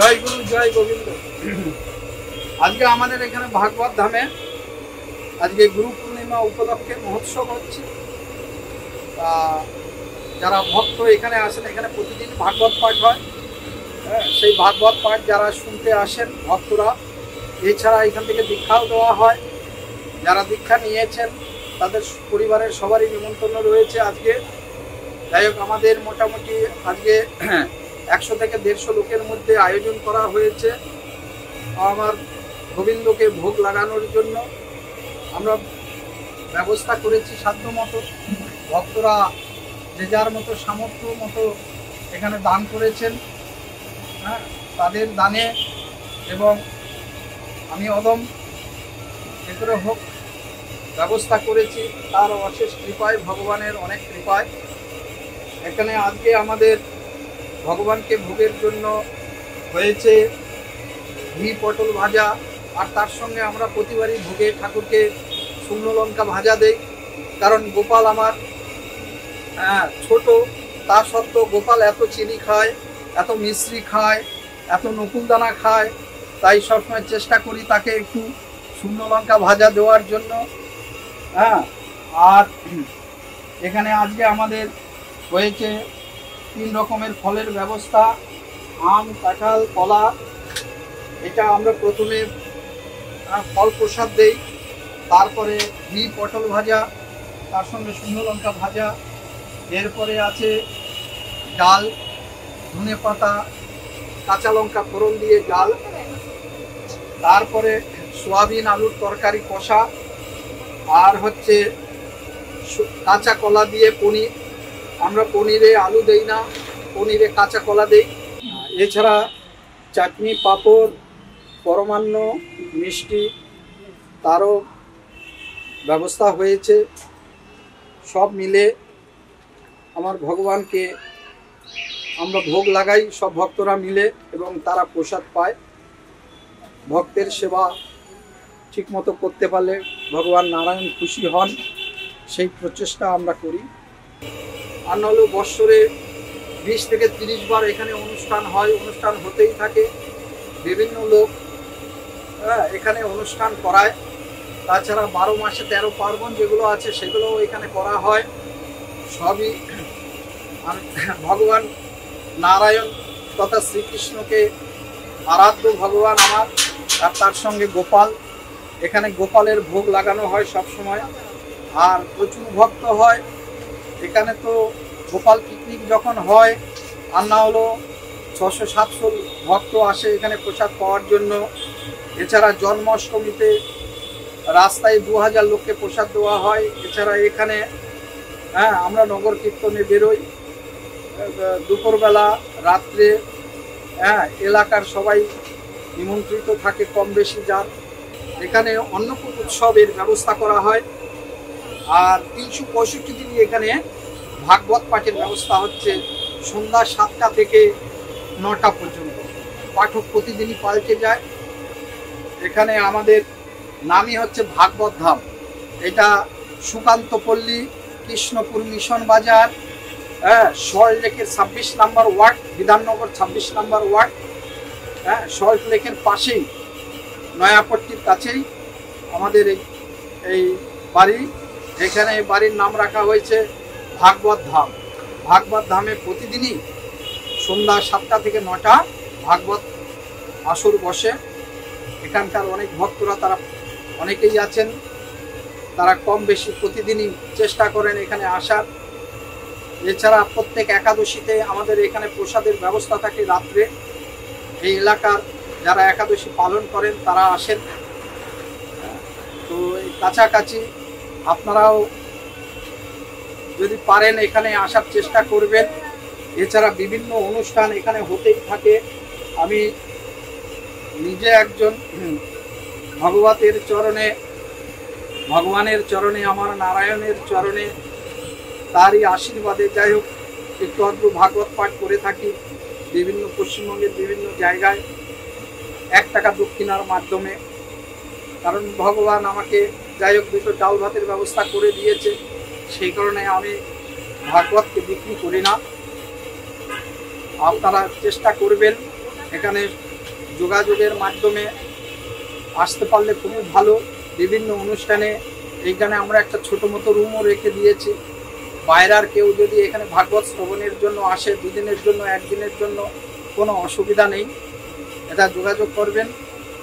জয় গুরু জয় গোবিন্দ। আজকে আমাদের এখানে ভাগবত ধামে আজকে গুরু পূর্ণিমা উপলক্ষে মহোৎসব হচ্ছে। যারা ভক্ত এখানে আসেন, এখানে প্রতিদিন ভাগবত পাঠ হয়। সেই ভাগবত পাঠ যারা শুনতে আসেন ভক্তরা, এছাড়া এখান থেকে দীক্ষাও দেওয়া হয়। যারা দীক্ষা নিয়েছেন তাদের পরিবারের সবারই নিমন্ত্রণ রয়েছে আজকে। যাই হোক, আমাদের মোটামুটি আজকে 100 থেকে 150 লোকের মধ্যে আয়োজন করা হয়েছে আমার গোবিন্দকে ভোগ লাগানোর জন্য। আমরা ব্যবস্থা করেছি সাধ্যমতো। ভক্তরা যে যার মতো সামর্থ্য মতো এখানে দান করেছেন। তাদের দানে এবং আমি অদম এ করে হোক ব্যবস্থা করেছি, তার অশেষ কৃপায়, ভগবানের অনেক কৃপায়। এখানে আজকে আমাদের ভগবানকে ভোগের জন্য হয়েছে ঘি পটল ভাজা, আর তার সঙ্গে আমরা প্রতিবারই ভোগে ঠাকুরকে শুকনো লঙ্কা ভাজা দেই। কারণ গোপাল আমার ছোট, তা সত্ত্বেও গোপাল এত চিনি খায়, এত মিশ্রি খায়, এত নকুলদানা খায়, তাই সবসময় চেষ্টা করি তাকে একটু শুকনো লঙ্কা ভাজা দেওয়ার জন্য। আর এখানে আজকে আমাদের হয়েছে 3 রকমের ফলের ব্যবস্থা, আম, কাঁঠাল, কলা। এটা আমরা প্রথমে ফল প্রসাদ দেই, তারপরে ঘি পটল ভাজা, তার সঙ্গে শুকনো লঙ্কা ভাজা, এরপরে আছে ডাল, ধনে পাতা, কাঁচা লঙ্কা ফোড়ন দিয়ে ডাল, তারপরে সোয়াবিন আলুর তরকারি কষা, আর হচ্ছে কাঁচা কলা দিয়ে পনির। আমরা পনিরে আলু দেই না, পনিরে কাঁচা কলা দেই। এছাড়া চাটনি, পাঁপড়, পরমান্ন, মিষ্টি, তারও ব্যবস্থা হয়েছে। সব মিলে আমার ভগবানকে আমরা ভোগ লাগাই সব ভক্তরা মিলে, এবং তারা প্রসাদ পায়। ভক্তের সেবা ঠিকমতো করতে পারলে ভগবান নারায়ণ খুশি হন, সেই প্রচেষ্টা আমরা করি। আর নাহলে বৎসরে 20 থেকে 30 বার এখানে অনুষ্ঠান হয়, অনুষ্ঠান হতেই থাকে। বিভিন্ন লোক এখানে অনুষ্ঠান করায়। তাছাড়া 12 মাসে 13 পার্বণ যেগুলো আছে সেগুলোও এখানে করা হয়। সবই ভগবান নারায়ণ তথা শ্রীকৃষ্ণকে আরাধ্য ভগবান আমার, আর তার সঙ্গে গোপাল। এখানে গোপালের ভোগ লাগানো হয় সব সময়, আর প্রচুর ভক্ত হয় এখানে। তো গোপাল পিকনিক যখন হয়, আর না হলো 600-700 ভক্ত আসে এখানে প্রসাদ পাওয়ার জন্য। এছাড়া জন্মাষ্টমীতে রাস্তায় 2000 লোককে প্রসাদ দেওয়া হয়। এছাড়া এখানে আমরা নগর কীর্তনে বেরোই দুপুরবেলা, রাত্রে। এলাকার সবাই নিমন্ত্রিত থাকে কম বেশি যার। এখানে অন্নকূট উৎসবের ব্যবস্থা করা হয়। আর 365 দিন এখানে ভাগবত পাঠের ব্যবস্থা হচ্ছে। সন্ধ্যা 7টা থেকে 9টা পর্যন্ত পাঠক প্রতিদিনই পাল্টে যায়। এখানে আমাদের নামই হচ্ছে ভাগবত ধাম। এটা সুকান্তপল্লী, কৃষ্ণপুর মিশন বাজার, সল্ট লেকের 26 নম্বর ওয়ার্ড, বিধাননগর 26 নম্বর ওয়ার্ড। সল্ট লেকের পাশেই, নয়াপট্টির কাছেই আমাদের এই বাড়ি। এখানে বাড়ির নাম রাখা হয়েছে ভাগবত ধাম। ভাগবত ধামে প্রতিদিনই সন্ধ্যা 7টা থেকে 9টা ভাগবত আসর বসে। এখানকার অনেক ভক্তরা তারা অনেকেই আছেন, তারা কম বেশি প্রতিদিনই চেষ্টা করেন এখানে আসার। এছাড়া প্রত্যেক একাদশীতে আমাদের এখানে প্রসাদের ব্যবস্থা থাকে রাত্রে। এই এলাকার যারা একাদশী পালন করেন তারা আসেন। তো এই কাছাকাছি আপনারাও যদি পারেন এখানে আসার চেষ্টা করবেন। এছাড়া বিভিন্ন অনুষ্ঠান এখানে হতেই থাকে। আমি নিজে একজন ভগবানের চরণে, আমার নারায়ণের চরণে, তারই আশীর্বাদে যাই হোক একটু অদ্ভুত ভাগবত পাঠ করে থাকি বিভিন্ন পশ্চিমবঙ্গের বিভিন্ন জায়গায় 1 টাকা দক্ষিণার মাধ্যমে। কারণ ভগবান আমাকে যাই হোক 2টো ডাল ভাতের ব্যবস্থা করে দিয়েছে, সেই কারণে আমি ভাগবতকে বিক্রি করি না। আপনারা চেষ্টা করবেন এখানে যোগাযোগের মাধ্যমে আসতে পারলে খুবই ভালো। বিভিন্ন অনুষ্ঠানে এইখানে আমরা একটা ছোটো মতো রুমও রেখে দিয়েছি। বাইরের কেউ যদি এখানে ভাগবত শ্রবণের জন্য আসে, 2 দিনের জন্য, 1 দিনের জন্য, কোনো অসুবিধা নেই। এটা যোগাযোগ করবেন।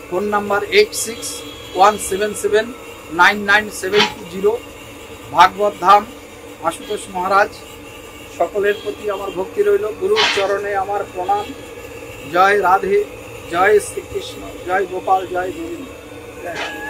Phone number 8617799720। ভাগবত ধাম, আশুতোষ মহারাজ। সকলের প্রতি আমার ভক্তি রইল। গুরুর চরণে আমার প্রণাম। জয় রাধে, জয় শ্রীকৃষ্ণ, জয় গোপাল, জয় গোবিন্দ, জয় রাধে।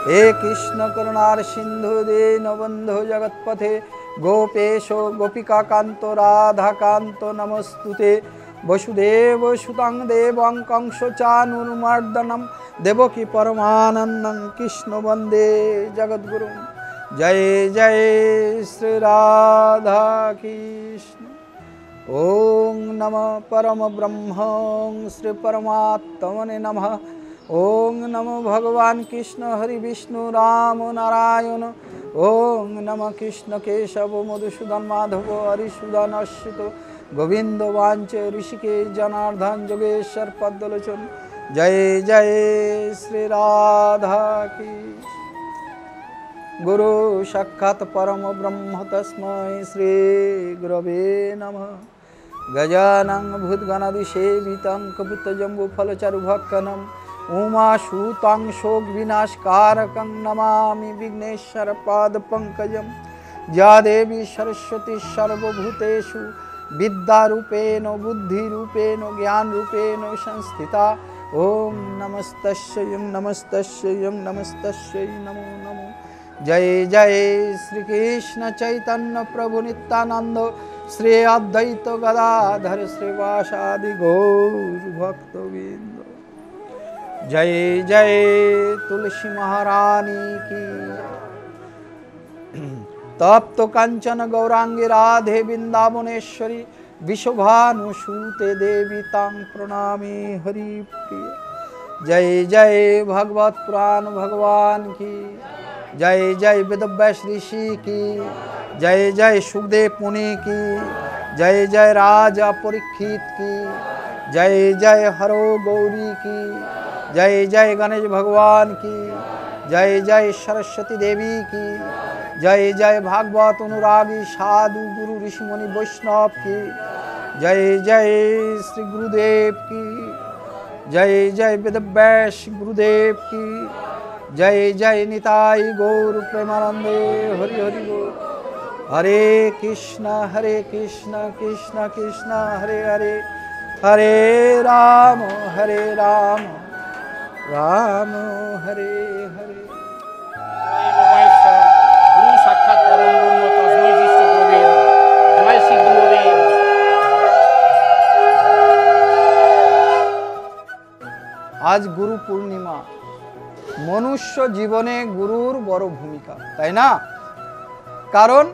हे कृष्ण करुणार सिंधु दीनबंधु जगत्पथे गोपेशो गोपिका कांतो राधा कांतो नमस्तुते वसुदेव सुतं देवं कंसो चानुर्मर्दनं देवकी परमानन्दं कृष्ण वन्दे जगद्गुरुं। जय जय श्री राधा कृष्ण। ओं नमः परम ब्रह्म श्री परमात्मने नमः। ओं नमो भगवान कृष्ण हरि विष्णु राम नारायण। ओं नमः कृष्ण केशव मधुसूदन माधव हरिसूदन अच्युत गोविंद वांच ऋषिकेश जनार्दन जोगेश्वर पद्मलोचन। जय जय श्री राधा कृष्ण। गुरु साक्षात् परम ब्रह्म तस्मै श्री गुरवे नमः। गजानन भूतगणादिसेवितं कपितजम्बूफलचारुभक्षणं उमासुतं शोकविनाशकारकं नमामि विघ्नेश्वरपादपङ्कजं। या देवी सरस्वती सर्वभूतेषु विद्यारूपेण बुद्धिरूपेण ज्ञानरूपेण संस्थिता। ओम नमस्तस्यै नमस्तस्यै नमस्तस्यै नमो नमो। जय जय श्री कृष्ण चैतन्य प्रभु नित्यानंद श्री अद्वैत गदाधर श्रीवासादि गौर भक्तवृंद। जय जय तुलसी महारानी की। तप्त कांचन गौरांगी राधे वृंदावनेश्वरी विश्वभानुसूते देवी तां प्रणामि हरिप्रिय। जय जय भगवत पुराण भगवान की। जय जय वेदव्यास ऋषि की। जय जय सुखदेव मुनि की। जय जय राजा परीक्षित की। जय जय हरो गौरी की। जय जय गणेश भगवान की। जय जय सरस्वती देवी की। जय जय भागवत अनुरागी साधु गुरु ऋषि मुनि वैष्णव की। जय जय श्री गुरुदेव की। जय जय वेदव्यास गुरुदेव की। जय जय निताई गौर प्रेमानंदे हरि हरि बोल। हरे कृष्ण कृष्ण कृष्ण हरे हरे, हरे राम राम हरे हरे। गुरु साक्षात परम ब्रह्म तस्मै श्री गुरवे नमः। जय श्री गुरुदेव। आज गुरु पूर्णिमा। मनुष्य जीवने गुरुर बड़ भूमिका, ताई ना? कारण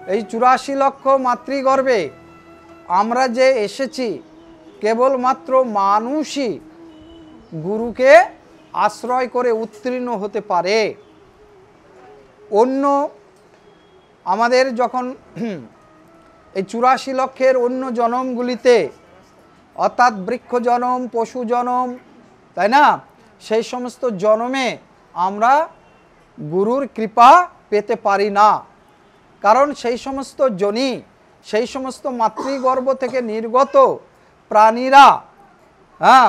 এই 84 লক্ষ মাতৃগর্ভে আমরা যে এসেছি কেবলমাত্র মানুষই গুরুকে আশ্রয় করে উত্তীর্ণ হতে পারে। অন্য আমাদের যখন এই 84 লক্ষের অন্য জন্মগুলিতে অর্থাৎ বৃক্ষ জন্ম, পশু জন্ম, তাই না, সেই সমস্ত জন্মে আমরা গুরুর কৃপা পেতে পারি না। কারণ সেই সমস্ত জনি, সেই সমস্ত মাতৃগর্ভ থেকে নির্গত প্রাণীরা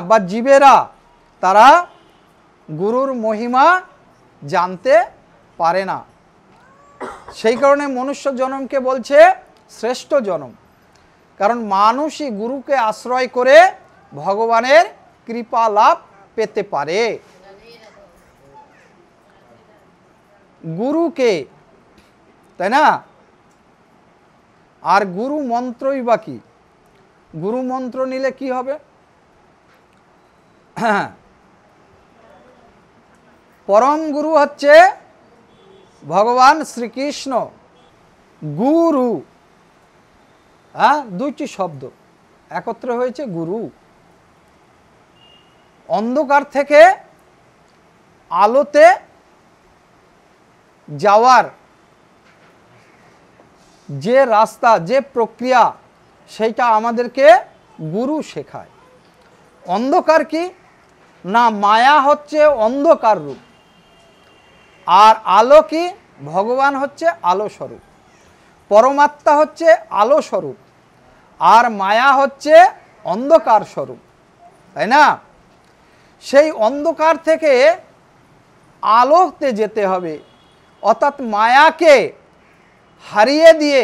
বা জীবেরা তারা গুরুর মহিমা জানতে পারে না। সেই কারণে মনুষ্য জন্মকে বলছে শ্রেষ্ঠ জন্ম। কারণ মানুষই গুরুকে আশ্রয় করে ভগবানের কৃপা লাভ পেতে পারে। গুরুকে, তাই না? আর গুরু মন্ত্রই বা কি? গুরু মন্ত্র নিলে কি হবে? পরম গুরু হচ্ছে ভগবান শ্রীকৃষ্ণ। গুরু, দুইটি শব্দ একত্র হয়েছে গুরু। অন্ধকার থেকে আলোতে যাওয়ার যে রাস্তা, যে প্রক্রিয়া, সেইটা আমাদেরকে গুরু শেখায়। অন্ধকার কি না? মায়া হচ্ছে অন্ধকার রূপ। আর আলো কি? ভগবান হচ্ছে আলো স্বরূপ। পরমাত্মা হচ্ছে আলো স্বরূপ। আর মায়া হচ্ছে অন্ধকার স্বরূপ, তাই না? সেই অন্ধকার থেকে আলোতে যেতে হবে, অর্থাৎ মায়াকে হারিয়ে দিয়ে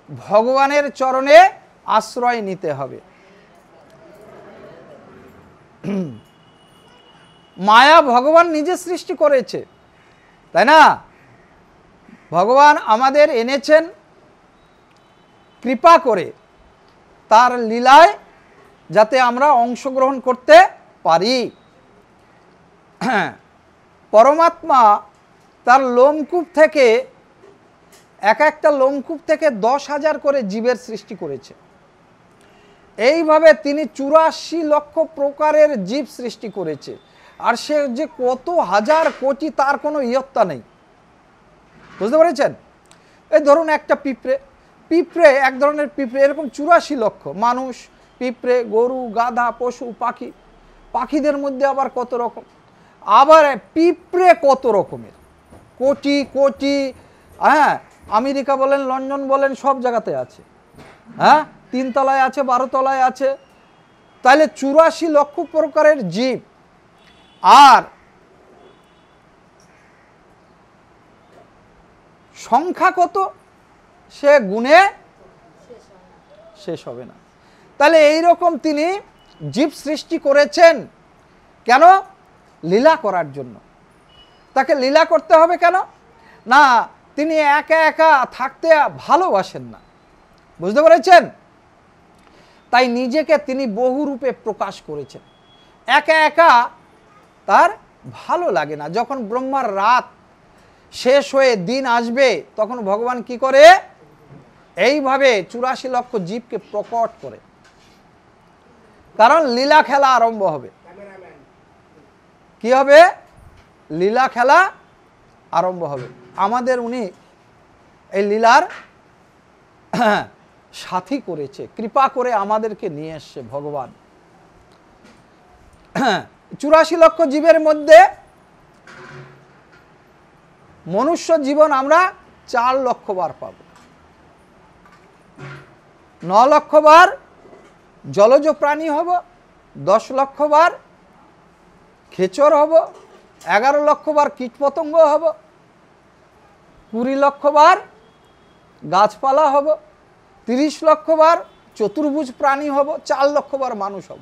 ভগবানের চরণে আশ্রয় নিতে হবে। মায়া ভগবান নিজে সৃষ্টি করেছে, তাই না? ভগবান আমাদের এনেছেন কৃপা করে, তার লীলায় যাতে আমরা অংশগ্রহণ করতে পারি। পরমাত্মা তার লোমকূপ থেকে, এক একটা লোমকূপ থেকে 10,000 করে জীবের সৃষ্টি করেছে। এইভাবে তিনি 84 লক্ষ প্রকারের জীব সৃষ্টি করেছে। আর সে যে কত হাজার কোটি তার কোনো ইয়ত্তা নেই, বুঝতে পেরেছেন? এই ধরুন একটা পিঁপড়ে এক ধরনের পিঁপড়ে, এরকম 84 লক্ষ মানুষ, পিঁপড়ে, গরু, গাধা, পশু, পাখি, পাখিদের মধ্যে আবার কত রকম, আবার পিঁপড়ে কত রকমের, কোটি কোটি, হ্যাঁ, আমেরিকা বলেন, লন্ডন বলেন, সব জায়গাতে আছে, হ্যাঁ, 3 তলায় আছে, 12 তলায় আছে। তাহলে 84 লক্ষ প্রকারের জীব, আর সংখ্যা কত সে গুণে শেষ হবে না। তাহলে এইরকম তিনি জীব সৃষ্টি করেছেন কেন? লীলা করার জন্য। তাকে লীলা করতে হবে কেন? না, তিনি একা একা থাকতে ভালোবাসেন না, বুঝতে পেরেছেন? তাই নিজেকে তিনি বহু রূপে প্রকাশ করেছেন। একা একা তার ভালো লাগে না। যখন ব্রহ্মার রাত শেষ হয়ে দিন আসবে, তখন ভগবান কি করে? এইভাবে 84 লক্ষ জীবকে প্রকট করে, কারণ লীলা খেলা আরম্ভ হবে। কি হবে? লীলা খেলা আরম্ভ হবে। আমাদের উনি এই লীলার সাথী করেছে, কৃপা করে আমাদেরকে নিয়ে এসছে ভগবান। 84 লক্ষ জীবের মধ্যে মনুষ্য জীবন আমরা 4 লক্ষ বার পাব, 9 লক্ষ বার জলজ প্রাণী হব, 10 লক্ষ বার খেচর হব, 11 লক্ষ বার কীটপতঙ্গ হব, 20 লক্ষ বার গাছপালা হব, 30 লক্ষ বার চতুর্ভুজ প্রাণী হব, 4 লক্ষ বার মানুষ হব।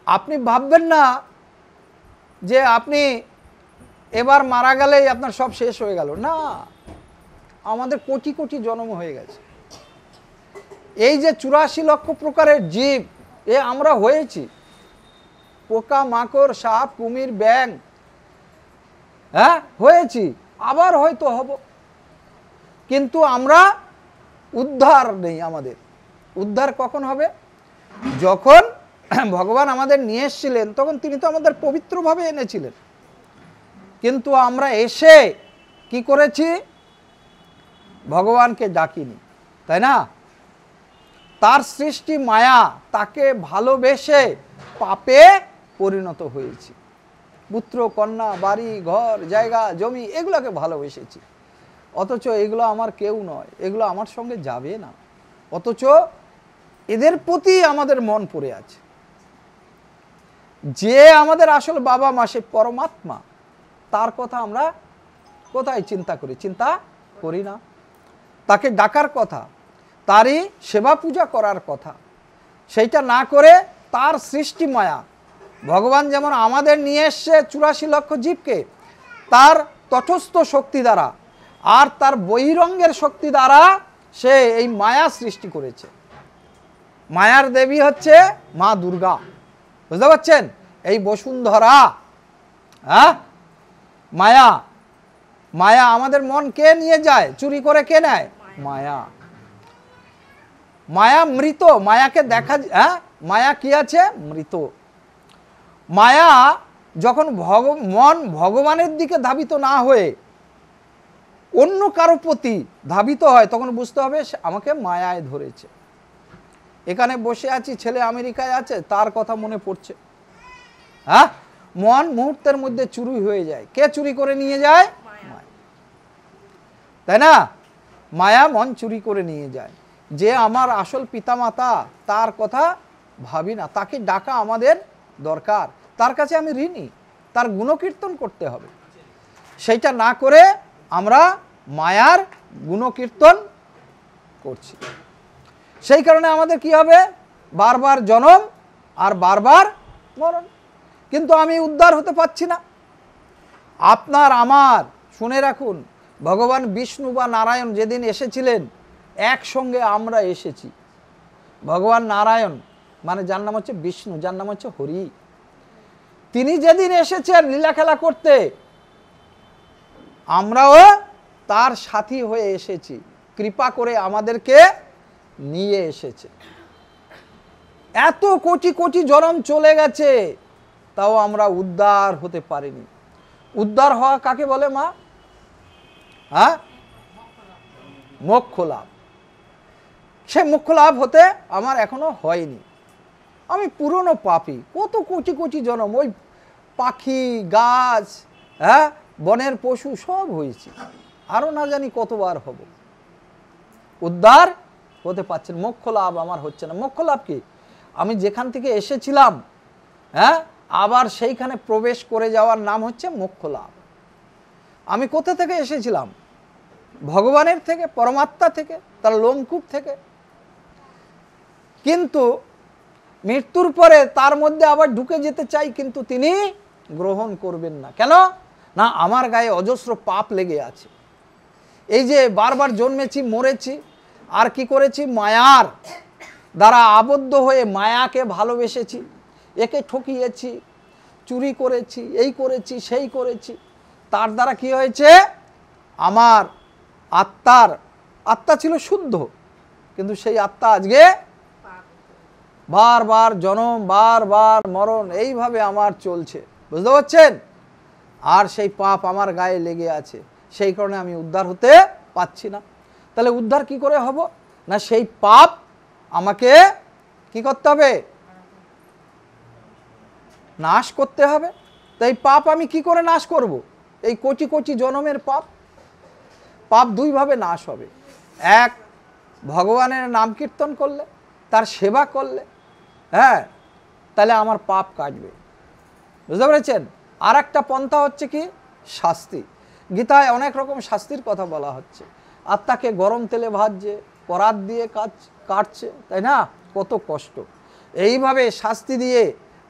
আপনি ভাববেন না যে আপনি এবার মারা গেলেই আপনার সব শেষ হয়ে গেল, না, আমাদের কোটি কোটি জন্ম হয়ে গেছে। এই যে 84 লক্ষ প্রকারের জীব, এ আমরা হয়েছি। পোকা মাকড়, সাপ, কুমির, ব্যাঙ, হ্যাঁ, হয়েছি, আবার হয়তো হব। কিন্তু আমরা উদ্ধার নেই। আমাদের উদ্ধার কখন হবে? যখন ভগবান আমাদের নিয়ে এসেছিলেন, তখন তিনি তো আমাদের পবিত্রভাবে এনেছিলেন। কিন্তু আমরা এসে কি করেছি? ভগবানকে ডাকিনি, তাই না? তার সৃষ্টি মায়া, তাকে ভালোবেসে পাপে পরিণত হয়েছি। পুত্র, কন্যা, বাড়ি, ঘর, জায়গা, জমি, এগুলোকে ভালোবেসেছি। অথচ এগুলো আমার কেউ নয়, এগুলো আমার সঙ্গে যাবে না। অথচ এদের প্রতি আমাদের মন পড়ে আছে। যে আমাদের আসল বাবা মা, সে পরমাত্মা, তার কথা আমরা কোথায় চিন্তা করি? চিন্তা করি না। তাকে ডাকার কথা, তারই সেবা পূজা করার কথা, সেইটা না করে তার সৃষ্টি মায়া, ভগবান যেমন আমাদের নিয়ে এসছে 84 লক্ষ জীবকে, তার তটস্থ শক্তি দ্বারা আর তার বহিরঙ্গের শক্তি দ্বারা সে এই মায়া সৃষ্টি করেছে। মায়ার দেবী হচ্ছে মা দুর্গা, বুঝতে পারছেন? এই বসুন্ধরা, হ্যাঁ, মায়া। মায়া আমাদের মন কে নিয়ে যায়? চুরি করে কে নেয়? মায়া। মায়া মৃত, মায়াকে দেখা, হ্যাঁ, মায়া কি আছে? মৃত। মায়া যখন মন ভগবানের দিকে ধাবিত না হয়ে অন্য কারো প্রতি ধাবিত হয়, তখন বুঝতে হবে আমাকে মায়ায় ধরেছে। এখানে বসে আছি, ছেলে আমেরিকায় আছে, তার কথা মনে পড়ছে, হ্যাঁ, মন মুহূর্তের মধ্যে চুরি হয়ে যায়। কে চুরি করে নিয়ে যায়? তাই না? মায়া মন চুরি করে নিয়ে যায়। যে আমার আসল পিতামাতা, তার কথা ভাবি না। তাকে ডাকা আমাদের দরকার, তার কাছে আমি ঋণী, তার গুণকীর্তন করতে হবে। সেইটা না করে আমরা মায়ার গুণকীর্তন করছি। সেই কারণে আমাদের কি হবে? বারবার জনম আর বারবার মরণ। কিন্তু আমি উদ্ধার হতে পারছি না। আপনার আমার, শুনে রাখুন, ভগবান বিষ্ণু বা নারায়ণ যেদিন এসেছিলেন, একসঙ্গে আমরা এসেছি। ভগবান নারায়ণ মানে যার নাম হচ্ছে বিষ্ণু, যার নাম হচ্ছে হরি, তিনি যেদিন এসেছেন লীলা খেলা করতে, আমরাও তার সাথী হয়ে এসেছি। কৃপা করে আমাদেরকে নিয়ে এসেছে। এত কোটি কোটি জনম চলে গেছে, তাও আমরা উদ্ধার হতে পারিনি। উদ্ধার হওয়া কাকে বলে মা? হ্যাঁ, মোক্ষ লাভ। সে মোক্ষ লাভ হতে আমার এখনো হয়নি। আমি পুরনো পাপী, কত কোটি কোটি জনম ওই পাখি, গাছ, হ্যাঁ, বনের পশু সব হয়েছি, আরও না জানি কতবার হব, উদ্ধার হতে পারছেন, মোক্ষ লাভ আমার হচ্ছে না। মোক্ষ লাভ কি? আমি যেখান থেকে এসেছিলাম, হ্যাঁ, আবার সেইখানে প্রবেশ করে যাওয়ার নাম হচ্ছে মোক্ষ লাভ। আমি কোথা থেকে এসেছিলাম? ভগবানের থেকে, পরমাত্মা থেকে, তার লোমকূপ থেকে। কিন্তু মৃত্যুর পরে তার মধ্যে আবার ঢুকে যেতে চাই, কিন্তু তিনি গ্রহণ করবেন না। কেন? না, আমার গায়ে অজস্র পাপ লেগে আছে। এই যে বারবার জন্মেছি, মরেছি, আর কি করেছি? মায়ার দ্বারা আবদ্ধ হয়ে মায়াকে ভালোবেসেছি, একে ঠকিয়েছি, চুরি করেছি, এই করেছি, সেই করেছি। তার দ্বারা কি হয়েছে? আমার আত্মা ছিল শুদ্ধ, কিন্তু সেই আত্মা আজকে বারবার জনম, বারবার মরণ, এইভাবে আমার চলছে, বুঝতে পারছেন? আর সেই পাপ আমার গায়ে লেগে আছে, সেই কারণে আমি উদ্ধার হতে পারছি না। তাহলে উদ্ধার কি করে হব? না, সেই পাপ আমাকে কি করতে হবে? নাশ করতে হবে। তাই পাপ আমি কি করে নাশ করব? এই কোটি কোটি জনমের পাপ। পাপ দুইভাবে নাশ হবে। এক, ভগবানের নাম কীর্তন করলে, তার সেবা করলে, হ্যাঁ, তাহলে আমার পাপ কাটবে, বুঝতে পেরেছেন? আর একটা পন্থা হচ্ছে কি? শাস্তি। গীতায় অনেক রকম শাস্তির কথা বলা হচ্ছে। আত্মাকে গরম তেলে ভাজছে, করাত দিয়ে কাটছে, তাই না? কত কষ্ট। এইভাবে শাস্তি দিয়ে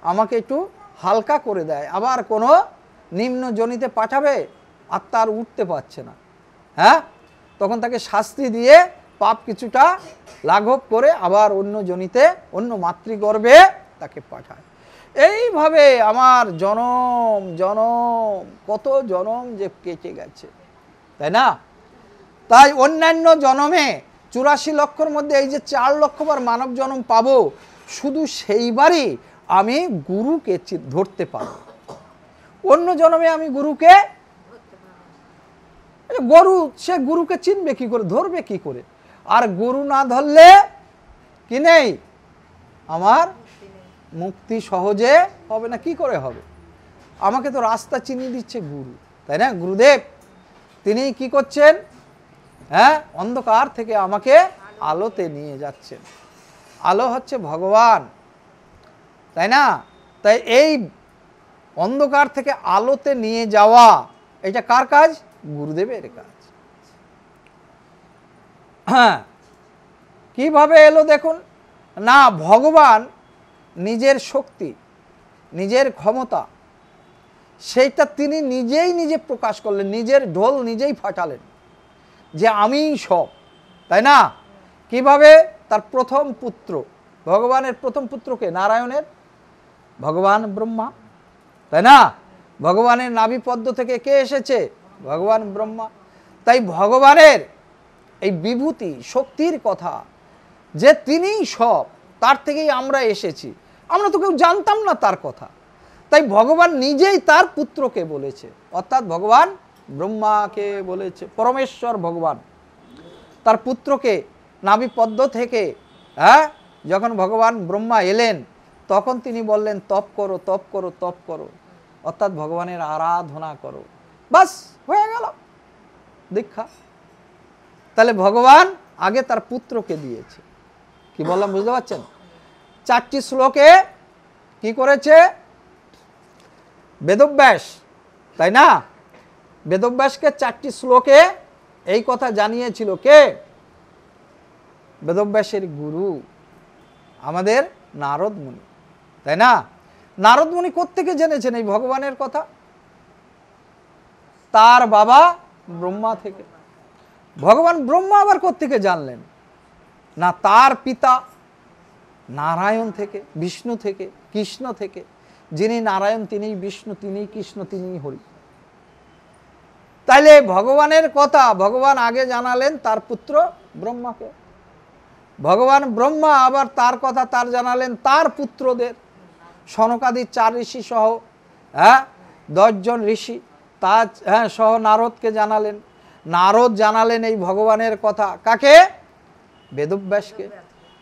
আমাকে একটু হালকা করে দেয়, আবার কোনো নিম্ন জনিতে পাঠাবে, আত্মা আর উঠতে পারছে না, হ্যাঁ, তখন তাকে শাস্তি দিয়ে পাপ কিছুটা লাঘব করে আবার অন্য জনিতে, অন্য মাতৃগর্ভে তাকে পাঠায়। এইভাবে আমার জনম জনম, কত জনম যে কেটে গেছে, তাই না? তাই অন্যান্য জনমে 84 লক্ষর মধ্যে এই যে 4 লক্ষবার মানব জন্ম পাবো, শুধু সেইবারই আমি গুরুকে ধরতে পারবো। অন্য জন্মে আমি গুরুকে, গরু সে গুরুকে চিনবে কি করে, ধরবে কি করে? আর গুরু না ধরলে কি নেই, আমার মুক্তি সহজে হবে না। কি করে হবে? আমাকে তো রাস্তা চিনিয়ে দিচ্ছে গুরু, তাই না? গুরুদেব তিনি কি করছেন? হ্যাঁ, অন্ধকার থেকে আমাকে আলোতে নিয়ে যাচ্ছেন। আলো হচ্ছে ভগবান, তাই না? তাই এই অন্ধকার থেকে আলোতে নিয়ে যাওয়া, এটা কার কাজ? গুরুদেবের কাজ। হ্যাঁ, কিভাবে এলো দেখুন না, ভগবান নিজের শক্তি, নিজের ক্ষমতা, সেইটা তিনি নিজে প্রকাশ করলেন, নিজের ঢোল নিজেই ফাটালেন যে আমিই সব, তাই না? কিভাবে? তার প্রথম পুত্র, ভগবানের প্রথম পুত্রকে, নারায়ণের, ভগবান ব্রহ্মা, তাই না? ভগবানের নাভি পদ্ম থেকে কে এসেছে? ভগবান ব্রহ্মা। তাই ভগবানের এই বিভূতি শক্তির কথা, যে তিনিই সব, তার থেকেই আমরা এসেছি, আমরা তো কেউ জানতাম না তার কথা। তাই ভগবান নিজেই তার পুত্রকে বলেছে, অর্থাৎ ভগবান ব্রহ্মাকে বলেছে, পরমেশ্বর ভগবান তার পুত্রকে নাভি পদ্ম থেকে, হ্যাঁ, যখন ভগবান ব্রহ্মা এলেন, তখন তিনি বললেন তপ করো, তপ করো, তপ করো, অর্থাৎ ভগবানের আরাধনা করো, বাস হয়ে গেল দীক্ষা। তাহলে ভগবান আগে তার পুত্রকে দিয়েছে। কি বললাম বুঝতে পারছেন? 4টি শ্লোকে কি করেছে? বেদব্যাস, তাই না? বেদব্যাসকে 4টি শ্লোকে এই কথা জানিয়েছিল কে? বেদব্যাসের গুরু আমাদের নারদ মুনি, তাই না? নারদ মুনি কোত্থেকে জেনেছেন এই ভগবানের কথা? তার বাবা ব্রহ্মা থেকে। ভগবান ব্রহ্মা আবার কোত্থেকে জানলেন? না, তার পিতা নারায়ণ থেকে, বিষ্ণু থেকে, কৃষ্ণ থেকে। যিনি নারায়ণ তিনিই বিষ্ণু, তিনিই কৃষ্ণ, তিনিই হরি। তাইলে ভগবানের কথা ভগবান আগে জানালেন তার পুত্র ব্রহ্মাকে। ভগবান ব্রহ্মা আবার তার কথা তার জানালেন তার পুত্রদের, সনকাদি 4 ঋষি সহ, হ্যাঁ, 10 জন ঋষি, তার, হ্যাঁ, সহ নারদকে জানালেন। নারদ জানালেন এই ভগবানের কথা কাকে? বেদব্যাসকে।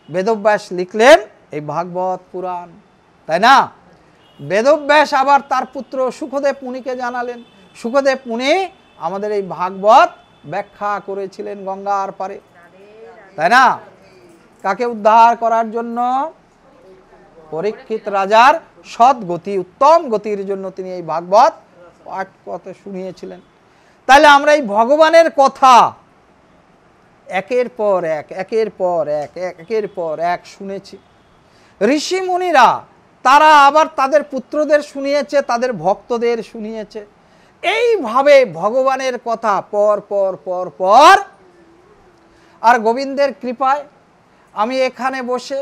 বেদব্যাস লিখলেন এই ভাগবত পুরাণ, তাই না? বেদব্যাস আবার তার পুত্র সুখদেব মুনিকে জানালেন, শুকদেব মুনি আমাদের এই ভাগবত ব্যাখ্যা করেছিলেন গঙ্গার পারে, তাই না? কাকে উদ্ধার করার জন্য? পরীক্ষিত রাজার সৎ গতি, উত্তম গতির জন্য তিনি এই ভাগবত পাঠ কথা শুনিয়েছিলেন। তাহলে আমরা এই ভগবানের কথা একের পর এক একের পর এক একের পর এক শুনেছি। ঋষি মুনিরা তারা আবার তাদের পুত্রদের শুনিয়েছে, তাদের ভক্তদের শুনিয়েছে। এইভাবে ভগবানের কথা পর পর পর পর। আর গোবিন্দের কৃপায় আমি এখানে বসে,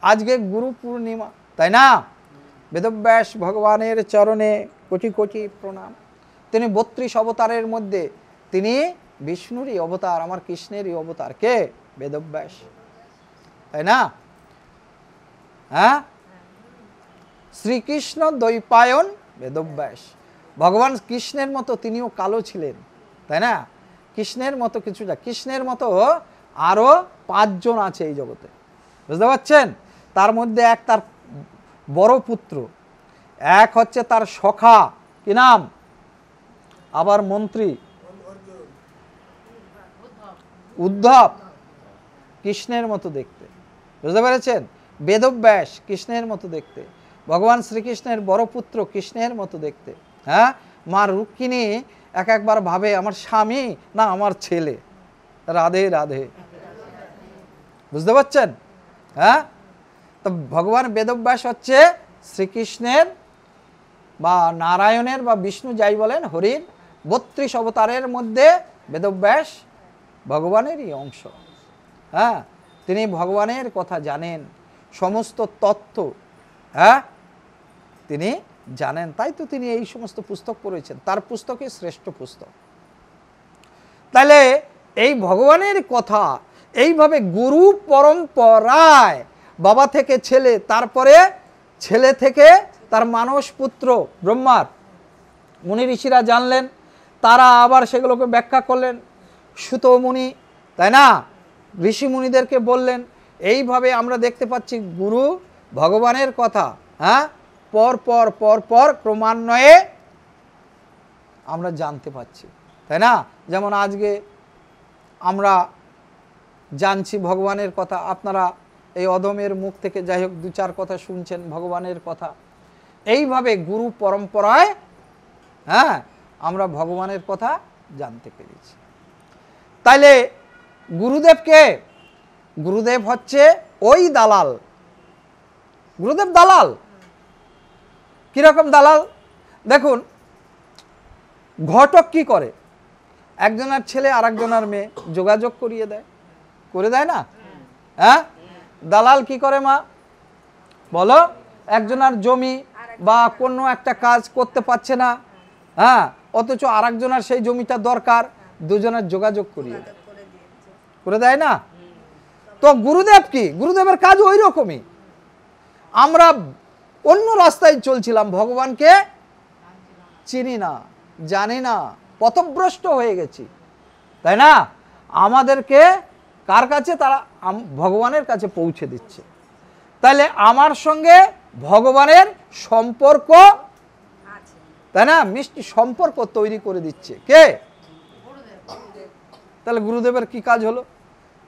আজকে গুরু পূর্ণিমা, তাই না? বেদব্যাস ভগবানের চরণে কোটি কোটি প্রণাম। তিনি 32 অবতারের মধ্যে তিনি বিষ্ণুরই অবতার, আমার কৃষ্ণেরই অবতার। কে? বেদব্যাস, তাই না? হ্যাঁ, শ্রীকৃষ্ণ দ্বৈপায়ন বেদব্যাস। ভগবান কৃষ্ণের মতো তিনিও কালো ছিলেন, তাই না? কৃষ্ণের মতো কিছুটা, কৃষ্ণের মতো আরো 5 জন আছে এই জগতে, বুঝতে পারছেন? তার মধ্যে এক তার বড় পুত্র, এক হচ্ছে তার সখা, কি নাম? আবার মন্ত্রী উদ্ধব, কৃষ্ণের মতো দেখতে, বুঝতে পেরেছেন? বেদব্যাস কৃষ্ণের মতো দেখতে, ভগবান শ্রীকৃষ্ণের বড় পুত্র কৃষ্ণের মতো দেখতে। হ্যাঁ, মা রুক্মিণী একবার ভাবে আমার স্বামী না আমার ছেলে। রাধে রাধে, বুঝতে পারছেন? হ্যাঁ, তো ভগবান বেদব্যাস হচ্ছে শ্রীকৃষ্ণের বা নারায়ণের বা বিষ্ণু যাই বলেন, হরির 32 অবতারের মধ্যে বেদব্যাস ভগবানেরই অংশ। হ্যাঁ, তিনি ভগবানের কথা জানেন, সমস্ত তত্ত্ব হ্যাঁ তিনি জানেন, তাই তো তিনি এই সমস্ত পুস্তক পড়েছেন। তার পুস্তকই শ্রেষ্ঠ পুস্তক। তাহলে এই ভগবানের কথা এইভাবে গুরু পরম্পরায় বাবা থেকে ছেলে, তারপরে ছেলে থেকে তার মানস পুত্র ব্রহ্মার মুনি ঋষিরা জানলেন, তারা আবার সেগুলোকে ব্যাখ্যা করলেন। সুত মুনি, তাই না, ঋষি মুনিদেরকে বললেন। এইভাবে আমরা দেখতে পাচ্ছি গুরু ভগবানের কথা হ্যাঁ পর পর পর পর ক্রমান্বয়ে আমরা জানতে পাচ্ছি, তাই না? যেমন আজকে আমরা জানছি ভগবানের কথা, আপনারা এই অধমের মুখ থেকে যাই হোক 2-4 কথা শুনছেন ভগবানের কথা। এইভাবে গুরু পরম্পরায় হ্যাঁ আমরা ভগবানের কথা জানতে পেরেছি। তাইলে গুরুদেবকে, গুরুদেব হচ্ছে ওই দালাল। গুরুদেব দালাল। কিরকম দালাল? দেখুন, ঘটক কি করে? একজনের ছেলে আর একজনের মেয়ে যোগাযোগ করিয়ে দেয়, করে দেয় না? হ্যাঁ, দালাল কি করে মা বলো? একজনের জমি বা কোনো একটা কাজ করতে পারছে না, হ্যাঁ, অথচ আর একজনের সেই জমিটা দরকার, দুজনের যোগাযোগ করিয়ে দেয়, করে দেয় না? তো গুরুদেব কি? গুরুদেবের কাজ ওই রকমই। আমরা অন্য রাস্তায় চলছিলাম, ভগবানকে চিনি না, জানি না, পথভ্রষ্ট হয়ে গেছি, তাই না? আমাদেরকে কার কাছে? তারা ভগবানের কাছে পৌঁছে দিচ্ছে। তাহলে আমার সঙ্গে ভগবানের সম্পর্ক, তাই না, মিষ্টি সম্পর্ক তৈরি করে দিচ্ছে কে? তাহলে গুরুদেবের কি কাজ হলো?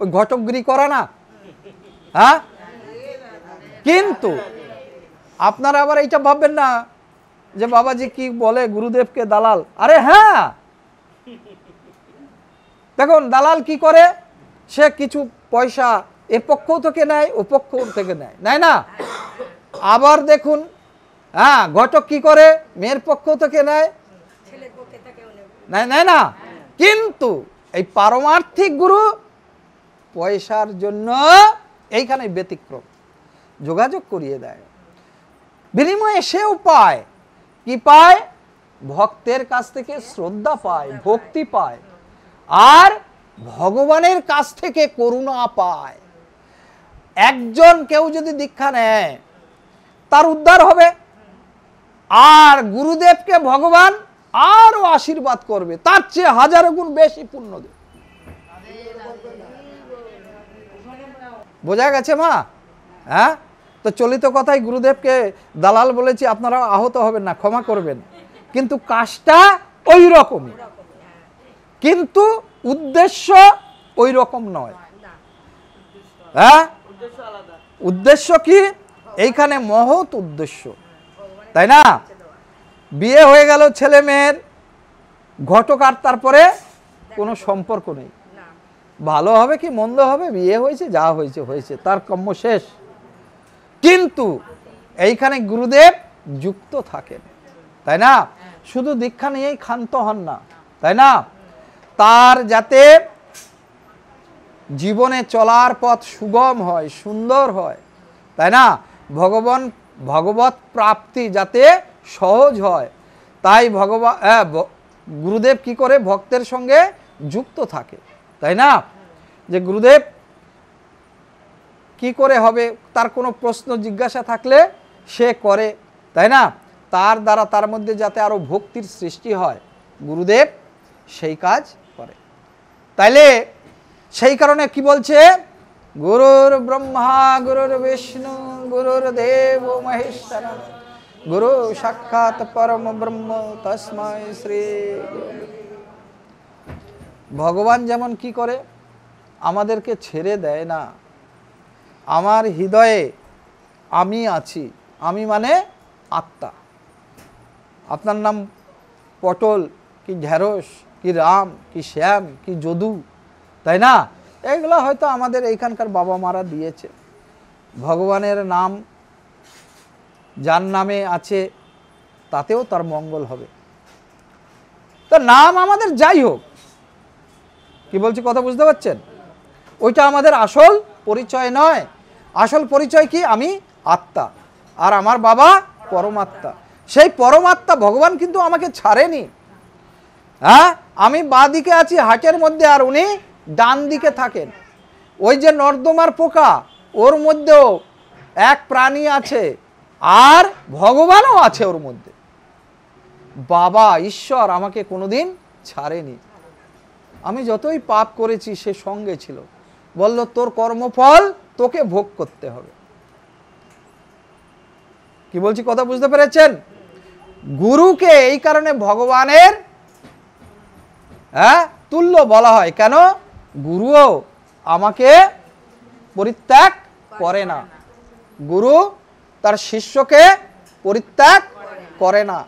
ওই ঘটকগিরি করা না? হ্যাঁ, কিন্তু আপনারা আবার এইটা ভাববেন না যে বাবাজি কি বলে গুরুদেবকে দালাল। আরে হ্যাঁ, দেখুন দালাল কি করে? সে কিছু পয়সা এ পক্ষ থেকে নেয়, ও পক্ষ থেকে নেয়, নেয় না? আবার দেখুন হ্যাঁ, ঘটক কি করে? মেয়ের পক্ষ থেকে নেয়, নেয় না? কিন্তু এই পারমার্থিক গুরু পয়সার জন্য এইখানে ব্যতিক্রম, যোগাযোগ করিয়ে দেয়, বিনিময়ে সেও পায় কি পায়? ভক্তের কাছ থেকে শ্রদ্ধা পায়, ভক্তি পায়, আর ভগবানের কাছ থেকে করুণা পায়। একজন কেউ যদি দীক্ষা নেয় তার উদ্ধার হবে, আর গুরুদেবকে ভগবান আরো আশীর্বাদ করবে, তার চেয়ে 1000 গুণ বেশি পুণ্য দেবে। বোঝা গেছে মা? হ্যাঁ, তো চলিত কথায় গুরুদেবকে দালাল বলেছি, আপনারা আহত হবেন না, ক্ষমা করবেন, কিন্তু কাজটা ওই রকমই, কিন্তু উদ্দেশ্য ওই রকম নয়। হ্যাঁ, উদ্দেশ্য কি? এইখানে মহৎ উদ্দেশ্য, তাই না? বিয়ে হয়ে গেল ছেলে মেয়ের, ঘটক আর তারপরে কোনো সম্পর্ক নেই। ভালো হবে কি মন্দ হবে, বিয়ে হয়েছে, যা হয়েছে হয়েছে, তার কর্ম শেষ। কিন্তু এইখানে গুরুদেব যুক্ত থাকেন, তাই না? শুধু দীক্ষা নিয়েই ক্ষান্ত হন না, তাই না? তার যাতে জীবনে চলার পথ সুগম হয়, সুন্দর হয়, তাই না? ভগবত প্রাপ্তি যাতে সহজ হয়, তাই গুরুদেব কি করে ভক্তের সঙ্গে যুক্ত থাকে, তাই না? যে গুরুদেব কি করে হবে, তার কোনো প্রশ্ন জিজ্ঞাসা থাকলে সে করে, তাই না? তার দ্বারা তার মধ্যে যাতে আরো ভক্তির সৃষ্টি হয়, গুরুদেব সেই কাজ করে। তাইলে সেই কারণে কি বলছে, গুরুর ব্রহ্মা গুরুর বিষ্ণু গুরুর দেব মহেশ্বর গুরু সাক্ষাৎ পরম ব্রহ্ম তস্मै শ্রী গুরুবে। ভগবান যেমন কি করে, আমাদেরকে ছেড়ে দেয় না। আমার হৃদয়ে আমি আছি, আমি মানে আত্মা। আপনার নাম পটল কি ঢেঁড়স কি রাম কি শ্যাম কি যদু, তাই না? এগুলো হয়তো আমাদের এইখানকার বাবা মারা দিয়েছে। ভগবানের নাম যার নামে আছে তাতেও তার মঙ্গল হবে। তো নাম আমাদের যাই হোক, কি বলছি কথা বুঝতে পারছেন? ওইটা আমাদের আসল পরিচয় নয়। আসল পরিচয় কি? আমি আত্মা, আর আমার বাবা পরমাত্মা। সেই পরমাত্মা ভগবান কিন্তু আমাকে ছাড়েনি। হ্যাঁ, আমি বাঁ দিকে আছি হাটের মধ্যে, আর উনি ডান দিকে থাকেন। ওই যে নর্দমার পোকা, ওর মধ্যেও এক প্রাণী আছে, আর ভগবানও আছে ওর মধ্যে। বাবা ঈশ্বর আমাকে কোনোদিন ছাড়েনি। আমি যতই পাপ করেছি সে সঙ্গে ছিল, বলল তোর কর্মফল তোকে ভোগ করতে হবে। কি বলছি কথা বুঝতে পেরেছেন? গুরুকে এই কারণে ভগবানের তুল্য বলা হয়। কেন? গুরুও আমাকে পরিত্যাগ করে না, গুরু তার শিষ্যকে পরিত্যাগ করে না।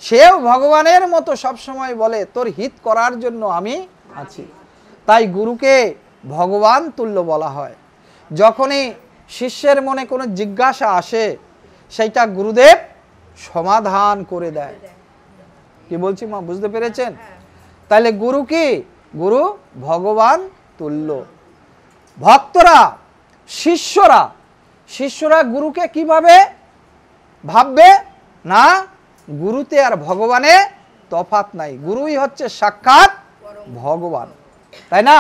সেও ভগবানের মতো সবসময় বলে তোর হিত করার জন্য আমি আছি। তাই গুরুকে ভগবান তুল্য বলা হয়। যখনই শিষ্যের মনে কোনো জিজ্ঞাসা আসে, সেইটা গুরুদেব সমাধান করে দেয়। কি বলছি মা, বুঝতে পেরেছেন? তাহলে গুরু কি? গুরু ভগবান তুল্য। ভক্তরা শিষ্যরা গুরুকে কিভাবে ভাববে? না, গুরুতে আর ভগবানে তফাৎ নাই, গুরুই হচ্ছে সাক্ষাৎ ভগবান, তাই না?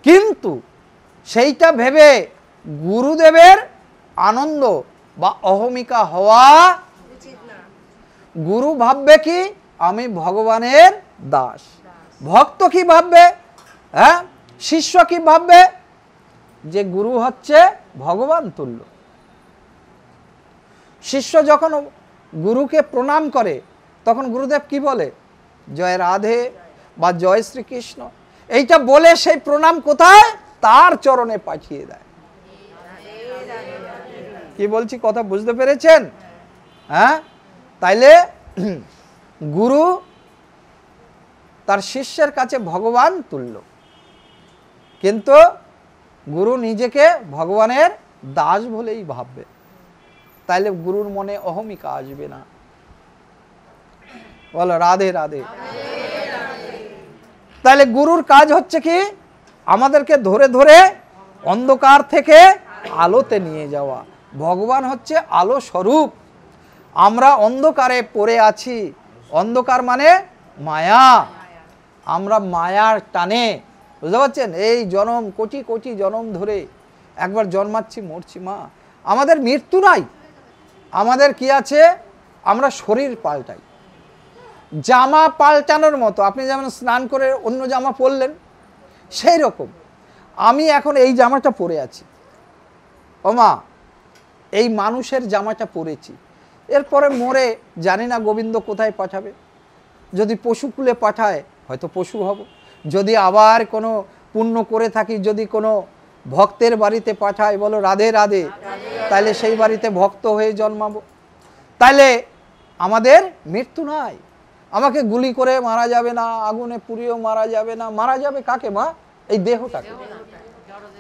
কিন্তু সেইটা ভেবে গুরুদেবের আনন্দ বা অহমিকা হওয়া উচিত না। গুরু ভাববে কি? আমি ভগবানের দাস। ভক্ত কি ভাববে? হ্যাঁ, শিষ্য কি ভাববে? যে গুরু হচ্ছে ভগবান তুল্য। শিষ্য যখন গুরুকে প্রণাম করে, তখন গুরুদেব কি বলে? জয় রাধে বা জয় শ্রীকৃষ্ণ। এইটা বলে সেই প্রণাম কোথায়? তার চরণে পাঠিয়ে দেয়। কি বলছি কথা বুঝতে পেরেছেন? হ্যাঁ, তাইলে গুরু তার শিষ্যের কাছে ভগবান তুল্য, কিন্তু গুরু নিজেকে ভগবানের দাস বলেই ভাববে। তাইলে গুরুর মনে অহমিকা আসবে না। বলো রাধে রাধে। তাহলে গুরুর কাজ হচ্ছে কি? আমাদেরকে ধরে ধরে অন্ধকার থেকে আলোতে নিয়ে যাওয়া। ভগবান হচ্ছে আলো স্বরূপ, আমরা অন্ধকারে পড়ে আছি। অন্ধকার মানে মায়া। আমরা মায়ার টানে, বুঝতে পারছেন? এই জনম কোটি কোটি জনম ধরে একবার জন্মাচ্ছি মরছি। মা, আমাদের মৃত্যু নাই, আমাদের কি আছে? আমরা শরীর পাল্টাই। জামা পাল্টানোর মতো, আপনি যেমন স্নান করে অন্য জামা পরলেন, সেই রকম আমি এখন এই জামাটা পরে আছি। ও মা, এই মানুষের জামাটা পরেছি, এরপরে মরে জানি না গোবিন্দ কোথায় পাঠাবে। যদি পশুকুলে পাঠায় হয়তো পশু হব, যদি আবার কোনো পুণ্য করে থাকি, যদি কোনো ভক্তের বাড়িতে পাঠায়, বলো রাধে রাধে, তাহলে সেই বাড়িতে ভক্ত হয়ে জন্মাবো। তাহলে আমাদের মৃত্যু নাই, আমাকে গুলি করে মারা যাবে না, আগুনে পুড়িয়েও মারা যাবে না। মারা যাবে কাকে মা? এই দেহটাকে।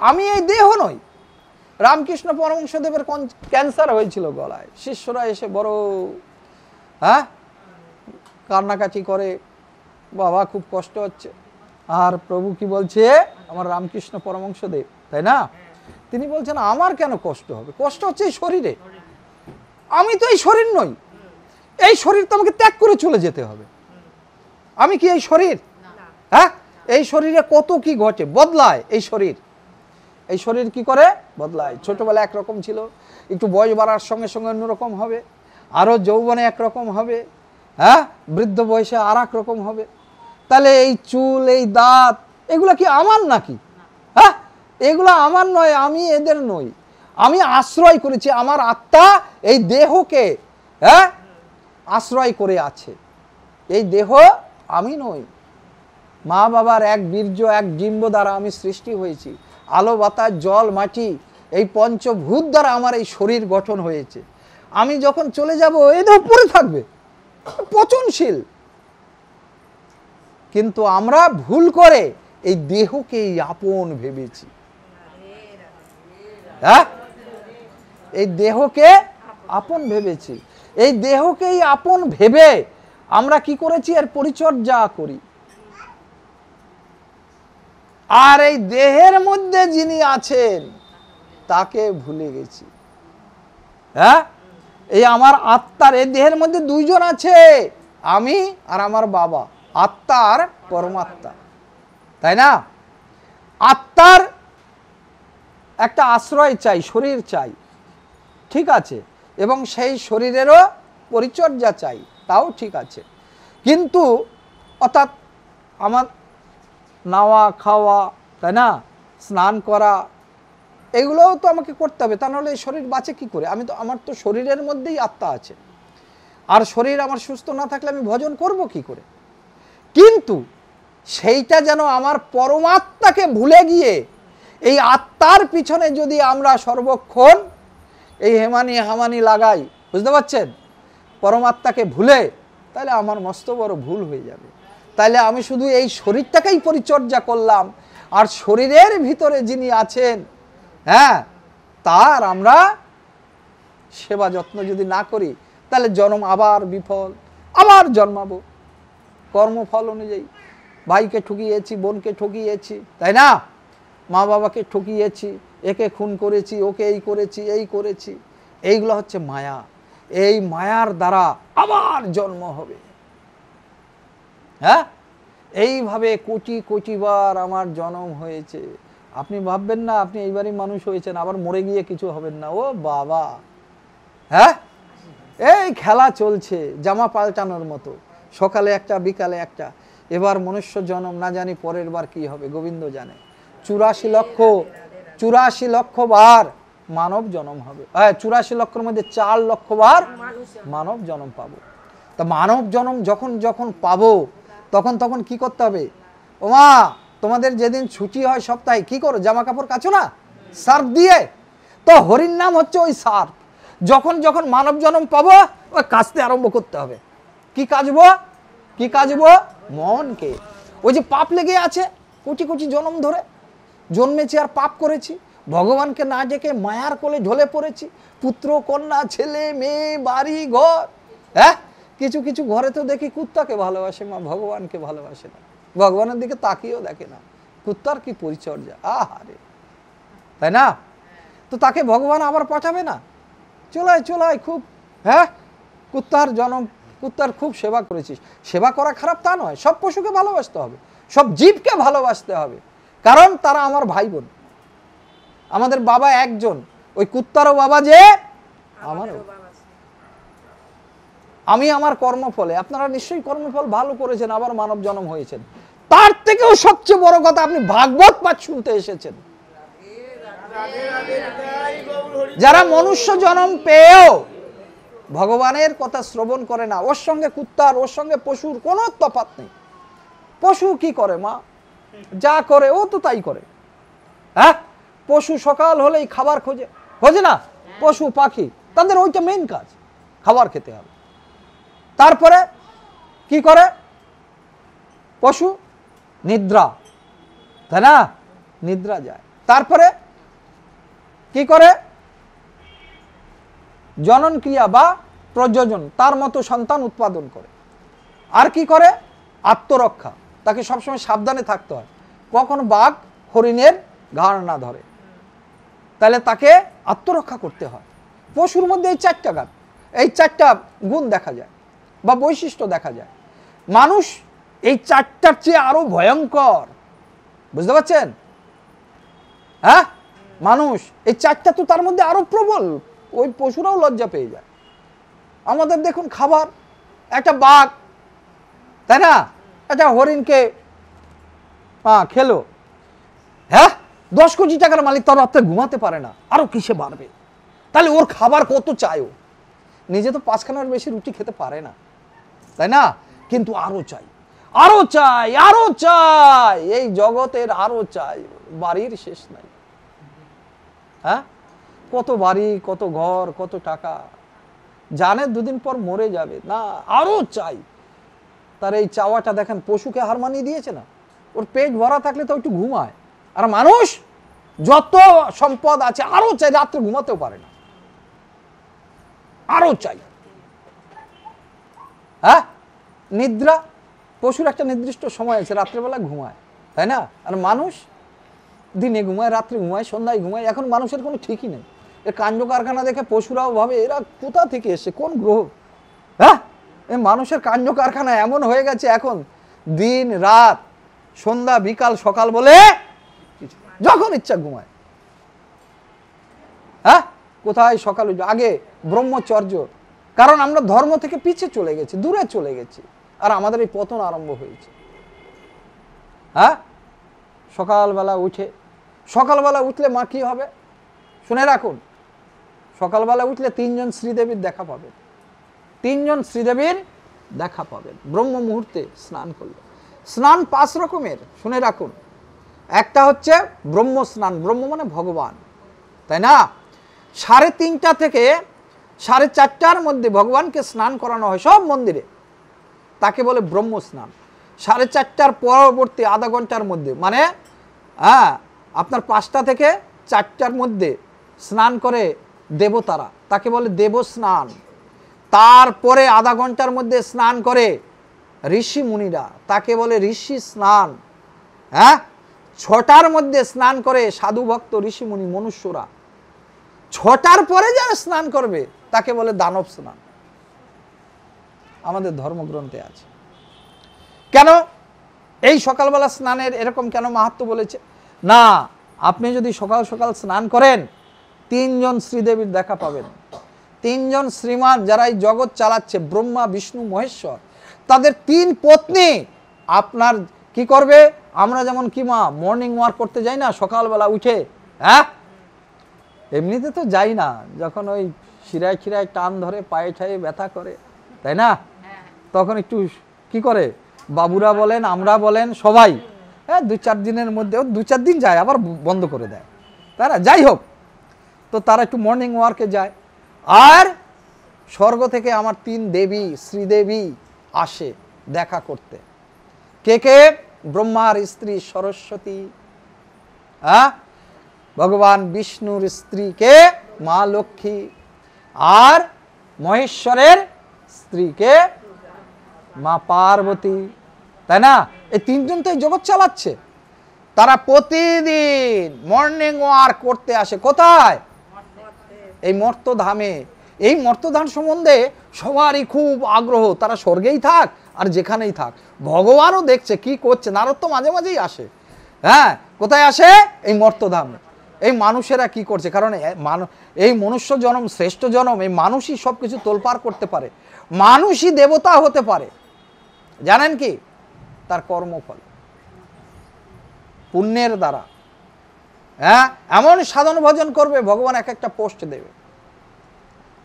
আমি এই দেহ নই। রামকৃষ্ণ পরমহংসদেবের ক্যান্সার হয়েছিল গলায়, শিষ্যরা এসে বড় কান্নাকাটি করে, বাবা খুব কষ্ট হচ্ছে। আর প্রভু কি বলছে? আমার রামকৃষ্ণ পরমহংসদেব, তাই না, তিনি বলছেন আমার কেন কষ্ট হবে? কষ্ট হচ্ছে এই শরীরে, আমি তো এই শরীর নই। এই শরীর তো আমাকে ত্যাগ করে চলে যেতে হবে। আমি কি এই শরীর? হ্যাঁ, এই শরীরে কত কি ঘটে, বদলায় এই শরীর। এই শরীর কি করে? বদলায়। ছোটবেলা একরকম ছিল, একটু বয়স বাড়ার সঙ্গে সঙ্গে অন্যরকম হবে, আরও যৌবনে একরকম হবে, হ্যাঁ, বৃদ্ধ বয়সে আর এক রকম হবে। তাহলে এই চুল, এই দাঁত, এগুলো কি আমার নাকি? হ্যাঁ, এগুলো আমার নয়, আমি এদের নই। আমি আশ্রয় করেছি, আমার আত্মা এই দেহকে আশ্রয় করে আছে। এই দেহ আমি নই। মা বাবার এক বীর্য, এক ডিম্ব দ্বারা আমি সৃষ্টি হয়েছি। আলো বাতাস জল মাটি, এই পঞ্চভূত দ্বারা আমার এই শরীর গঠন হয়েছে। আমি যখন চলে যাব এই দেহ পড়ে থাকবে, পচনশীল। কিন্তু আমরা ভুল করে এই দেহকেই আপন ভেবেছি। হ্যাঁ, এই দেহকে আপন ভেবেছি। এই দেহকেই আপন ভেবে আমরা কি করেছি? এর পরিচর্যা করি। আর এই দেহের মধ্যে যিনি আছেন তাকে ভুলে গেছি। হ্যাঁ, এই আমার আত্মার, এই দেহের মধ্যে দুইজন আছে, আমি আর আমার বাবা, আত্মা আর পরমাত্মা, তাই না? আত্মার একটা আশ্রয় চাই, শরীর চাই, ঠিক আছে, এবং সেই শরীরেরও পরিচর্যা চাই, তাও ঠিক আছে। কিন্তু অর্থাৎ আমার নাওয়া খাওয়া, তাই না, স্নান করা, এগুলোও তো আমাকে করতে হবে, তা নাহলে এই শরীর বাঁচে কি করে? আমি তো, আমার তো শরীরের মধ্যেই আত্মা আছে, আর শরীর আমার সুস্থ না থাকলে আমি ভজন করব কি করে? কিন্তু সেইটা যেন আমার পরমাত্মাকে ভুলে গিয়ে এই আত্মার পিছনে যদি আমরা সর্বক্ষণ এই হেমানি হামানি লাগাই, বুঝতে পারছেন, পরমাত্মাকে ভুলে, তাহলে আমার মস্ত বড় ভুল হয়ে যাবে। তাহলে আমি শুধু এই শরীরটাকেই পরিচর্যা করলাম, আর শরীরের ভিতরে যিনি আছেন, হ্যাঁ, তার আমরা সেবা যত্ন যদি না করি, তাহলে জন্ম আবার বিফল, আবার জন্মাবো কর্মফল অনুযায়ী। ভাইকে ঠকিয়েছি, বোনকে ঠকিয়েছি, তাই না, মা বাবাকে ঠকিয়েছি, একে খুন করেছি, ওকে এই করেছি, এই করেছি। এইগুলো হচ্ছে মায়া। এই মায়ার দ্বারা আবার জন্ম হবে। হ্যাঁ, এইভাবে কোটি কোটিবার আমার জন্ম হয়েছে। আপনি ভাববেন না আপনি এইবারই মানুষ হয়েছেন, আবার মরে গিয়ে কিছু হবেন না। ও বাবা, হ্যাঁ, এই খেলা চলছে জামা পাল্টানোর মতো, সকালে একটা বিকালে একটা। এবার মনুষ্য জন্ম, না জানি পরের বার কি হবে, গোবিন্দ জানে। 84 লক্ষ বার মানব জন্ম হবে। 84 লক্ষের মধ্যে 4 লক্ষ বার মানব জন্ম পাবো। তা মানব জন্ম যখন যখন পাবো, তখন তখন কি করতে হবে? ওমা, তোমাদের যেদিন ছুটি হয় সপ্তাহে, কি করো? জামা কাপড় কাচো না সার্ফ দিয়ে? তো হরির নাম হচ্ছে ওই সার্ফ। যখন যখন মানব জন্ম পাবো, ওই কাচতে আরম্ভ করতে হবে। কি কাচবো? কি কাচবো? মনকে। ওই যে পাপ লেগে আছে, কোটি কোটি জন্ম ধরে জন্মেছি আর পাপ করেছি, ভগবানকে না ডেকে মায়ার কোলে ঢলে পড়েছি। পুত্র কন্যা, ছেলে মেয়ে, বাড়ি ঘর। হ্যাঁ, কিছু কিছু ঘরে তো দেখি কুত্তাকে ভালোবাসে, মা ভগবানকে ভালোবাসে না, ভগবানের দিকে তাকিয়েও দেখে না। কুত্তার কি পরিচর্যা, আহারে, তাই না? তো তাকে ভগবান আবার পাঠাবে না? চলায় চলায় খুব, হ্যাঁ, কুত্তার জন্ম, কুত্তার খুব সেবা করেছিস। সেবা করা খারাপ তা নয়, সব পশুকে ভালোবাসতে হবে, সব জীবকে ভালোবাসতে হবে, কারণ তারা আমার ভাই বোন। আমাদের বাবা একজন, ওই কুত্তারও বাবা যে আমারও। আমি আমার কর্মফলে, আপনারা নিশ্চয়ই কর্মফল ভালো করেছেন, আবার মানব জন্ম হয়েছেন। তার থেকেও সবচেয়ে বড় কথা, আপনি ভাগবত পাঠ শুনতে এসেছেন। যারা মনুষ্য জন্ম পেয়েও ভগবানের কথা শ্রবণ করে না। ওর সঙ্গে কুত্তার, ওর সঙ্গে পশুর কোনো তফাৎ নেই। পশু কি করে মা? যা করে ও তো তাই করে। হ্যাঁ, পশু সকাল হলেই খাবার খোঁজে, খোঁজে না? পশু পাখি তাদের ওইটা মেইন কাজ, খাবার খেতে হবে। তারপরে কি করে পশু? নিদ্রা, তাই না? নিদ্রা যায়। তারপরে কি করে? জনন ক্রিয়া বা প্রযোজন, তার মতো সন্তান উৎপাদন করে। আর কি করে? আত্মরক্ষা, তাকে সবসময় সাবধানে থাকতে হয়, কখনো বাঘ হরিণের ঘাড় না ধরে, তাহলে তাকে আত্মরক্ষা করতে হয়। পশুর মধ্যে এই চারটা গুণ, এই চারটা গুণ দেখা যায় বা বৈশিষ্ট্য দেখা যায়। মানুষ এই চারটার চেয়ে আরো ভয়ঙ্কর, বুঝতে পারছেন? হ্যাঁ, মানুষ এই চারটা তো তার মধ্যে আরো প্রবল, ওই পশুরাও লজ্জা পেয়ে যায়। আমাদের দেখুন খাবার, একটা বাঘ, তাই না, একটা হরিণকে খেলো, হ্যাঁ 10 কোটি টাকার মালিক, তার রাত্রে ঘুমাতে পারে না, আরো কিসে বাড়বে? তাহলে ওর খাবার কত চাই? ও নিজে তো 5খানার বেশি রুটি খেতে পারে না, তাই না? কিন্তু আরো চাই, আরো চাই, আরো চাই, এই জগতের আরো চাই, বাড়ির শেষ নাই। হ্যাঁ, কত বাড়ি, কত ঘর, কত টাকা, জানে দুদিন পর মরে যাবে, না আরো চাই। তার এই চাওয়াটা দেখেন পশুকে হার মানিয়ে দিয়েছে না? ওর পেট ভরা থাকলে তো একটু ঘুমায়, আর মানুষ যত সম্পদ আছে আরো চাই, রাত্রে ঘুমাতেও পারে না, আরো চাই। হ্যাঁ, নিদ্রা, পশুর একটা নির্দিষ্ট সময় আছে, রাত্রেবেলা ঘুমায়, তাই না? আর মানুষ দিনে ঘুমায়, রাত্রে ঘুমায়, সন্ধ্যায় ঘুমায়। এখন মানুষের কোনো ঠিকই নেই। এর কাণ্ড কারখানা দেখে পশুরাও ভাবে এরা কোথা থেকে এসে, কোন গ্রহ? হ্যাঁ, এই মানুষের কাণ্ড কারখানা এমন হয়ে গেছে এখন, দিন রাত, সন্ধ্যা বিকাল সকাল বলে যখন ইচ্ছা ঘুমায়। হ্যাঁ, কোথায় সকাল? আগে ব্রহ্মচর্য, কারণ আমরা ধর্ম থেকে পিছিয়ে চলে গেছি, দূরে চলে গেছি, আর আমাদের এই পতন আরম্ভ হয়েছে। হ্যাঁ, সকালবেলা উঠলে মা কি হবে শুনে রাখুন, সকালবেলা উঠলে 3জন শ্রীদেবীর দেখা পাবেন, 3জন শ্রীদেবীর দেখা পাবেন ব্রহ্ম মুহূর্তে স্নান করলে। স্নান 5 রকমের, শুনে রাখুন। একটা হচ্ছে ব্রহ্ম স্নান, ব্রহ্ম মানে ভগবান, তাই না? 3:30 থেকে 4:30টার মধ্যে ভগবানকে স্নান করানো হয় সব মন্দিরে, তাকে বলে ব্রহ্ম স্নান। 4:30টার পরবর্তী আধা ঘন্টার মধ্যে, মানে আপনার 5টা থেকে 4টার মধ্যে স্নান করে দেবতারা, তাকে বলে দেব স্নান। তারপরে আধা ঘন্টার মধ্যে স্নান করে ঋষি মুনিরা, তাকে বলে ঋষি স্নান। হ্যাঁ, 6টার মধ্যে স্নান করে সাধু ভক্ত ঋষি মুনি মনুষ্যরা। 6টার পরে যারা স্নান করবে তাকে বলে দানব স্নান, আমাদের ধর্মগ্রন্থে আছে। কেন এই সকালবেলা স্নানের এরকম কেন মাহাত্ম্য বলেছে? না, আপনি যদি সকাল সকাল স্নান করেন 3জন শ্রীদেবীর দেখা পাবেন। 3জন শ্রীমান যারা এই জগৎ চালাচ্ছে, ব্রহ্মা বিষ্ণু মহেশ্বর, তাদের 3 পত্নী আপনার কি করবে? আমরা যেমন কি মা মর্নিং ওয়াক করতে যাই না সকালবেলা উঠে, হ্যাঁ এমনিতে তো যাই না, যখন ওই শিরায় খিরায় টান ধরে, পায়ে ঠায়ে ব্যথা করে, তাই না? তখন একটু কি করে বাবুরা বলেন, আমরা বলেন, সবাই 2-4 দিনের মধ্যে, 2-4 দিন যায় আবার বন্ধ করে দেয়, তাই না? যাই হোক, তো তারা একটু মর্নিং ওয়ার্কে যায়। আর স্বর্গ থেকে আমার 3 দেবী শ্রীদেবী আসে দেখা করতে। কে কে? ব্রহ্মার স্ত্রী সরস্বতী, ভগবান বিষ্ণুর স্ত্রীকে মা লক্ষ্মী, আর মহেশ্বরের স্ত্রীকে মা পার্বতী, তাই না? এই 3জন তো এই জগৎ চালাচ্ছে। তারা প্রতিদিন মর্নিং ওয়াক করতে আসে কোথায়? এই মর্তধামে। এই মর্তধাম সম্বন্ধে সবারই খুব আগ্রহ, তারা স্বর্গেই থাক আর যেখানেই থাক, ভগবানও দেখছে কি করছে। নারদ তো মাঝে মাঝেই আসে। হ্যাঁ, কোথায় আসে? এই মর্তধামে। এই মানুষেরা কি করছে? কারণ এই মনুষ্য জন্ম শ্রেষ্ঠ জন্ম, এই মানুষই সব কিছু তোলপাড় করতে পারে, মানুষই দেবতা হতে পারে। জানেন কি? তার কর্মফল, পুণ্যের দ্বারা। হ্যাঁ, এমন সাধন ভজন করবে, ভগবান এক একটা পোস্ট দেবে।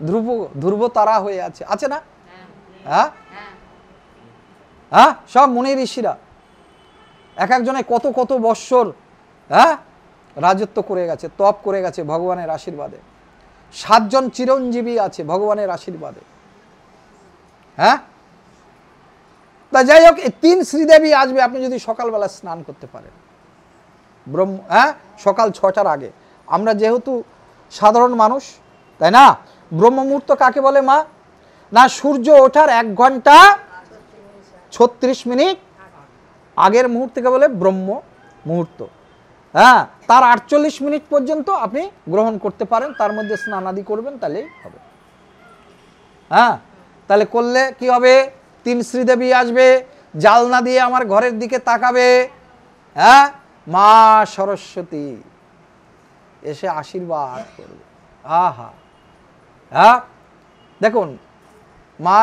ধ্রুব ধ্রুব তারা হয়ে আছে, আছে না? হ্যাঁ হ্যাঁ, সব মুনি ঋষিরা এক একজনে কত কত বৎসর হ্যাঁ রাজত্ব করে গেছে, তপ করে গেছে ভগবানের আশীর্বাদে। 7 জন চিরঞ্জীবী আছে ভগবানের আশীর্বাদে। হ্যাঁ, তা যাই হোক, এই 3 শ্রীদেবী আসবে আপনি যদি সকালবেলা স্নান করতে পারেন, হ্যাঁ সকাল 6টার আগে। আমরা যেহেতু সাধারণ মানুষ, তাই না, ব্রহ্ম মুহূর্ত কাকে বলে মা? না, সূর্য ওঠার 1 ঘন্টা 36 মিনিট আগের মুহূর্তকে বলে ব্রহ্ম মুহূর্ত। হ্যাঁ, তার 48 মিনিট পর্যন্ত আপনি গ্রহণ করতে পারেন, তার মধ্যে স্নানাদি করবেন, তাহলেই হবে। হ্যাঁ, তাহলে করলে কি হবে? 3 শ্রীদেবী আসবে, জালনা দিয়ে আমার ঘরের দিকে তাকাবে। হ্যাঁ, মা সরস্বতী এসে আশীর্বাদ করবে। আহা, হ্যাঁ দেখুন, মা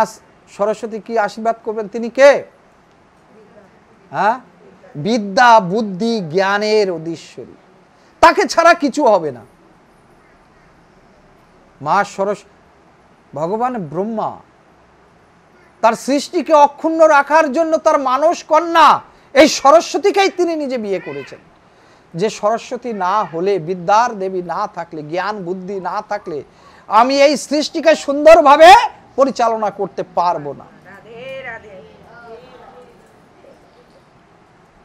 সরস্বতী কি আশীর্বাদ করবেন? তিনি কে? হ্যাঁ, বিদ্যা বুদ্ধি জ্ঞানের অধীশ্বরী, তাকে ছাড়া কিছু হবে না। মা সরস্বতী, ভগবান ব্রহ্মা তার সৃষ্টিকে অক্ষুণ্ণ রাখার জন্য তার মানস কন্যা এই সরস্বতীকেই তিনি নিজে বিয়ে করেছেন। যে সরস্বতী না হলে, বিদ্যার দেবী না থাকলে, জ্ঞান বুদ্ধি না থাকলে আমি এই সৃষ্টিকে সুন্দরভাবে পরিচালনা করতে পারবো না।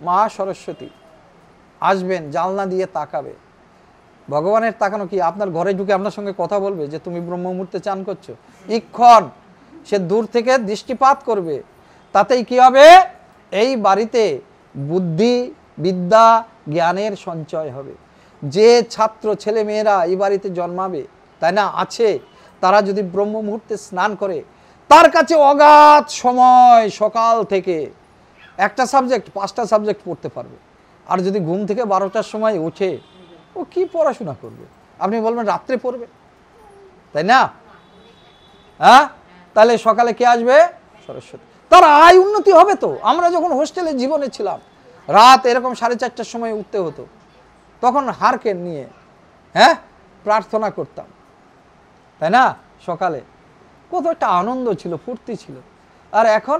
মা সরস্বতী আসবেন, জানলা দিয়ে তাকাবে। ভগবানের তাকানো কি? আপনার ঘরে ঢুকে আপনার সঙ্গে কথা বলবে যে তুমি ব্রহ্ম মুহূর্তে চান করছো, ইক্ষণ সে দূর থেকে দৃষ্টিপাত করবে। তাতেই কি হবে? এই বাড়িতে বুদ্ধি বিদ্যা জ্ঞানের সঞ্চয় হবে। যে ছাত্র ছেলে মেয়েরা এই বাড়িতে জন্মাবে, তাই না, আছে, তারা যদি ব্রহ্ম মুহূর্তে স্নান করে, তার কাছে অগাধ সময় সকাল থেকে একটা সাবজেক্ট 5টা সাবজেক্ট পড়তে পারবে। আর যদি ঘুম থেকে 12টার সময় ওঠে, ও কি পড়াশোনা করবে? আপনি বলবেন রাত্রে পড়বে, তাই না? হ্যাঁ, তাহলে সকালে কে আসবে? সরস্বতী। তার আয় উন্নতি হবে তো। আমরা যখন হোস্টেলে জীবনে ছিলাম, রাত এরকম 4:30টার সময় উঠতে হতো, তখন হারকেন নিয়ে হ্যাঁ প্রার্থনা করতাম, তাই না? সকালে কত একটা আনন্দ ছিল, ফুর্তি ছিল। আর এখন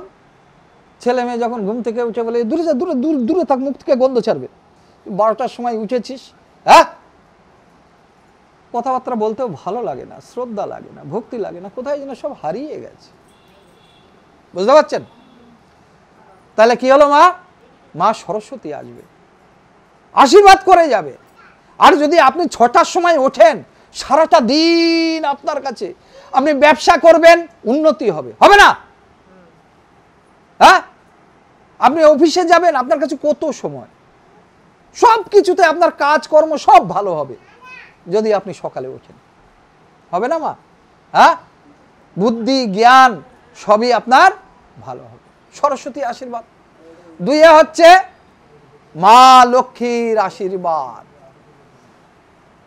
ছেলে মেয়ে যখন ঘুম থেকে উঠে বলে দূরে যা, দূরে দূরে দূরে থাক, মুখ থেকে গন্ধ ছাড়বে। 12টার সময় উঠেছিস, হ্যাঁ, কথাবার্তা বলতেও ভালো লাগে না, শ্রদ্ধা লাগে না, ভক্তি লাগে না, কোথায় যেন সব হারিয়ে গেছে। বুঝতে পারছেন? তাহলে কি হলো? মা সরস্বতী আসবে, আশীর্বাদ করে যাবে। আর যদি আপনি 6টার সময় ওঠেন, সারাটা দিন আপনার কাছে, আপনি ব্যবসা করবেন, উন্নতি হবে, হবে না? হ্যাঁ, আপনি অফিসে যাবেন, আপনার কাছে কত সময়, সব কিছুতে আপনার কাজকর্ম সব ভালো হবে যদি আপনি সকালে ওঠেন, হবে না মা? হ্যাঁ, বুদ্ধি জ্ঞান সবই আপনার ভালো হবে। সরস্বতী আশীর্বাদ। 2 হচ্ছে মা লক্ষ্মীর আশীর্বাদ।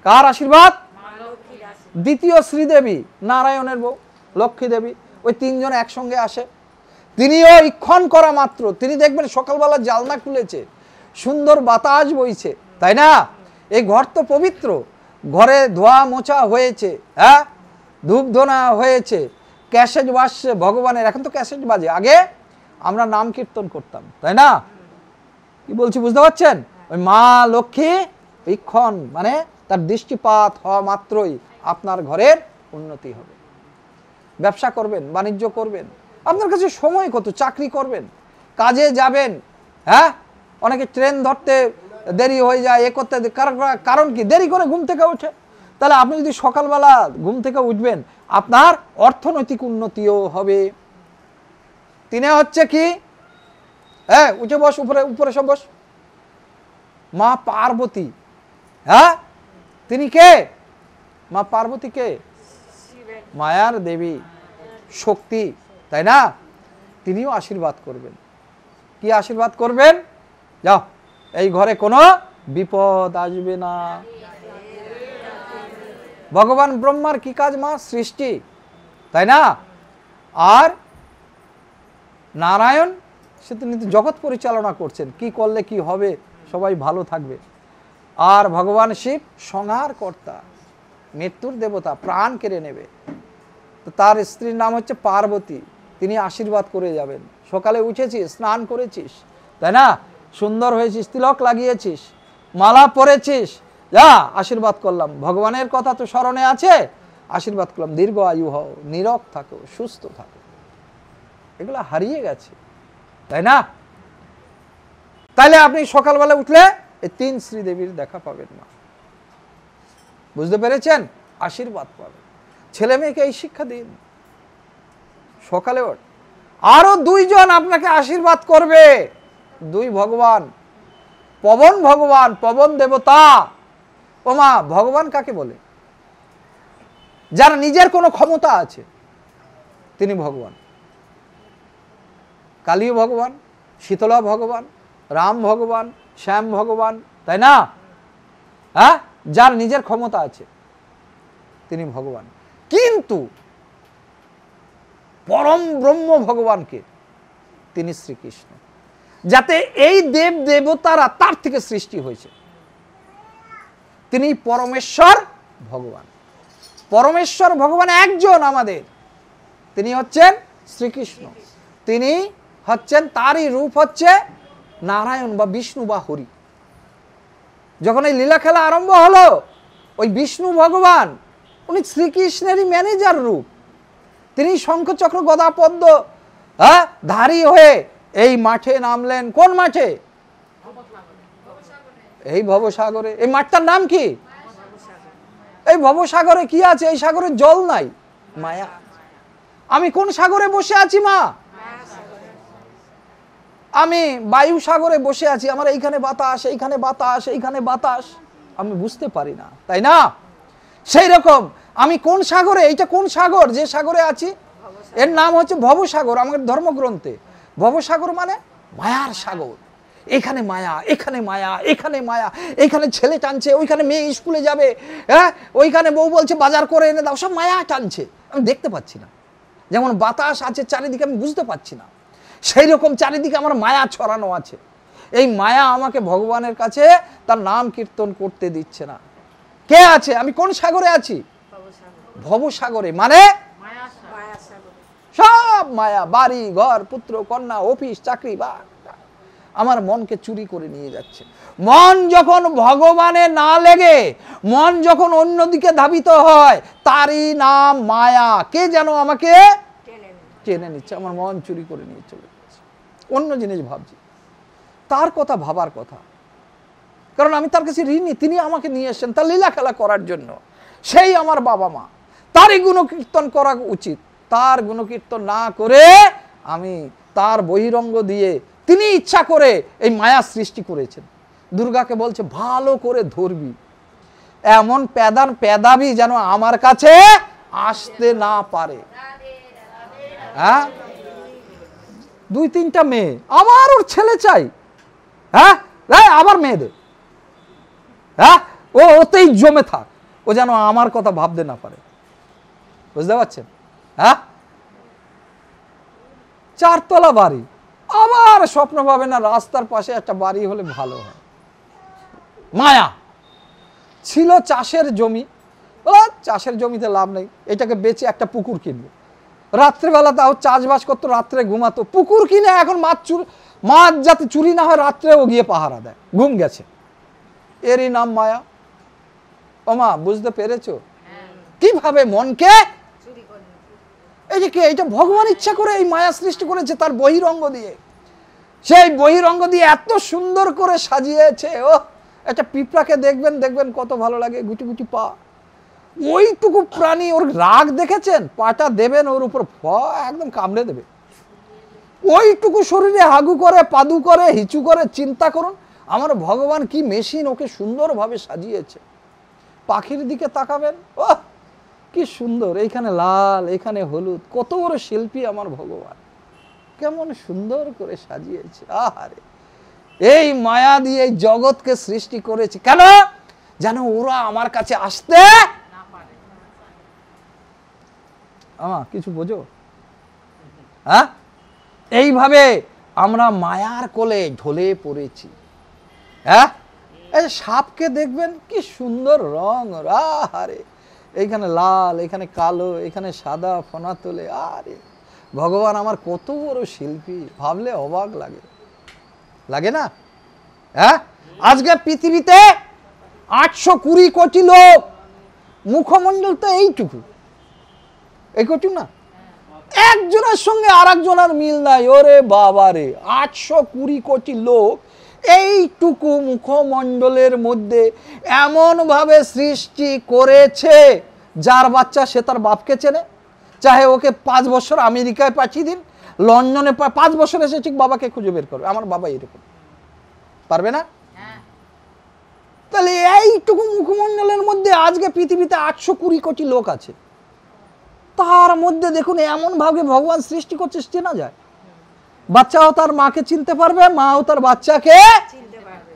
কার আশীর্বাদ? দ্বিতীয় শ্রীদেবী, নারায়ণের বউ লক্ষ্মী দেবী। ওই 3 জন একসঙ্গে আসে। তিনিও ইক্ষণ করা মাত্র তিনি দেখবেন সকালবেলা জালনা খুলেছে, সুন্দর বাতাস বইছে, তাই না? এই ঘর তো পবিত্র, ঘরে ধোয়া মোছা হয়েছে, হ্যাঁ, ধূপ ধোনা হয়েছে, ক্যাসেট বাজছে ভগবানের। এখন তো ক্যাসেট বাজে, আগে আমরা নাম কীর্তন করতাম, তাই না? কি বলছি বুঝতে পারছেন? ওই মা লক্ষ্মী ইক্ষণ মানে তার দৃষ্টিপাত হওয়া মাত্রই আপনার ঘরের উন্নতি হবে। ব্যবসা করবেন, বাণিজ্য করবেন, আপনার কাছে সময় কত, চাকরি করবেন, কাজে যাবেন, হ্যাঁ, অনেকে ট্রেন ধরতে দেরি হয়ে যায়, এ করতে, কারণ কি? দেরি করে ঘুম থেকে ওঠে। তাহলে আপনি যদি সকালবেলা ঘুম থেকে উঠবেন, আপনার অর্থনৈতিক উন্নতিও হবে। 3 হচ্ছে কি? হ্যাঁ, উঠে বস, উপরে উপরে সব বস। মা পার্বতী, হ্যাঁ, তিনি কে? মা পার্বতী কে? মায়ার দেবী, শক্তি, তাই না? তিনিও আশীর্বাদ করবেন। কি আশীর্বাদ করবেন? যাও, এই ঘরে কোনো বিপদ আসবে না। ভগবান ব্রহ্মার কি কাজ? মা সৃষ্টি, তাই না? আর নারায়ণ সে তিনি জগৎ পরিচালনা করছেন, কি করলে কি হবে, সবাই ভালো থাকবে। আর ভগবান শিব সংহার কর্তা, মৃত্যুর দেবতা, প্রাণ কেড়ে নেবে। তো তার স্ত্রীর নাম হচ্ছে পার্বতী, তিনি আশীর্বাদ করে যাবেন। সকালে উঠেছিস, স্নান করেছিস, তাই না, সুন্দর হয়েছিস, তিলক লাগিয়েছিস, মালা পরেছিস, যা আশীর্বাদ করলাম, ভগবানের কথা তো স্মরণে আছে, আশীর্বাদ করলাম, দীর্ঘ আয়ু হও, নীরব থাকো, সুস্থ থাকো। এগুলো হারিয়ে গেছে, তাই না? তাইলে আপনি সকালবেলা উঠলে এই 3 শ্রীদেবীর দেখা পাবেন না। বুঝতে পেরেছেন? আশীর্বাদ পাবেন। ছেলে মেয়েকে এই শিক্ষা দিন, সকালে ওঠ। আরো 2 জন আপনাকে আশীর্বাদ করবে, 2 ভগবান, পবন ভগবান, পবন দেবতা। ওমা, ভগবান কাকে বলে? যার নিজের কোনো ক্ষমতা আছে, তিনি ভগবান। কালী ভগবান, শীতলা ভগবান, রাম ভগবান, শ্যাম ভগবান, তাই না? হ্যাঁ, যার নিজের ক্ষমতা আছে তিনি ভগবান। কিন্তু পরম ব্রহ্ম ভগবানকে, তিনি শ্রীকৃষ্ণ। যাতে এই দেব দেবতারা তার থেকে সৃষ্টি হয়েছে, তিনি পরমেশ্বর ভগবান। পরমেশ্বর ভগবান একজন আমাদের, তিনি হচ্ছেন শ্রীকৃষ্ণ। তিনি হচ্ছেন, তারই রূপ হচ্ছে নারায়ণ বা বিষ্ণু বা হরি। যখন এই লীলা খেলা আরম্ভ হলো, ওই বিষ্ণু ভগবান উনি শ্রীকৃষ্ণেরই ম্যানেজার রূপ। তিনি শঙ্খ চক্র গদা পদ্ম ধারী হয়ে এই মাঠে নামলেন। কোন মাঠে? এই ভবসাগরে। এই মাঠটার নাম কি? এই ভবসাগরে কি আছে? এই সাগরে জল নাই, মায়া। আমি কোন সাগরে বসে আছি মা? আমি বায়ু সাগরে বসে আছি। আমার এইখানে বাতাস, এইখানে বাতাস, এইখানে বাতাস, আমি বুঝতে পারি না, তাই না? সেই রকম আমি কোন সাগরে, এইটা কোন সাগর যে সাগরে আছি, এর নাম হচ্ছে ভবসাগর। আমাদের ধর্মগ্রন্থে ভবসাগর মানে মায়ার সাগর। এখানে মায়া, এখানে মায়া, এখানে মায়া, এইখানে ছেলে টানছে, ওইখানে মেয়ে স্কুলে যাবে, হ্যাঁ, ওইখানে বউ বলছে বাজার করে এনে দাও, সব মায়া টানছে, আমি দেখতে পাচ্ছি না। যেমন বাতাস আছে চারিদিকে, আমি বুঝতে পারছি না, সেই রকম চারিদিকে আমার মায়া ছড়ানো আছে। এই মায়া আমাকে ভগবানের কাছে তার নাম কীর্তন করতে দিচ্ছে না। কে আছে? আমি কোন সাগরে আছি? ভবসাগরে। মানে সব মায়া, বাড়ি ঘর, পুত্র কন্যা, অফিস চাকরি, বা আমার মনকে চুরি করে নিয়ে যাচ্ছে। মন যখন ভগবানে না লেগে, মন যখন অন্যদিকে ধাবিত হয়, তারই নাম মায়া। কে যেন আমাকে টেনে নিচ্ছে, আমার মন চুরি করে নিয়ে চলে যাচ্ছে, অন্য জিনিস ভাবছি। তার কথা ভাবার কথা, কারণ আমি তার কাছে ঋণী। তিনি আমাকে নিয়ে এসেছেন তার লীলা খেলা করার জন্য। সেই আমার বাবা মা, তারই গুণকীর্তন করা উচিত। তার গুণকীর্তন না করে আমি তার বহিরঙ্গ দিয়ে, তিনি ইচ্ছা করে এই মায়া সৃষ্টি করেছেন। দুর্গাকে বলছে ভালো করে ধরবি, এমন প্যাদান প্যাদাবি যেন আমার কাছে আসতে না পারে। হ্যাঁ, 2-3টা মেয়ে, আবার ওর ছেলে চাই, হ্যাঁ, আবার মেয়ে দে, হ্যাঁ, ও ওতেই জমে থাক, ও যেন আমার কথা ভাবতে না পারে। বুঝতে পারছেন? হ্যাঁ, 4 তলা বাড়ি, আবার স্বপ্ন ভাবে না রাস্তার পাশে একটা বাড়ি হলে ভালো হয়। মায়া। ছিল চাষের জমি, চাষের জমিতে লাভ নেই, এটাকে বেচে একটা পুকুর কিনবো। রাত্রেবেলা তাও চাষবাস করতো, রাত্রে ঘুমাতো। পুকুর কিনে এখন মাছ যাতে চুরি না হয়, রাত্রেও গিয়ে পাহারা দেয়, ঘুম গেছে। এরই নাম মায়া। ওমা, বুঝতে পেরেছো কিভাবে মনকে? এই যে কে? এটা ভগবান ইচ্ছা করে এই মায়া সৃষ্টি করেছে তার বহিরঙ্গ দিয়ে। সেই বহিরঙ্গ দিয়ে এত সুন্দর করে সাজিয়েছে। ও একটা পিঁপড়াকে দেখবেন, দেখবেন কত ভালো লাগে, গুটি গুটি পা। ওইটুকু প্রাণী, ওর রাগ দেখেছেন? পাটা দেবেন ওর উপর, একদম কামড়ে দেবে। ওইটুকু শরীরে হাগু করে, পাদু করে, হিচু করে। চিন্তা করুন আমার ভগবান কি মেশিন ওকে সুন্দরভাবে সাজিয়েছে। পাখির দিকে তাকাবেন, ও কি সুন্দর, এইখানে লাল, এখানে হলুদ, কত বড় শিল্পী আমার ভগবান, কেমন সুন্দর করে সাজিয়েছে। আহারে, এই মায়া দিয়ে এই জগৎকে সৃষ্টি করেছে কেন? যেন ওরা আমার কাছে আসতে না পারে। কিছু বোঝো? হ্যাঁ, এইভাবে আমরা মায়ার কোলে ঢলে পড়েছি। হ্যাঁ, এই সাপকে দেখবেন কি সুন্দর রং, আহারে, এইখানে লাল, এখানে কালো, এখানে সাদা ফনা তোলে। আরে ভগবান আমার কত বড় শিল্পী, ভাবলে অবাক লাগে, লাগে না? হ্যাঁ, আজকে পৃথিবীতে 820 কোটি লোক, মুখমণ্ডল তো এইটুকু, এইটুকু না, একজনের সঙ্গে আর একজনের মিল নাই। ওরে বাবা রে, 820 কোটি লোক এইটুকু মুখমণ্ডলের মধ্যে এমন ভাবে সৃষ্টি করেছে, যার বাচ্চা সে তার বাপকে চেনে। চাহে ওকে 5 বছর আমেরিকায় পাঠিয়ে দিন, লন্ডনে 5 বছর এসে ঠিক বাবাকে খুঁজে বের করবে। আমার বাবা এরকম, পারবে না? তাহলে এইটুকু মুখমণ্ডলের মধ্যে আজকে পৃথিবীতে 820 কোটি লোক আছে। তার মধ্যে দেখুন এমন ভাবে ভগবান সৃষ্টি করছে, চেনা যায়। বাচ্চাও তার মাকে চিনতে পারবে, মাও তার বাচ্চাকে চিনতে পারবে।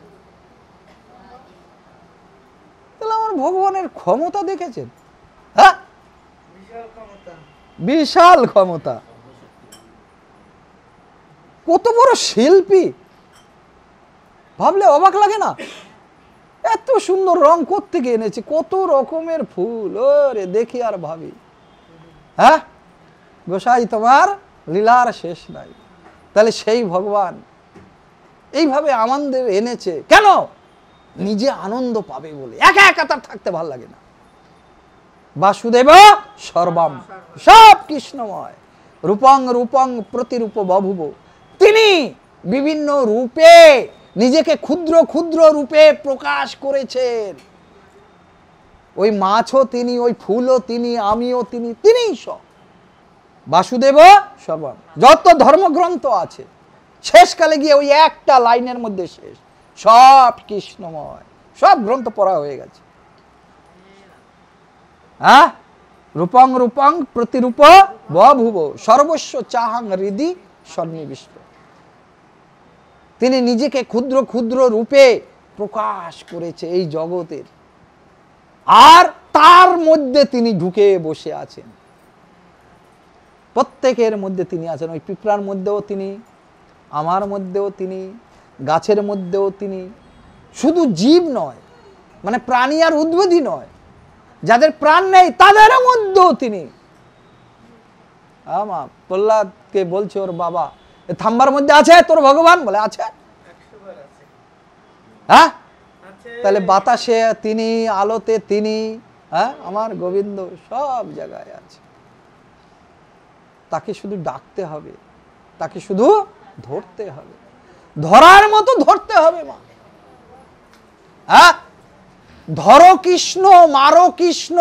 তাহলে আমার ভগবানের ক্ষমতা দেখেছেন? হ্যাঁ, বিশাল ক্ষমতা, কত বড় শিল্পী, ভাবলে অবাক লাগে না? এত সুন্দর রং কোত্থেকে এনেছে, কত রকমের ফুল, ওরে দেখি আর ভাবি, হ্যাঁ গোসাই তোমার লীলার শেষ নাই। তাহলে সেই ভগবান এইভাবে আমাদের এনেছে কেন? নিজে আনন্দ পাবে বলে। একা একা তার থাকতে ভাল লাগে না। বাসুদেব সর্বম, সব কৃষ্ণময়। রূপং রূপং প্রতিরূপ বভুব, তিনি বিভিন্ন রূপে নিজেকে ক্ষুদ্র ক্ষুদ্র রূপে প্রকাশ করেছেন। ওই মাছও তিনি, ওই ফুলও তিনি, আমিও তিনি, তিনিই সব। বাসুদেব সর্বম। যত ধর্মগ্রন্থ আছে শেষকালে গিয়ে ওই একটা লাইনের মধ্যে শেষ, সব কৃষ্ণময়। সব গ্রন্থ পড়া হয়ে গেছে। হ্যাঁ, রূপং রূপং প্রতিরূপ বভুব সর্বস্ব চাহাং হৃদি সন্নিবিষ্ট। তিনি নিজেকে ক্ষুদ্র ক্ষুদ্র রূপে প্রকাশ করেছে এই জগতের, আর তার মধ্যে তিনি ঢুকে বসে আছেন। প্রত্যেকের মধ্যে তিনি আছেন। ওই পিঁপড়ার মধ্যেও তিনি, আমার মধ্যেও তিনি, গাছের মধ্যেও তিনি। শুধু জীব নয়, মানে প্রাণী আর উদ্ভিদই নয়, যাদের প্রাণ নেই তাদের মধ্যেও তিনি। আমা প্রহ্লাদকে বলছে ওর বাবা, থাম্বার মধ্যে আছে তোর ভগবান? বলে আছে। হ্যাঁ, তাহলে বাতাসে তিনি, আলোতে তিনি, হ্যাঁ আমার গোবিন্দ সব জায়গায় আছে। তাকে শুধু ডাকতে হবে, তাকে শুধু ধরতে হবে, ধরার মতো ধরতে হবে। মা, হ্যাঁ, ধরো কৃষ্ণ, মারো কৃষ্ণ,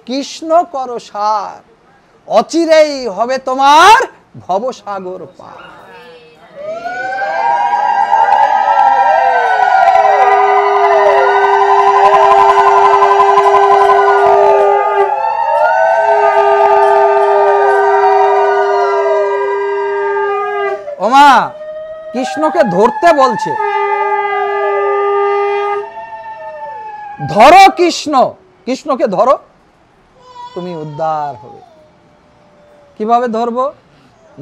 কৃষ্ণ করো সার, অচিরেই হবে তোমার ভবসাগর পার। ওমা কৃষ্ণকে ধরতে বলছে, ধরো কৃষ্ণ, কৃষ্ণকে ধরো, তুমি উদ্ধার হবে। কিভাবে ধরবো?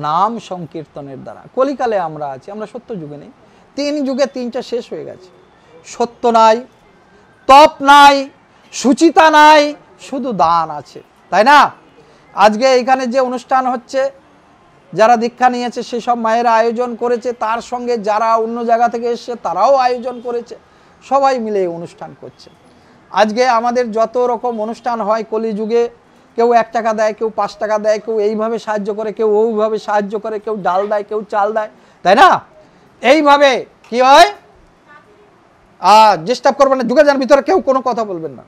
নাম সংকীর্তনের দ্বারা। কলিকালে আমরা আছি, আমরা সত্য যুগে নেই। 3 যুগে 3টা শেষ হয়ে গেছে। সত্য নাই, তপ নাই, সুচিতা নাই, শুধু দান আছে, তাই না? আজকে এখানে যে অনুষ্ঠান হচ্ছে, যারা দীক্ষা নিয়েছে সেসব মায়েরা আয়োজন করেছে, তার সঙ্গে যারা অন্য জায়গা থেকে এসছে তারাও আয়োজন করেছে, সবাই মিলে অনুষ্ঠান করছে। আজকে আমাদের যত রকম অনুষ্ঠান হয় কলিযুগে, কেউ 1 টাকা দেয়, কেউ 5 টাকা দেয়, কেউ এইভাবে সাহায্য করে, কেউ ওইভাবে সাহায্য করে, কেউ ডাল দেয়, কেউ চাল দেয়, তাই না? এইভাবে কি হয়, ডিস্টার্ব করবেন না, যুগে যার ভিতরে কেউ কোনো কথা বলবেন না।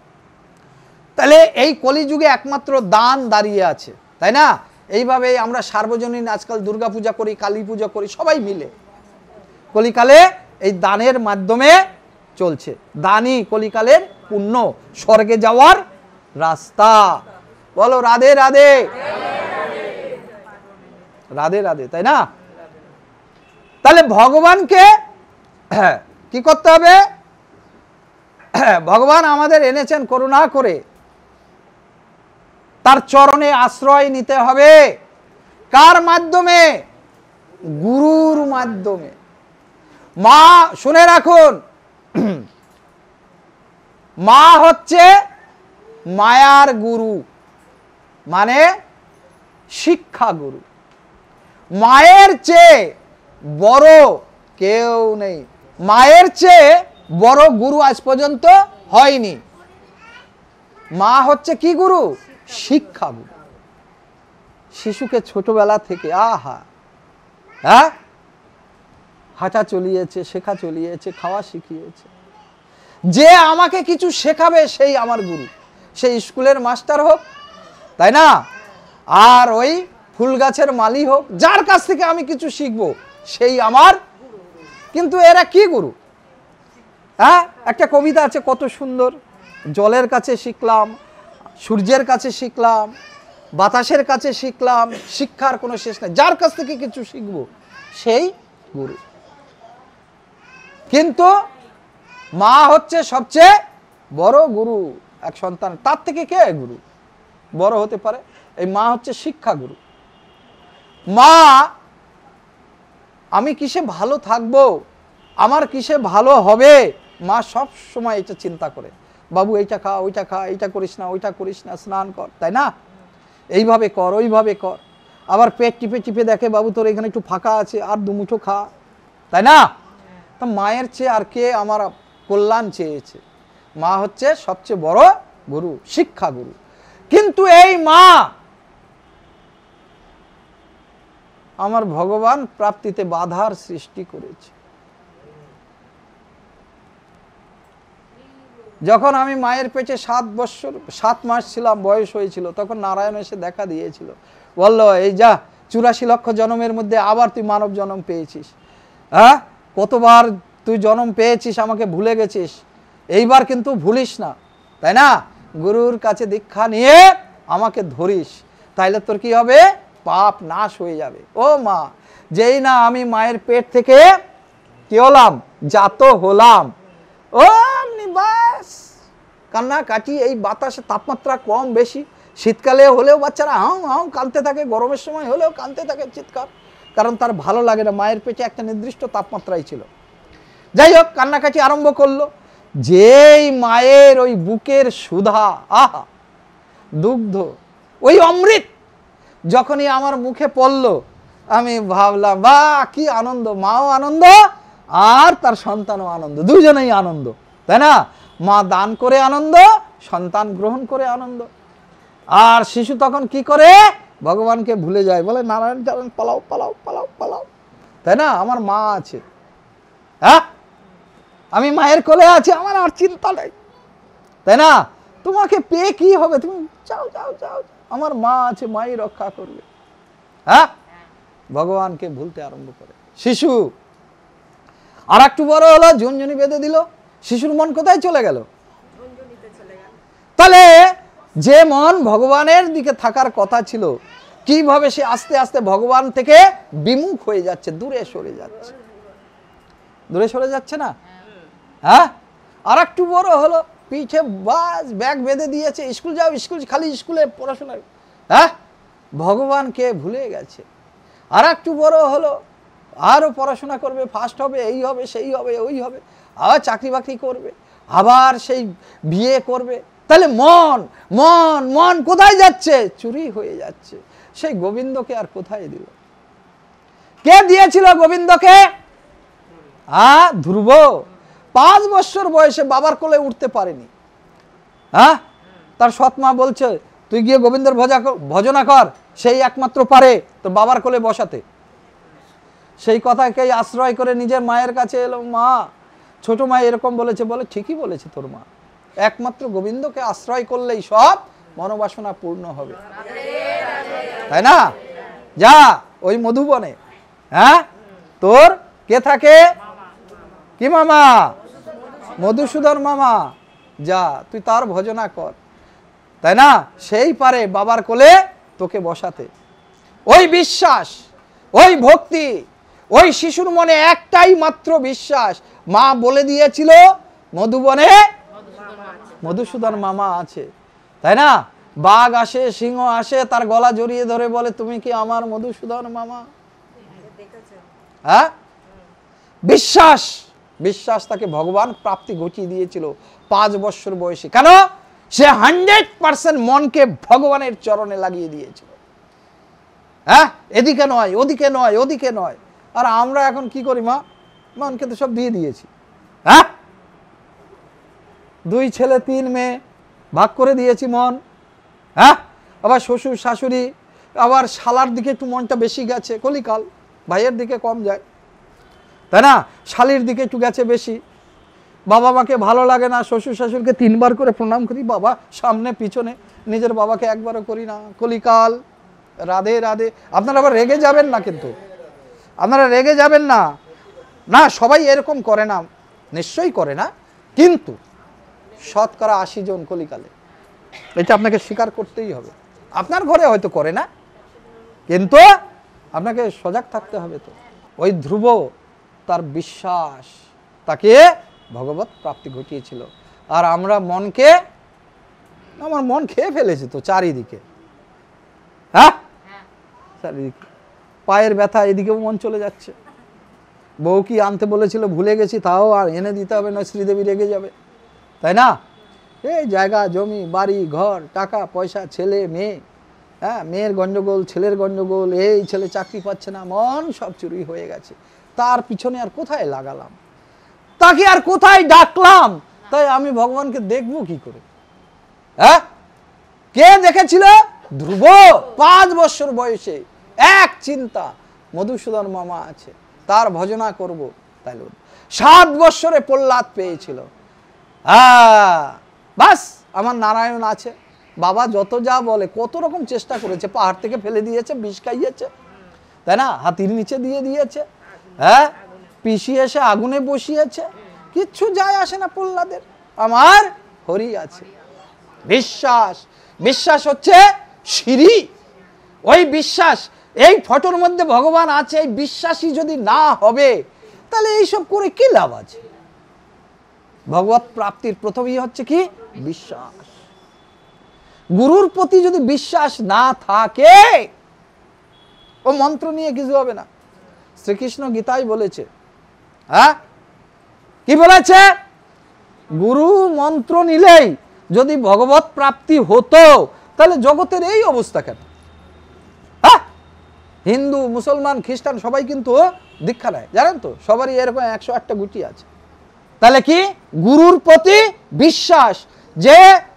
তাহলে এই কলিযুগে একমাত্র দান দাঁড়িয়ে আছে, তাই না? এইভাবে আমরা সার্বজনীন আজকাল দুর্গা পূজা করি, কালী পূজা করি, সবাই মিলে। কলিকালে এই দানের মাধ্যমে চলছে। দানই কলিকালের পুণ্য, স্বর্গে যাওয়ার রাস্তা। বলো রাধে রাধে, রাধে রাধে, তাই না? তাহলে ভগবানকে কি করতে হবে? ভগবান আমাদের এনেছেন করুণা করে, তার চরণে আশ্রয় নিতে হবে। কার মাধ্যমে? গুরুর মাধ্যমে। মা, শুনে রাখুন, মা হচ্ছে মায়ার গুরু মানে শিক্ষা গুরু। মায়ের চেয়ে বড় কেউ নেই, মায়ের চেয়ে বড় গুরু আজ পর্যন্ত হয়নি। মা হচ্ছে কি গুরু? শিক্ষা গুরু। শিশুকে ছোটবেলা থেকে হ্যাঁ হাঁটা চলিয়েছে, শেখা চলিয়েছে, খাওয়া শিখিয়েছে। যে আমাকে কিছু শেখাবে সেই আমার গুরু, সেই স্কুলের মাস্টার হোক, তাই না, আর ওই ফুল গাছের মালি হোক, যার কাছ থেকে আমি কিছু শিখবো সেই আমার। কিন্তু এরা কি গুরু? হ্যাঁ, একটা কবিতা আছে কত সুন্দর, জলের কাছে শিখলাম, সূর্যের কাছে শিখলাম, বাতাসের কাছে শিখলাম, শিক্ষার কোনো শেষ নেই, যার কাছ থেকে কিছু শিখবো সেই গুরু। কিন্তু মা হচ্ছে সবচেয়ে বড় গুরু এক সন্তান। তার থেকে কে গুরু বড় হতে পারে? এই মা হচ্ছে শিক্ষা গুরু। মা আমি কিসে ভালো থাকবো, আমার কিসে ভালো হবে, মা সব সময় এটা চিন্তা করে, বাবু এইটা খা, ওইটা খা, এইটা করিস না, ওইটা করিস না, স্নান কর, তাই না, এইভাবে কর, ওইভাবে কর। আবার পেট টিপে টিপে দেখে, বাবু তোর এখানে একটু ফাঁকা আছে, আর দুমুঠো খা, তাই না। তা মায়ের চেয়ে আর কে আমার কল্যাণ চেয়েছে? মা হচ্ছে সবচেয়ে বড় গুরু, শিক্ষা গুরু। কিন্তু এই মা আমার ভগবান প্রাপ্তিতে বাধার সৃষ্টি করেছে। যখন আমি মায়ের পেটে 7 মাস ছিলাম, বয়স হয়েছিল, তখন নারায়ণ এসে দেখা দিয়েছিল, বলল এই যা 84 লক্ষ জন্মের মধ্যে আবার তুই মানব জন্ম পেয়েছিস। হ্যাঁ, কতবার তুই জন্ম পেয়েছিস, আমাকে ভুলে গেছিস, এইবার কিন্তু ভুলিস না, তাই না, গুরুর কাছে দীক্ষা নিয়ে আমাকে ধরিস, তাইলে তোর কি হবে? পাপ নাশ হয়ে যাবে। ও মা, যেই না আমি মায়ের পেট থেকে কি হলাম? জাত হলাম, ও বাস কান্না কাটি। এই বাতাসে তাপমাত্রা কম বেশি, শীতকালে হলেও বাচ্চারা হাও হাও কাঁদতে থাকে, গরমের সময় হলেও কাঁদতে থাকে চিৎকার, কারণ তার ভালো লাগে না, মায়ের পেটে একটা নির্দিষ্ট তাপমাত্রাই ছিল। যাই হোক, কান্নাকাটি আরম্ভ করলো। যেই মায়ের ওই বুকের সুধা, আহা দুগ্ধ, ওই অমৃত যখনই আমার মুখে পড়লো, আমি ভাবলাম বা কি আনন্দ, মাও আনন্দ আর তার সন্তানও আনন্দ, দুজনেই আনন্দ, তাই না। মা দান করে আনন্দ, সন্তান গ্রহণ করে আনন্দ। আর শিশু তখন কি করে? ভগবানকে ভুলে যায়, বলে নারায়ণ নারায়ণ পালাও পালাও পালাও পালাও, তাই না, আমার মা আছে, হ্যাঁ আমি মায়ের কোলে আছি, আমার আর চিন্তা নেই, তাই না, তোমাকে পেয়ে কি হবে, তুমি যাও যাও যাও, আমার মা আছে, মাই রক্ষা করবে। হ্যাঁ, ভগবানকে ভুলতে আরম্ভ করে শিশু। আর একটু বড় হলো, ঝুনঝুনি বেঁধে দিল, শিশুর মন কোথায় চলে গেল? তাহলে যে মন ভগবানের দিকে থাকার কথা ছিল, কিভাবে সে আস্তে আস্তে ভগবান থেকে বিমুখ হয়ে যাচ্ছে, দূরে সরে যাচ্ছে, দূরে সরে যাচ্ছে না। হ্যাঁ, আর একটু বড় হলো, পিঠে বাস ব্যাগ বেঁধে দিয়েছে, স্কুল যাও, স্কুল খালি স্কুলে পড়াশোনা, হ্যাঁ ভগবানকে ভুলে গেছে। আর একটু বড় হলো, আরও পড়াশোনা করবে, ফার্স্ট হবে, এই হবে, সেই হবে, ওই হবে, আবার চাকরি বাকরি করবে, আবার সেই বিয়ে করবে। তাহলে মন মন মন কোথায় যাচ্ছে? চুরি হয়ে যাচ্ছে। সেই গোবিন্দকে আর কোথায় দিল? কে দিয়েছিল গোবিন্দকে? ধ্রুব 5 বছর বয়সে বাবার কোলে উঠতে পারেনি। হ্যাঁ, তার সৎ মা বলছে তুই গিয়ে গোবিন্দের ভজনা কর, সেই একমাত্র পারে তোর বাবার কোলে বসাতে। সেই কথাকেই আশ্রয় করে নিজের মায়ের কাছে এলো। মা, ছোট মা এরকম বলেছে, বলে ঠিকই বলেছে তোর মা, একমাত্র গোবিন্দকে আশ্রয় করলেই সব মনোবাসনা পূর্ণ হবে, তাই না। যা ওই মধুবনে, হ্যাঁ তোর কে থাকে? কি মামা? মধুসূদন মামা। যা তুই তার ভজনা কর, তাই না, সেই পারে বাবার কোলে তোকে বসাতে। ওই বিশ্বাস, ওই ভক্তি, ওই শিশুর মনে একটাই মাত্র বিশ্বাস, মা বলে দিয়েছিল মধুবনে মধুসূদন মামা আছে, তাই না। বাঘ আসে, সিংহ আসে, তার গলা জড়িয়ে ধরে বলে তুমি কি আমার মধুসূদন মামা? হ্যাঁ, বিশ্বাস, বিশ্বাস তাকে ভগবান প্রাপ্তি ঘটিয়ে দিয়েছিল 5 বছর বয়সে। কেন? সে 100% মনকে ভগবানের চরণে লাগিয়ে দিয়েছিল। হ্যাঁ, এদিকে নয়, ওদিকে নয়, ওদিকে নয়। আর আমরা এখন কি করি মা? মনকে তো সব দিয়ে দিয়েছি। হ্যাঁ, 2 ছেলে 3 মেয়ে ভাগ করে দিয়েছি মন। হ্যাঁ, আবার শ্বশুর শাশুড়ি, আবার শালার দিকে একটু মনটা বেশি গেছে, কলিকাল। ভাইয়ের দিকে কম যায়, তাই না? শালির দিকে একটু গেছে বেশি। বাবা মাকে ভালো লাগে না, শ্বশুর শাশুড়িকে 3 বার করে প্রণাম করি, বাবা সামনে পিছনে, নিজের বাবাকে একবারও করি না, কলিকাল। রাধে রাধে। আপনারা আবার রেগে যাবেন না, কিন্তু আপনারা রেগে যাবেন না। না, সবাই এরকম করে না, নিশ্চয়ই করে না, কিন্তু 80% জন কলিকালে, এটা আপনাকে স্বীকার করতেই হবে। আপনার ঘরে হয়তো করে না, কিন্তু আপনাকে সজাগ থাকতে হবে। তো ওই ধ্রুব, তার বিশ্বাস তাকে ভগবত প্রাপ্তি ঘটিয়েছিল। আর আমরা মনকে, আমার মন খেয়ে ফেলেছি তো চারিদিকে। হ্যাঁ, চারিদিকে পায়ের ব্যথা, এদিকেও মন চলে যাচ্ছে। বউ কি আনতে বলেছিল ভুলে গেছি, তাও আর এনে দিতে হবে, না শ্রীদেবী রেগে যাবে, তাই না? এই জায়গা জমি বাড়ি ঘর টাকা পয়সা, ছেলে মেয়ে, হ্যাঁ, মেয়ের গন্ডগোল, ছেলের গন্ডগোল, এই ছেলে চাকরি পাচ্ছে না, মন সব চুরি হয়ে গেছে। তার পিছনে আর কোথায় লাগালাম, তাকে আর কোথায় ডাকলাম? তাই আমি ভগবানকে দেখবো কি করে? হ্যাঁ, কে দেখেছিল? ধ্রুব 5 বছর বয়সে এক চিন্তা, মধুসূদন মামা আছে, তার ভজনা করব। তাই 7 বছরে প্রহ্লাদ পেয়েছিল। বাস, আমার নারায়ণ আছে। বাবা যত যা বলে, কত রকম চেষ্টা করেছে, পাহাড় থেকে ফেলে দিয়েছে, বিষ খাইয়েছে, তাই না? হাতির নিচে দিয়ে দিয়েছে, হ্যাঁ, পিসি এসে আগুনে বসিয়েছে, কিচ্ছু যায় আসে না প্রহ্লাদের। আমার হরি আছে। বিশ্বাস, বিশ্বাস হচ্ছে সিঁড়ি। ওই বিশ্বাস, এই ফটোর মধ্যে ভগবান আছে, এই বিশ্বাসই যদি না হবে, তাহলে এইসব করে কি লাভ আছে? ভগবত প্রাপ্তির প্রথমেই হচ্ছে কি? বিশ্বাস। গুরুর প্রতি যদি বিশ্বাস না থাকে, ও মন্ত্র নিয়ে কিছু হবে না। শ্রীকৃষ্ণ গীতায় বলেছে, হ্যাঁ, কি বলেছে? গুরু মন্ত্র নিলেই যদি ভগবত প্রাপ্তি হতো, তাহলে জগতের এই অবস্থা কেন? হ্যাঁ, হিন্দু মুসলমান খ্রিস্টান সবাই কিন্তু দীক্ষা নেয়, জানেন তো? সবারই এরকম 108টা গুটি আছে। তাহলে কি? গুরুর প্রতি বিশ্বাস, যে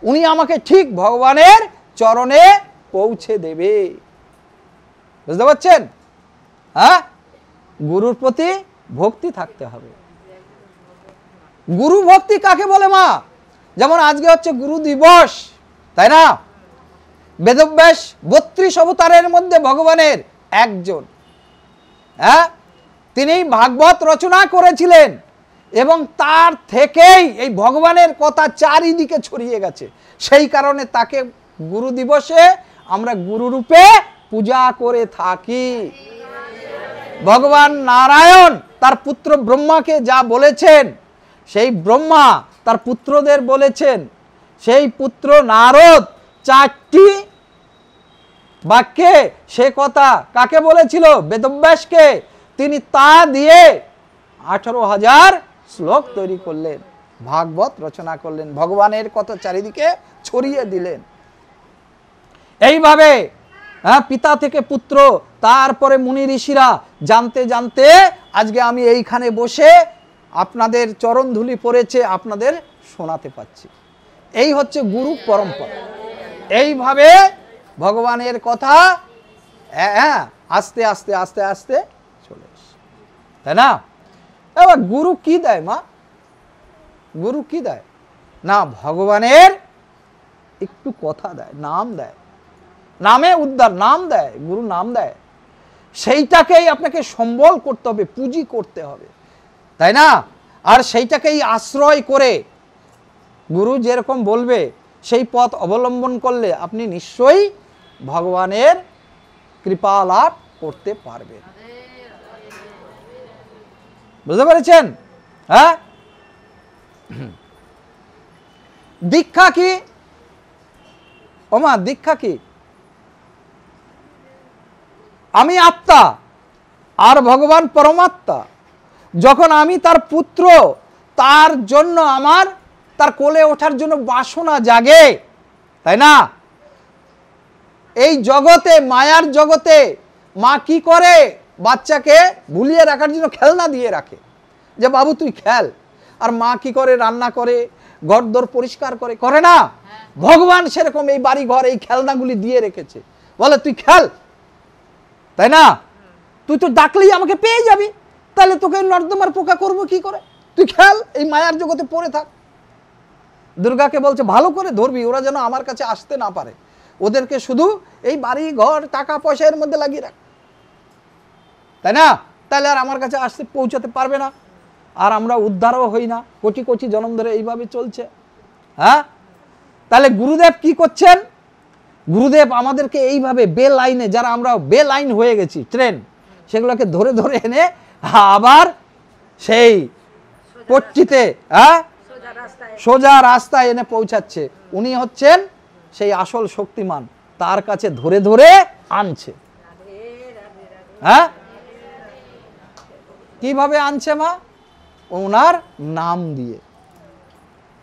উনি আমাকে ঠিক ভগবানের চরণে পৌঁছে দেবে। বুঝতে পারছেন? হ্যাঁ, গুরুর প্রতি ভক্তি থাকতে হবে। গুরু ভক্তি কাকে বলে মা? যেমন আজকে হচ্ছে গুরু দিবস, তাই না? বেদব্যাস 32 অবতারের মধ্যে ভগবানের একজন। হ্যাঁ, তিনি ভাগবত রচনা করেছিলেন, এবং তার থেকেই এই ভগবানের কথা চারিদিকে ছড়িয়ে গেছে। সেই কারণে তাকে গুরু দিবসে আমরা গুরুরূপে পূজা করে থাকি। ভগবান নারায়ণ তার পুত্র ব্রহ্মাকে যা বলেছেন, সেই ব্রহ্মা তার পুত্রদের বলেছেন। সেই পুত্র নারদ 4টি বাক্যে সে কথা কাকে বলেছিল? বেদব্যাসকে। তিনি তা দিয়ে 18,000 শ্লোক তৈরি করলেন, ভাগবত রচনা করলেন, ভগবানের কথা চারিদিকে ছড়িয়ে দিলেন। এইভাবে পিতা থেকে পুত্র, তারপরে মুনি ঋষিরা জানতে জানতে আজকে আমি এইখানে বসে আপনাদের চরণ ধুলি পড়েছে, আপনাদের শোনাতে পাচ্ছি। এই হচ্ছে গুরু পরম্পরা। এইভাবে ভগবানের কথা আস্তে আস্তে আস্তে আস্তে চলে এসে, তাই না? এবার গুরু কি দেয় মা? গুরু কি দেয় না? ভগবানের একটু কথা দেয়, নাম দেয়, নামে উদ্ধার, নাম দেয়, গুরু নাম দেয়। সেইটাকেই আপনাকে সম্বল করতে হবে, পুঁজি করতে হবে, তাই না? আর সেইটাকেই আশ্রয় করে গুরু যেরকম বলবে সেই পথ অবলম্বন করলে আপনি নিশ্চয়ই ভগবানের কৃপা লাভ করতে পারবেন। বুঝতে পেরেছেন? হ্যাঁ, দীক্ষা কি ওমা? দীক্ষা কি? আমি আত্মা আর ভগবান পরমাত্মা। যখন আমি তার পুত্র, তার জন্য আমার তার কোলে ওঠার জন্য বাসনা জাগে, তাই না? এই জগতে, মায়ার জগতে মা কি করে? বাচ্চাকে ভুলিয়ে রাখার জন্য খেলনা দিয়ে রাখে, যে বাবু তুই খেল। আর মা কি করে? রান্না করে, ঘরদোর পরিষ্কার করে, করে না? ভগবান সেরকম এই বাড়ি ঘর এই খেলনাগুলি দিয়ে রেখেছে, বলে তুই খেল, তাই না? তুই তো ডাকলেই আমাকে পেয়ে যাবি, তাহলে তোকে নর্দমার পোকা করবো কি করে? তুই খেল, এই মায়ার জগতে পড়ে থাক। দুর্গাকে বলছে ভালো করে ধরবি, ওরা যেন আমার কাছে আসতে না পারে, ওদেরকে শুধু এই বাড়ি ঘর টাকা পয়সা এর মধ্যে লাগিয়ে রাখ, তাই না? তাহলে আর আমার কাছে আসতে পৌঁছাতে পারবে না, আর আমরা উদ্ধারও হই না, কোটি কোটি জন্ম ধরে এইভাবে চলছে। হ্যাঁ, তাহলে গুরুদেব কি করছেন? গুরুদেব আমাদেরকে এইভাবে বেলাইনে, যারা আমরা বেলাইন হয়ে গেছি ট্রেন, সেগুলোকে ধরে ধরে এনে আবার সেই পট্টিতে, হ্যাঁ, সোজা রাস্তায় এনে পৌঁছাচ্ছে। উনি হচ্ছেন সেই আসল শক্তিমান, তার কাছে ধরে ধরে আনছে। হ্যাঁ, কিভাবে আনছে মা? ওনার নাম দিয়ে,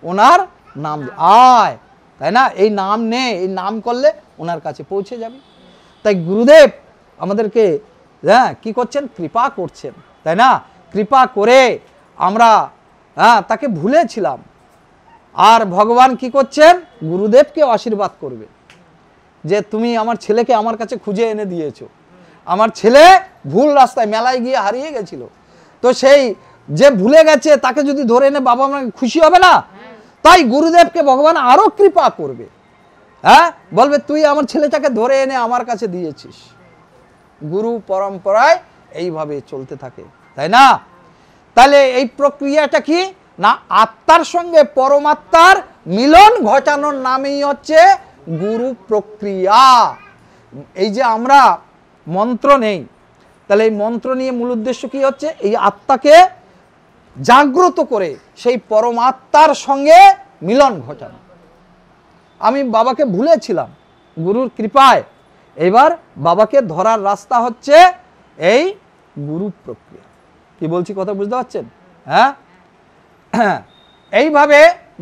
ওনার নাম দিয়ে আয়, তাই না? এই নাম নে, এই নাম করলে ওনার কাছে পৌঁছে যাবে। তাই গুরুদেব আমাদেরকে, হ্যাঁ, কি করছেন? কৃপা করছেন, তাই না? কৃপা করে আমরা, হ্যাঁ, তাকে ভুলেছিলাম, আর ভগবান কি করছেন? গুরুদেবকে আশীর্বাদ করবে যে তুমি আমার ছেলেকে আমার কাছে খুঁজে এনে দিয়েছো। আমার ছেলে ভুল রাস্তায় মেলায় গিয়ে হারিয়ে গেছিল, তো সেই যে ভুলে গেছে তাকে যদি ধরে এনে বাবা মা খুশি হবে না? তাই গুরুদেবকে ভগবান আরো কৃপা করবে, হ্যাঁ, বলবে তুই আমার ছেলেটাকে ধরে এনে আমার কাছে দিয়েছিস। গুরু পরম্পরায় এইভাবে চলতে থাকে, তাই না? তাহলে এই প্রক্রিয়াটা কি না? আত্মার সঙ্গে পরমাত্মার মিলন ঘটানোর নামই হচ্ছে গুরু প্রক্রিয়া। এই যে আমরা মন্ত্র নেই, তাহলে এই মন্ত্র নিয়ে মূল উদ্দেশ্য কি হচ্ছে? এই আত্মাকে জাগ্রত করে সেই পরমাত্মার সঙ্গে মিলন ঘটানো। আমি বাবাকে ভুলেছিলাম, গুরুর কৃপায় এবার বাবাকে ধরার রাস্তা হচ্ছে এই গুরু প্রক্রিয়া। কি বলছি কথা বুঝতে পারছেন? হ্যাঁ, এইভাবে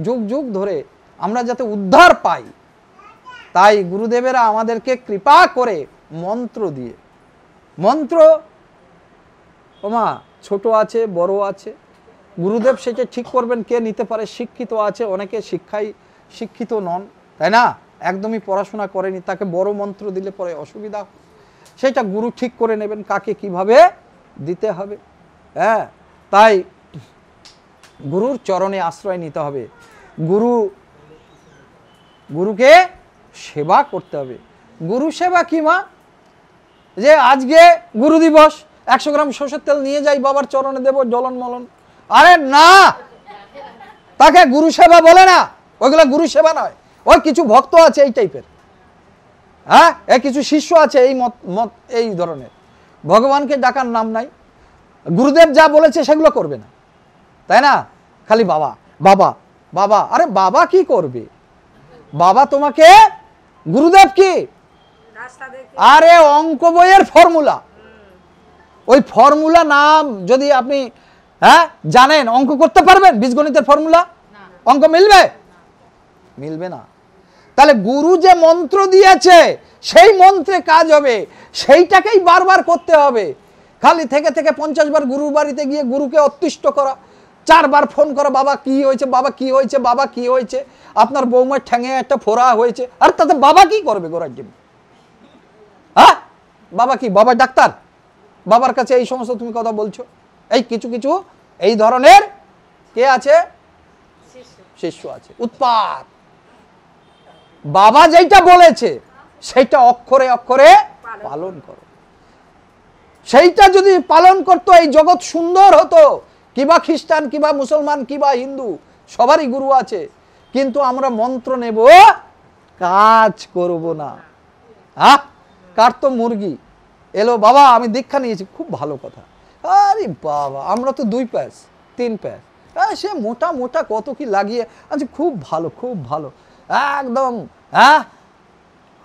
যুগ যুগ ধরে আমরা যাতে উদ্ধার পাই, তাই গুরুদেবেরা আমাদেরকে কৃপা করে মন্ত্র দিয়ে, মন্ত্র ওমা ছোট আছে বড় আছে, গুরুদেব সেটা ঠিক করবেন কে নিতে পারে। শিক্ষিত আছে অনেকে, শিক্ষিত নন, তাই না? একদমই পড়াশোনা করেনি, তাকে বড় মন্ত্র দিলে পরে অসুবিধা, সেটা গুরু ঠিক করে নেবেন কাকে কিভাবে দিতে হবে। হ্যাঁ, তাই গুরুর চরণে আশ্রয় নিতে হবে, গুরুকে সেবা করতে হবে। গুরু সেবা কি মা? যে আজকে গুরু দিবস, 100 গ্রাম সরষের তেল নিয়ে যাই বাবার চরণে দেব জ্বলন মলন, আরে না, তাকে গুরু সেবা বলে না, ওইগুলো গুরু সেবা নয়। ওই কিছু ভক্ত আছে এই টাইপের, হ্যাঁ, কিছু শিষ্য আছে এই মত এই ধরনের, ভগবানকে ডাকার নাম নাই, গুরুদেব যা বলেছে সেগুলো করবে না, তাই না? খালি বাবা বাবা বাবা। আরে বাবা কি করবে? বাবা তোমাকে, গুরুদেব কি? আরে অঙ্ক বইয়ের ফর্মুলা, ওই ফর্মুলা নাম যদি আপনি, হ্যাঁ, জানেন, অঙ্ক করতে পারবেন? বীজগণিতের ফর্মুলা অঙ্ক মিলবে? মিলবে না। তাহলে গুরু যে মন্ত্র দিয়েছে সেই মন্ত্রে কাজ হবে, সেইটাকেই বারবার করতে হবে। খালি থেকে থেকে 50 বার গুরুর বাড়িতে গিয়ে গুরুকে অতিষ্ঠ করা, 4 বার ফোন করা, বাবা কি হয়েছে, বাবা কি হয়েছে, বাবা কি হয়েছে, আপনার বৌমার ঠ্যাঙে একটা ফোড়া হয়েছে। আর তাতে বাবা কি করবে গোড়ার ডিম? হ্যাঁ, বাবা কি? বাবা ডাক্তার? বাবার কাছে এই সমস্ত তুমি কথা বলছো? এই কিছু কিছু এই ধরনের কে আছে? শিষ্য আছে, উৎপাত। বাবা যেটা বলেছে সেইটা অক্ষরে অক্ষরে পালন করো। সেইটা যদি পালন করতো এই জগৎ সুন্দর হতো। কিবা খ্রিস্টান, কিবা মুসলমান, কিবা হিন্দু, সবারই গুরু আছে, কিন্তু আমরা মন্ত্র নেব, কাজ করব না। হ্যাঁ, কার তো মুরগি এলো, বাবা আমি দীক্ষা নিয়েছি, খুব ভালো কথা। আরে বাবা, আমরা তো 2 প্যাচ 3 প্যাচ, সে মোটা মোটা কত কি লাগিয়ে, আচ্ছা খুব ভালো খুব ভালো, একদম, হ্যাঁ,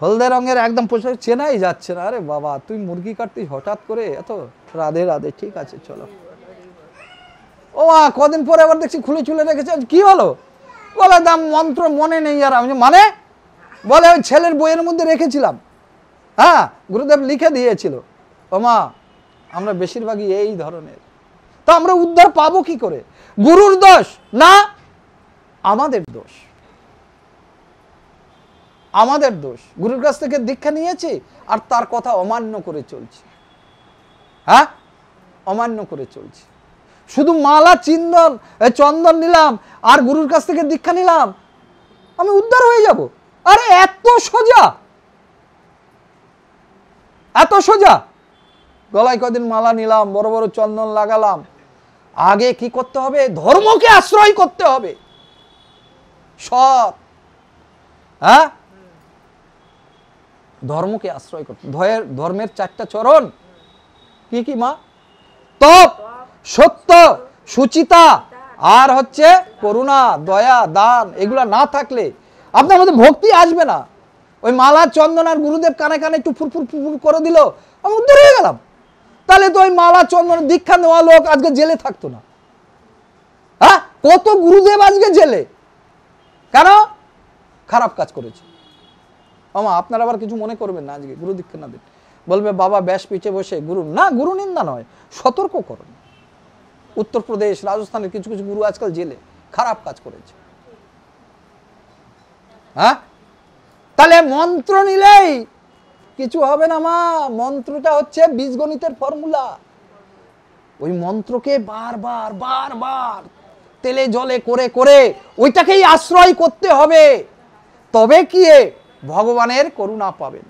হলদে রঙের একদম পোশাক, চেনাই যাচ্ছে না। আরে বাবা, তুই মুরগি কাটতিস হঠাৎ করে এত? রাধে রাধে, ঠিক আছে চলো। ও কদিন পরে আবার দেখছি খুলে চুলে রেখেছে, কি হলো? বলে দাম মন্ত্র মনে নেই আর আমি মানে বলে ওই ছেলের বইয়ের মধ্যে রেখেছিলাম, হ্যাঁ গুরুদেব লিখে দিয়েছিল। ও মা আমরা বেশিরভাগই এই ধরনের, তো আমরা উদ্ধার পাবো কি করে? গুরুর দোষ না, আমাদের দোষ, আমাদের দোষ। গুরুর কাছ থেকে দীক্ষা নিয়েছি আর তার কথা অমান্য করে চলছি, হ্যাঁ অমান্য করে চলছি। শুধু মালা চিন্দন চন্দন নিলাম আর গুরুর কাছ থেকে দীক্ষা নিলাম, আমি উদ্ধার হয়ে যাব? আরে এত সোজা, এত সোজা। গলায় কদিন মালা নিলাম, বড় বড় চন্দন লাগালাম, আগে কি করতে হবে? ধর্মকে আশ্রয় করতে হবে, সৎ, হ্যাঁ ধর্মকে আশ্রয় করতে। ধর্মের 4টা চরণ কি কি মা? তপ, সত্য, সুচিতা আর হচ্ছে করুণা, দয়া, দান। এগুলা না থাকলে আপনার মধ্যে ভক্তি আসবে না। ওই মালা চন্দন আর গুরুদেব কানে কানে একটু ফুরফুর ফুরফুর করে দিল, আমি উদ্ধার হয়ে গেলাম। তাহলে তো ওই মালা চন্দন দীক্ষা নেওয়া লোক আজকে জেলে থাকতো না। হ্যাঁ কত গুরুদেব আজকে জেলে, কেন? খারাপ কাজ করেছে। আমা আপনারা আবার কিছু মনে করবেন না, আজকে গুরু দীক্ষা না দিন বলবে বাবা ব্যাস পিছে বসে গুরু না, গুরু নিন্দা নয়, সতর্ক করুন। উত্তরপ্রদেশ, রাজস্থানের কিছু কিছু গুরু আজকাল জেলে, খারাপ কাজ করেছে। হ্যাঁ তাহলে মন্ত্র নিলেই কিছু হবে না মা। মন্ত্রটা হচ্ছে বীজগণিতের ফর্মুলা। ওই মন্ত্রকে বারবার বারবার তেলে জলে করে করে ওইটাকেই আশ্রয় করতে হবে, তবে কি ভগবানের করুণা পাবেন।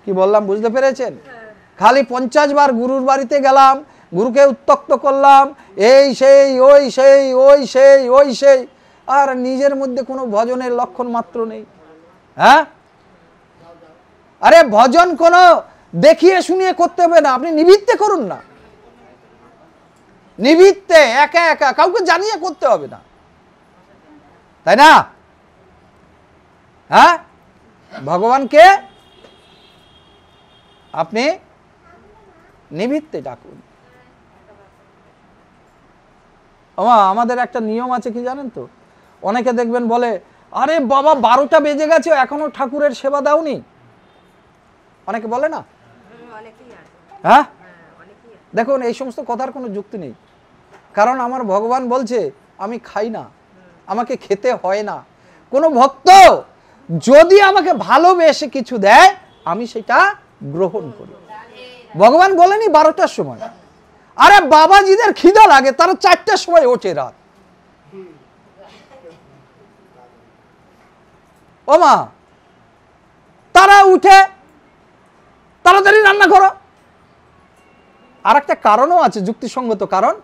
কি বললাম বুঝতে পেরেছেন? খালি 50 বার গুরুর বাড়িতে গেলাম, গুরুকে উত্তক্ত করলাম, এই সেই ওই সেই ওই সেই ওই সেই, আর নিজের মধ্যে কোনো ভজনের লক্ষণ মাত্র নেই। হ্যাঁ আরে ভজন কোনো দেখিয়ে শুনিয়ে করতে হবে না, আপনি নিবৃত্তে করুন না, নিবৃত্তে একা একা, কাউকে জানিয়ে করতে হবে না, তাই না? হ্যাঁ ভগবানকে আপনি নিবৃত্তে ডাকুন। আমাদের একটা নিয়ম আছে কি জানেন তো? অনেকে দেখবেন বলে আরে বাবা 12টা বেজে গেছে এখনো ঠাকুরের সেবা দাওনি, অনেকে বলে না? হ্যাঁ দেখুন এই সমস্ত কথার কোনো যুক্তি নেই, কারণ আমার ভগবান বলছে আমি খাই না, আমাকে খেতে হয় না। কোনো ভক্ত যদি আমাকে ভালোবেসে কিছু দেয় আমি সেটা গ্রহণ করি। ভগবান বলেনি 12টার সময়, আরে বাবাজিদের খিদা লাগে তারা 4টার সময় ওঠে রাত। ও মা তারা উঠে তাড়াতাড়ি রান্না করো। আর একটা কারণও আছে, যুক্তিসঙ্গত কারণ।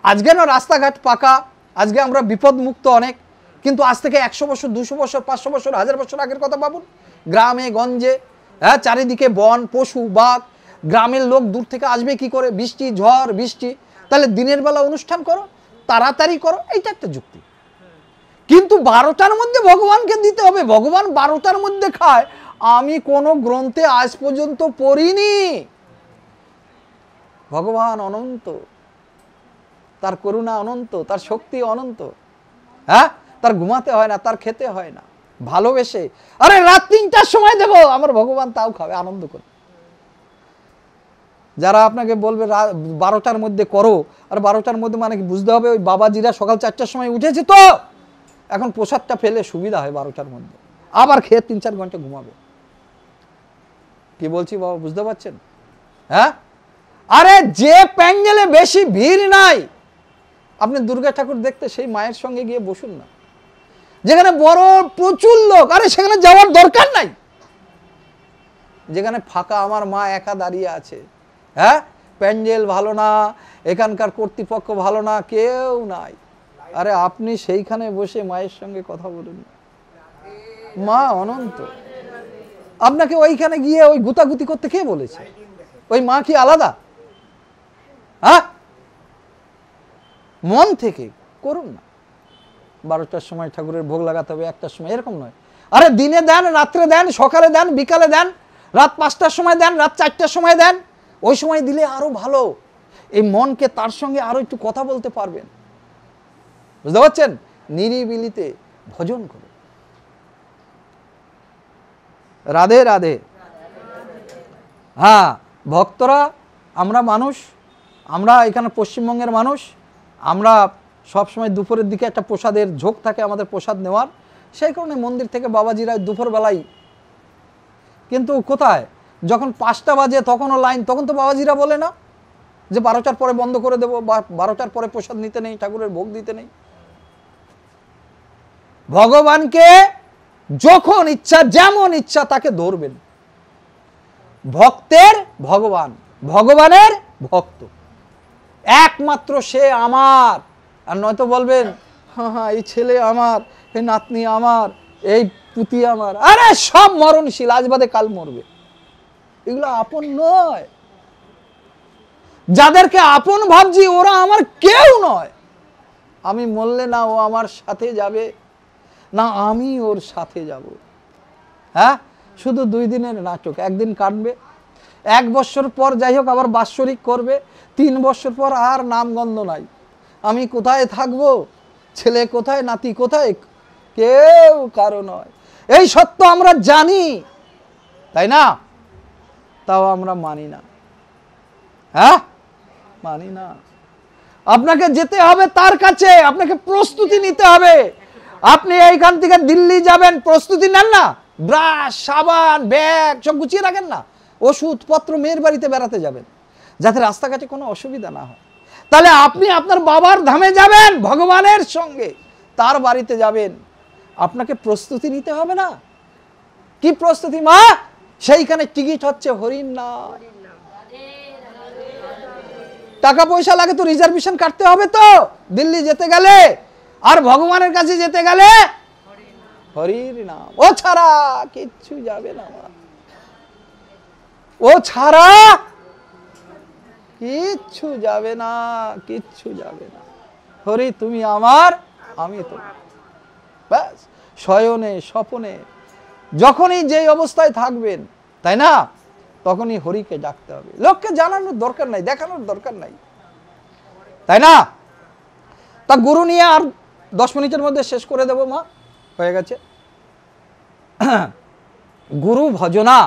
আজকে না রাস্তাঘাট পাকা, আজকে আমরা বিপদ মুক্ত অনেক, কিন্তু আজ থেকে 100 বছর 200 বছর 500 বছর 1000 বছর আগের কথা ভাবুন। গ্রামে গঞ্জে হ্যাঁ চারিদিকে বন, পশু, বাঘ, গ্রামের লোক দূর থেকে আসবে কি করে? বৃষ্টি, ঝড়, বৃষ্টি। তাহলে দিনের বেলা অনুষ্ঠান করো, তাড়াতাড়ি করো, এইটা একটা যুক্তি। কিন্তু 12টার মধ্যে ভগবানকে দিতে হবে, ভগবান 12টার মধ্যে খায়, আমি কোনো গ্রন্থে আজ পর্যন্ত পড়িনি। ভগবান অনন্ত, তার করুণা অনন্ত, তার শক্তি অনন্ত। হ্যাঁ তার ঘুমাতে হয় না, তার খেতে হয় না, ভালোবেসে আরে রাত 3টার সময় দেব আমার ভগবান তাও খাবে আনন্দ করে। যারা আপনাকে বলবে 12টার মধ্যে করো, আর 12টার মধ্যে মানে কি বুঝতে হবে ওই বাবাজিরা সকাল 4টার সময় উঠেছে তো এখন প্রসাদটা ফেলে সুবিধা হয় 12টার মধ্যে, আবার খেয়ে 3-4 ঘন্টা ঘুমাবে। কি বলছি বাবা বুঝতে পারছেন? হ্যাঁ আরে যে প্যান্ডেলে বেশি ভিড় নাই, আপনি দুর্গা ঠাকুর দেখতে সেই মায়ের সঙ্গে গিয়ে বসুন না। যেখানে বড় প্রচুর লোক, আরে সেখানে যাওয়ার দরকার নাই। যেখানে ফাঁকা আমার মা একা দাঁড়িয়ে আছে, হ্যাঁ প্যান্ডেল ভালো না, এখানকার কর্তৃপক্ষ ভালো না, কেউ নাই, আরে আপনি সেইখানে বসে মায়ের সঙ্গে কথা বলুন। মা অনন্ত, আপনাকে ওইখানে গিয়ে ওই গুতাগুতি করতে কে বলেছে? ওই মা কি আলাদা? হ্যাঁ মন থেকে করুন না। 12টার সময় ঠাকুরের ভোগ লাগাতে হবে, 1টার সময়, এরকম নয়। আরে দিনে দেন, রাত্রে দেন, সকালে দেন, বিকালে দেন, রাত 5টার সময় দেন, রাত 4টার সময় দেন, ওই সময় দিলে আরো ভালো। এই মনকে তার সঙ্গে আরো একটু কথা বলতে পারবেন। বুঝতে পারছেন? নিরিবিলিতে ভজন করুন। রাধে রাধে। হ্যাঁ ভক্তরা, আমরা মানুষ, আমরা এখানে পশ্চিমবঙ্গের মানুষ, আমরা সবসময় দুপুরের দিকে একটা প্রসাদের ঝোঁক থাকে আমাদের প্রসাদ নেওয়ার, সেই কারণে মন্দির থেকে বাবাজিরা দুপুরবেলায়, কিন্তু কোথায় যখন 5টা বাজে তখনও লাইন, তখন তো বাবাজিরা বলে না যে 12টার পরে বন্ধ করে দেবো বা 12টার পরে প্রসাদ নিতে নেই, ঠাকুরের ভোগ দিতে নেই। ভগবানকে যখন ইচ্ছা, যেমন ইচ্ছা তাকে ধরবেন। ভক্তের ভগবান, ভগবানের ভক্ত, একমাত্র সে আমার। আর নয়তো বলবেন হ্যাঁ হ্যাঁ এই ছেলে আমার, এই নাতনি আমার, এই পুতি আমার, আরে সব মরণশীল, আজ বাদে কাল মরবে। এগুলো আপন নয়। যাদেরকে আপন ভাবছি ওরা আমার কেউ নয়। আমি মরলে না ও আমার সাথে যাবে, না আমি ওর সাথে যাব। হ্যাঁ, শুধু 2 দিনের নাটক, একদিন কাটবে, 1 বছর পর যাই হোক আবার বাৎসরিক করবে, 3 বছর পর আর নামগন্ধ নাই। আমি কোথায় থাকবো, ছেলে কোথায়, নাতি কোথায়, কেউ কারো নয়। এই সত্য আমরা জানি, তাই না? তাও আমরা মানি না। হ্যাঁ, মানি না। আপনাকে যেতে হবে তার কাছে, আপনাকে প্রস্তুতি নিতে হবে। আপনি এইখান থেকে দিল্লি যাবেন, প্রস্তুতি নেন না? ব্রাশ, সাবান, ব্যাগ সব গুছিয়ে রাখেন না? ওষুধপত্র, মেয়ের বাড়িতে বেড়াতে যাবেন যাতে রাস্তাঘাটে কোনো অসুবিধা না হয়। তাহলে আপনি আপনার বাবার ধামে যাবেন ভগবানের সঙ্গে, তার বাড়িতে যাবেন, আপনাকে প্রস্তুতি নিতে হবে না? কি প্রস্তুতি মা? সেইখানে টিকিট হচ্ছে হরিণ না, টাকা পয়সা লাগে তো রিজার্ভেশন কাটতে হবে তো দিল্লি যেতে গেলে, আর ভগবানের কাছে যেতে গেলে হরির নাম, ও ছাড়া কিচ্ছু যাবে না। ও ছাড়া কিচ্ছু যাবে না, কিচ্ছু যাবে না। হরি তুমি আমার, আমি তোমার, ব্যাস। শয়নে স্বপনে যখনই যেই অবস্থায় থাকবেন, তাই না, তখনই হরিকে ডাকতে হবে। লোককে জানানোর দরকার নাই, দেখানোর দরকার নাই, তাই না? তা গুরু নিয়ে আর 10 মিনিটের মধ্যে শেষ করে দেব মা, হয়ে গেছে। গুরু ভজনা,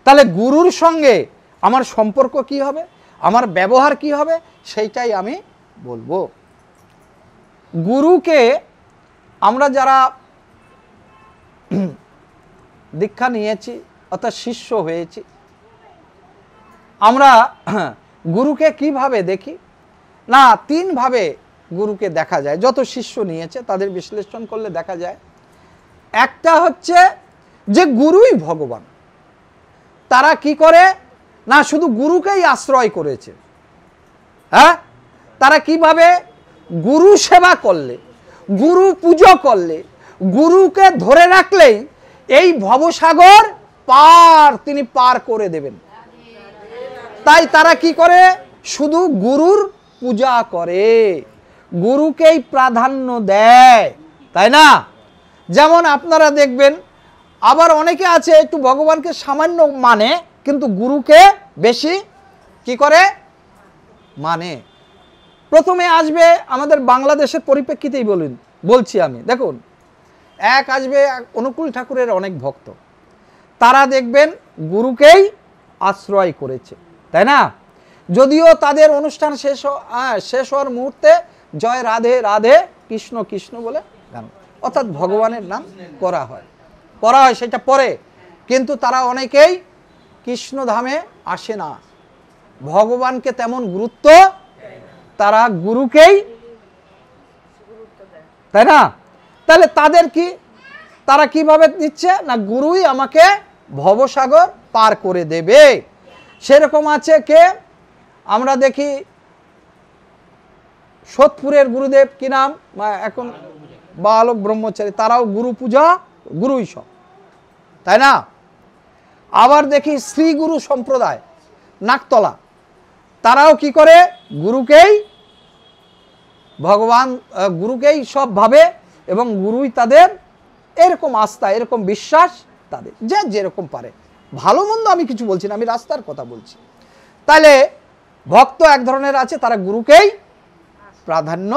তাহলে গুরুর সঙ্গে আমার সম্পর্ক কি হবে, আমার ব্যবহার কি হবে, সেইটাই আমি বলবো। গুরুকে আমরা যারা দীক্ষা নিয়েছি অর্থাৎ শিষ্য হয়েছি, আমরা গুরুকে কিভাবে দেখি না? 3 ভাবে গুরুকে দেখা যায়। যত শিষ্য নিয়েছে তাদের বিশ্লেষণ করলে দেখা যায়, একটা হচ্ছে যে গুরুই ভগবান। তারা কি করে না, শুধু গুরুকেই আশ্রয় করেছে। হ্যাঁ, তারা কিভাবে? গুরু সেবা করলে, গুরু পুজো করলে, গুরুকে ধরে রাখলেই এই ভবসাগর পার তিনি পার করে দেবেন। তাই তারা কি করে? শুধু গুরুর পূজা করে, গুরুকেই প্রাধান্য দেয়, তাই না? যেমন আপনারা দেখবেন, আবার অনেকে আছে একটু ভগবানকে সামান্য মানে, কিন্তু গুরুকে বেশি কি করে মানে। প্রথমে আসবে আমাদের বাংলাদেশের পরিপ্রেক্ষিতেই বলছি আমি। দেখুন, এক আসবে অনুকূল ঠাকুরের অনেক ভক্ত, তারা দেখবেন গুরুকেই আশ্রয় করেছে, তাই না? যদিও তাদের অনুষ্ঠান শেষ হওয়ার মুহূর্তে জয় রাধে রাধে কৃষ্ণ কৃষ্ণ বলে গান, অর্থাৎ ভগবানের নাম করা হয় সেটা পরে, কিন্তু তারা অনেকেই কৃষ্ণ ধামে আসে না, ভগবানকে তেমন গুরুত্ব, তারা গুরুকেই, তাই না? তাহলে তাদের কি, তারা কিভাবে দিচ্ছে না, গুরুই আমাকে ভবসাগর পার করে দেবে। সেরকম আছে কে, আমরা দেখি সোদপুরের গুরুদেব কি নাম এখন, বালক ব্রহ্মচারী, তারাও গুরু পূজা, গুরুই সব, তাই না? আবার দেখি শ্রী গুরু সম্প্রদায় নাকতলা, তারাও কি করে? গুরুকেই ভগবান, গুরুকেই সব ভাবে, এবং গুরুই তাদের, এরকম আস্থা, এরকম বিশ্বাস তাদের, যে যেরকম পারে। ভালো মন্দ আমি কিছু বলছি না, আমি রাস্তার কথা বলছি। তাহলে ভক্ত এক ধরনের আছে, তারা গুরুকেই প্রাধান্য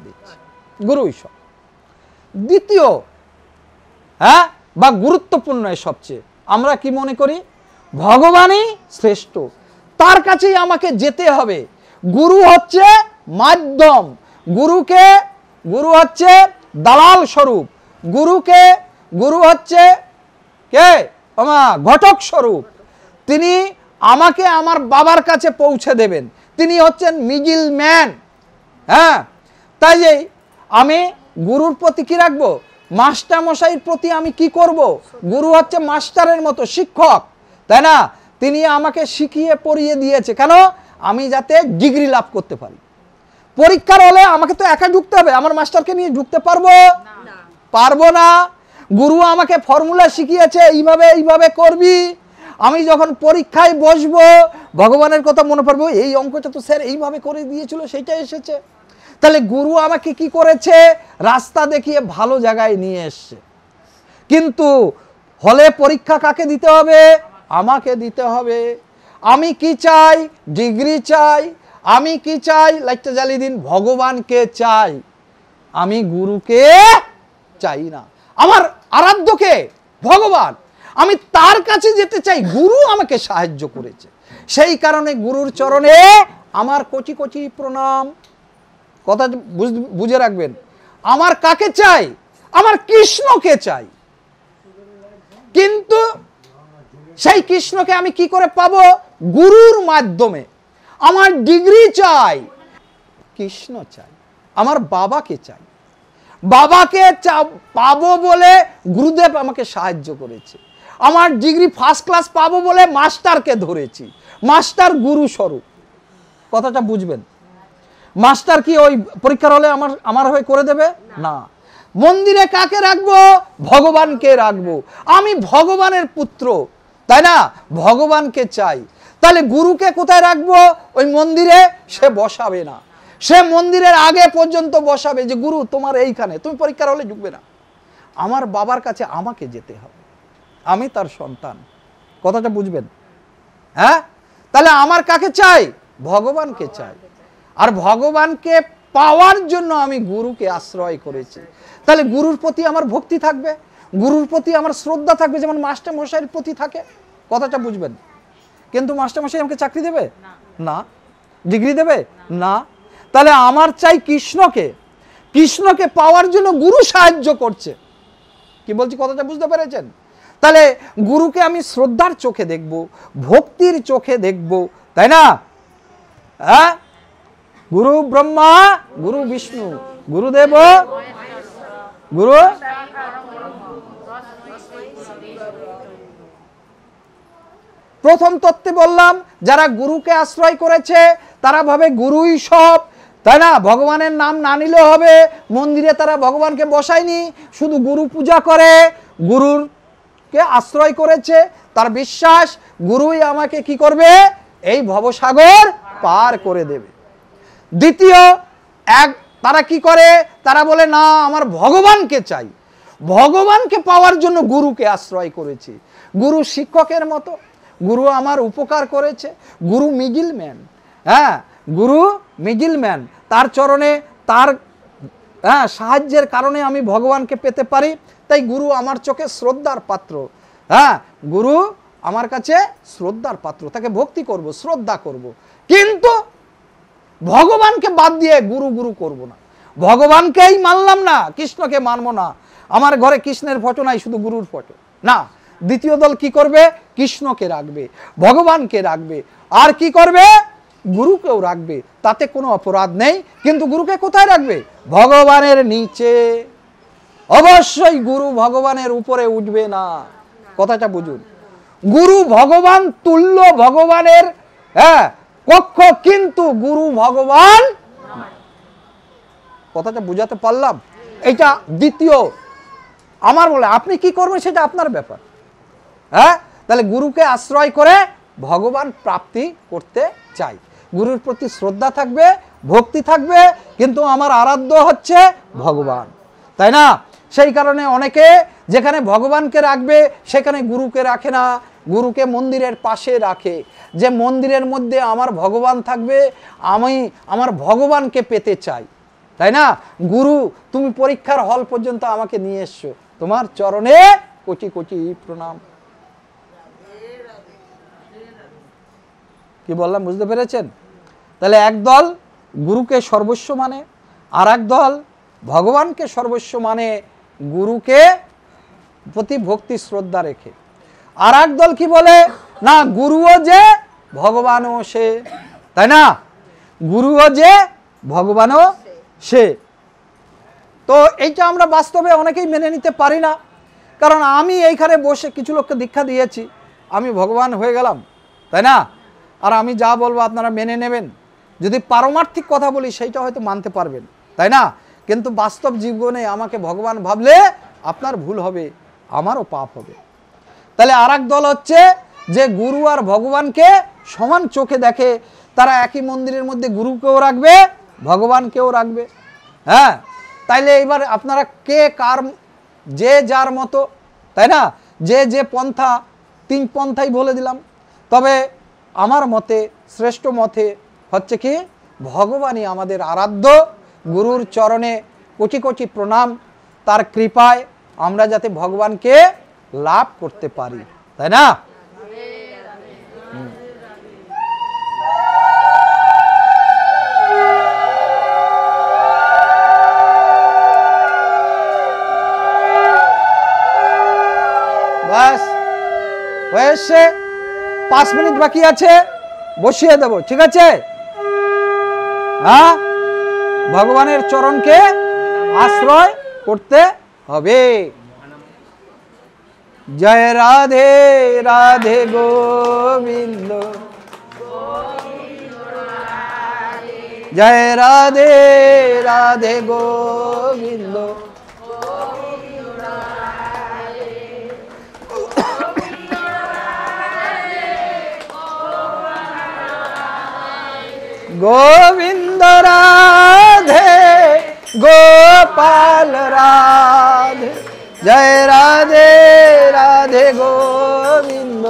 দিচ্ছে। গুরুই সব। দ্বিতীয় বা গুরুত্বপূর্ণ সবচেয়ে আমরা কি মনে করি, ভগবানই শ্রেষ্ঠ, তার কাছেই আমাকে যেতে হবে। গুরু হচ্ছে মাধ্যম, গুরু হচ্ছে দালাল স্বরূপ, গুরু হচ্ছে কে, ঘটক স্বরূপ। তিনি আমাকে আমার বাবার কাছে পৌঁছে দেবেন, তিনি হচ্ছেন মিডিল ম্যান। তাই যে আমি গুরুর প্রতি কি রাখবো, মাস্টার মশাইয়ের প্রতি আমি কি করব, গুরু হচ্ছে মাস্টারের মতো শিক্ষক, তাই না? তিনি আমাকে শিখিয়ে পড়িয়ে দিয়েছে কেন, আমি যাতে ডিগ্রি লাভ করতে পারি। পরীক্ষার হলে আমাকে তো একা ঢুকতে হবে, আমার মাস্টারকে নিয়ে ঢুকতে পারবো না। গুরু আমাকে ফর্মুলা শিখিয়েছে, এইভাবে করবি। আমি যখন পরীক্ষায় বসবো ভগবানের কথা মনে পড়বো, এই অঙ্কটা তো স্যার এইভাবে করে দিয়েছিল, সেইটা এসেছে। তাহলে গুরু আমাকে কি করেছে, রাস্তা দেখিয়ে ভালো জায়গায় নিয়ে এসছে। কিন্তু হলে পরীক্ষা কাকে দিতে হবে, আমাকে দিতে হবে। আমি কি চাই, ডিগ্রি চাই। আমি কি চাই, লাইটটা জ্বালিয়ে দিন, ভগবানকে চাই, আমি গুরুকে চাই না। আমার আরাধ্যকে ভগবান, আমি তার কাছে যেতে চাই। গুরু আমাকে সাহায্য করেছে, সেই কারণে গুরুর চরণে আমার কোটি কোটি প্রণাম। কথা বুঝে রাখবেন, আমার কাকে চাই, আমার কৃষ্ণকে চাই। কিন্তু সেই কৃষ্ণকে আমি কি করে পাবো, গুরুর মাধ্যমে। আমার ডিগ্রি চাই, কৃষ্ণ চাই, আমার বাবাকে চাই। বাবাকে পাবো বলে গুরুদেব আমাকে সাহায্য করেছে। আমার ডিগ্রি ফার্স্ট ক্লাস পাবো বলে মাস্টারকে ধরেছি, মাস্টার গুরু স্বরূপ। কথাটা বুঝবেন, মাস্টার কি ওই পরীক্ষার হলে আমার হয়ে করে দেবে না। মন্দিরে কাকে রাখবো, ভগবানকে রাখবো। আমি ভগবানের পুত্র, তাই না, ভগবানকে চাই। তাহলে গুরুকে কোথায় রাখবো, ওই মন্দিরে সে বসাবে না, সে মন্দিরের আগে পর্যন্ত বসাবে যে গুরু তোমার এইখানে, তুমি পরীক্ষার হলে ঢুকবে না। আমার বাবার কাছে আমাকে যেতে হবে, আমি তার সন্তান। কথাটা বুঝবেন, তাহলে আমার কাকে চাই, ভগবানকে চাই। আর ভগবানকে পাওয়ার জন্য আমি গুরুকে আশ্রয় করেছি। তাহলে গুরুর প্রতি আমার ভক্তি থাকবে, গুরুর প্রতি আমার শ্রদ্ধা থাকবে, যেমন মাস্টার মশাইয়ের প্রতি থাকে। কথাটা বুঝবেন। কিন্তু মাস্টার মশাই আমাকে চাকরি দেবে না, ডিগ্রি দেবে না। তাহলে আমার চাই কৃষ্ণকে। কৃষ্ণকে পাওয়ার জন্য গুরু সাহায্য করছে। কি বলছি, কথাটা বুঝতে পেরেছেন? তাহলে গুরুকে আমি শ্রদ্ধার চোখে দেখব, ভক্তির চোখে দেখব, তাই না? গুরু ব্রহ্মা, গুরু বিষ্ণু, গুরুদেব গুরু। প্রথম তত্ত্বে বললাম, যারা গুরুকে আশ্রয় করেছে তারা ভাবে গুরুই সব, তাই না? ভগবানের নাম না নিলেও হবে। মন্দিরে তারা ভগবানকে বসায়নি, শুধু গুরু পূজা করে, গুরুকে আশ্রয় করেছে। তার বিশ্বাস গুরুই আমাকে কি করবে, এই ভবসাগর পার করে দেবে। দ্বিতীয় তারা কি করে, তারা বলে না আমার ভগবানকে চাই, ভগবানকে পাওয়ার জন্য গুরুকে আশ্রয় করেছি। গুরু শিক্ষকের মতো, গুরু আমার উপকার করেছে, গুরু মিডিল ম্যান। গুরু মিডিল ম্যান, তার চরণে তার সাহায্যের কারণে আমি ভগবানকে পেতে পারি। তাই গুরু আমার চোখে শ্রদ্ধার পাত্র। গুরু আমার কাছে শ্রদ্ধার পাত্র, তাকে ভক্তি করব, শ্রদ্ধা করব। কিন্তু ভগবানকে বাদ দিয়ে গুরু গুরু করব না, ভগবানকেই মানলাম না, কৃষ্ণকে মানবো না। আমার ঘরে কৃষ্ণের ফটো নাই, শুধু গুরুর ফটো না। দ্বিতীয় দল কি করবে, কৃষ্ণকে রাখবে, ভগবানকে রাখবে, আর কি করবে, গুরুকেও রাখবে। তাতে কোনো অপরাধ নেই। কিন্তু গুরুকে কোথায় রাখবে, ভগবানের নিচে। অবশ্যই গুরু ভগবানের উপরে উঠবে না। কথাটা বুঝুন, গুরু ভগবান তুল্য, ভগবানের কক্ষ, কিন্তু গুরু ভগবান। কথাটা বুঝাতে পারলাম? এটা দ্বিতীয়। আমার বলে আপনি কি করবেন সেটা আপনার ব্যাপার। তাহলে গুরুকে আশ্রয় করে ভগবান প্রাপ্তি করতে চাই। গুরুর প্রতি শ্রদ্ধা থাকবে, ভক্তি থাকবে, কিন্তু আমার আরাধ্য হচ্ছে ভগবান, তাই না? সেই কারণে অনেকে যেখানে ভগবানকে রাখবে সেখানে গুরুকে রাখে না, গুরুকে মন্দিরের পাশে রাখে, যে মন্দিরের মধ্যে আমার ভগবান থাকবে, আমি আমার ভগবানকে পেতে চাই। তাই না? গুরু, তুমি পরীক্ষার হল পর্যন্ত আমাকে নিয়ে এসছো, তোমার চরণে কোটি কোটি প্রণাম। কি বললাম বুঝতে পেরেছেন? তাহলে একদল গুরুকে সর্বস্ব মানে, আর এক দল ভগবানকে সর্বস্ব মানে, গুরুকে প্রতি ভক্তি শ্রদ্ধা রেখে। আর এক দল কি বলে, না গুরুও যে ভগবানও সে, তাই না? গুরুও যে ভগবানও সে। তো এইটা আমরা বাস্তবে অনেকেই মেনে নিতে পারি না, কারণ আমি এইখানে বসে কিছু লোককে দীক্ষা দিয়েছি, আমি ভগবান হয়ে গেলাম, তাই না? আর আমি যা বলবো আপনারা মেনে নেবেন। যদি পারমার্থিক কথা বলি সেইটা হয়তো মানতে পারবেন, তাই না? কিন্তু বাস্তব জীবনে আমাকে ভগবান ভাবলে আপনার ভুল হবে, আমারও পাপ হবে। তাহলে আর এক দল হচ্ছে যে গুরু আর ভগবানকে সমান চোখে দেখে, তারা একই মন্দিরের মধ্যে গুরুকেও রাখবে, ভগবানকেও রাখবে। হ্যাঁ, তাইলে এবার আপনারা কে কার, যে যার মতো, তাই না? যে যে পন্থা, 3 পন্থাই বলে দিলাম। তবে আমার মতে শ্রেষ্ঠ মতে হচ্ছে কি, ভগবানই আমাদের আরাধ্য, গুরুর চরণে কোটি কোটি প্রণাম, তার কৃপায় আমরা যাতে ভগবানকে লাভ করতে পারি, তাই না? বাস হয়েছে, 5 মিনিট বাকি আছে, বসিয়ে দেব, ঠিক আছে? হ্যাঁ, ভগবানের চরণকে আশ্রয় করতে হবে। জয় রাধে রাধে গোবিন্দ, জয় রাধে রাধে গোবিন্দ, গোবিন্দ রাধে গোপাল রাধে, জয় রাধে রাধে গোবিন্দ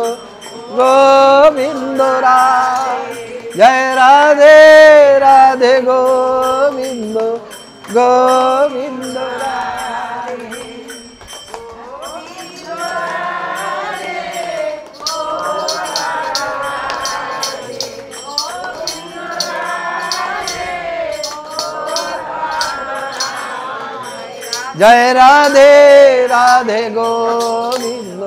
গোবিন্দ রাধে, জয় রাধে রাধে গোবিন্দ গোবিন্দ রাধে। জয় রাধে রাধে গোবিন্দ,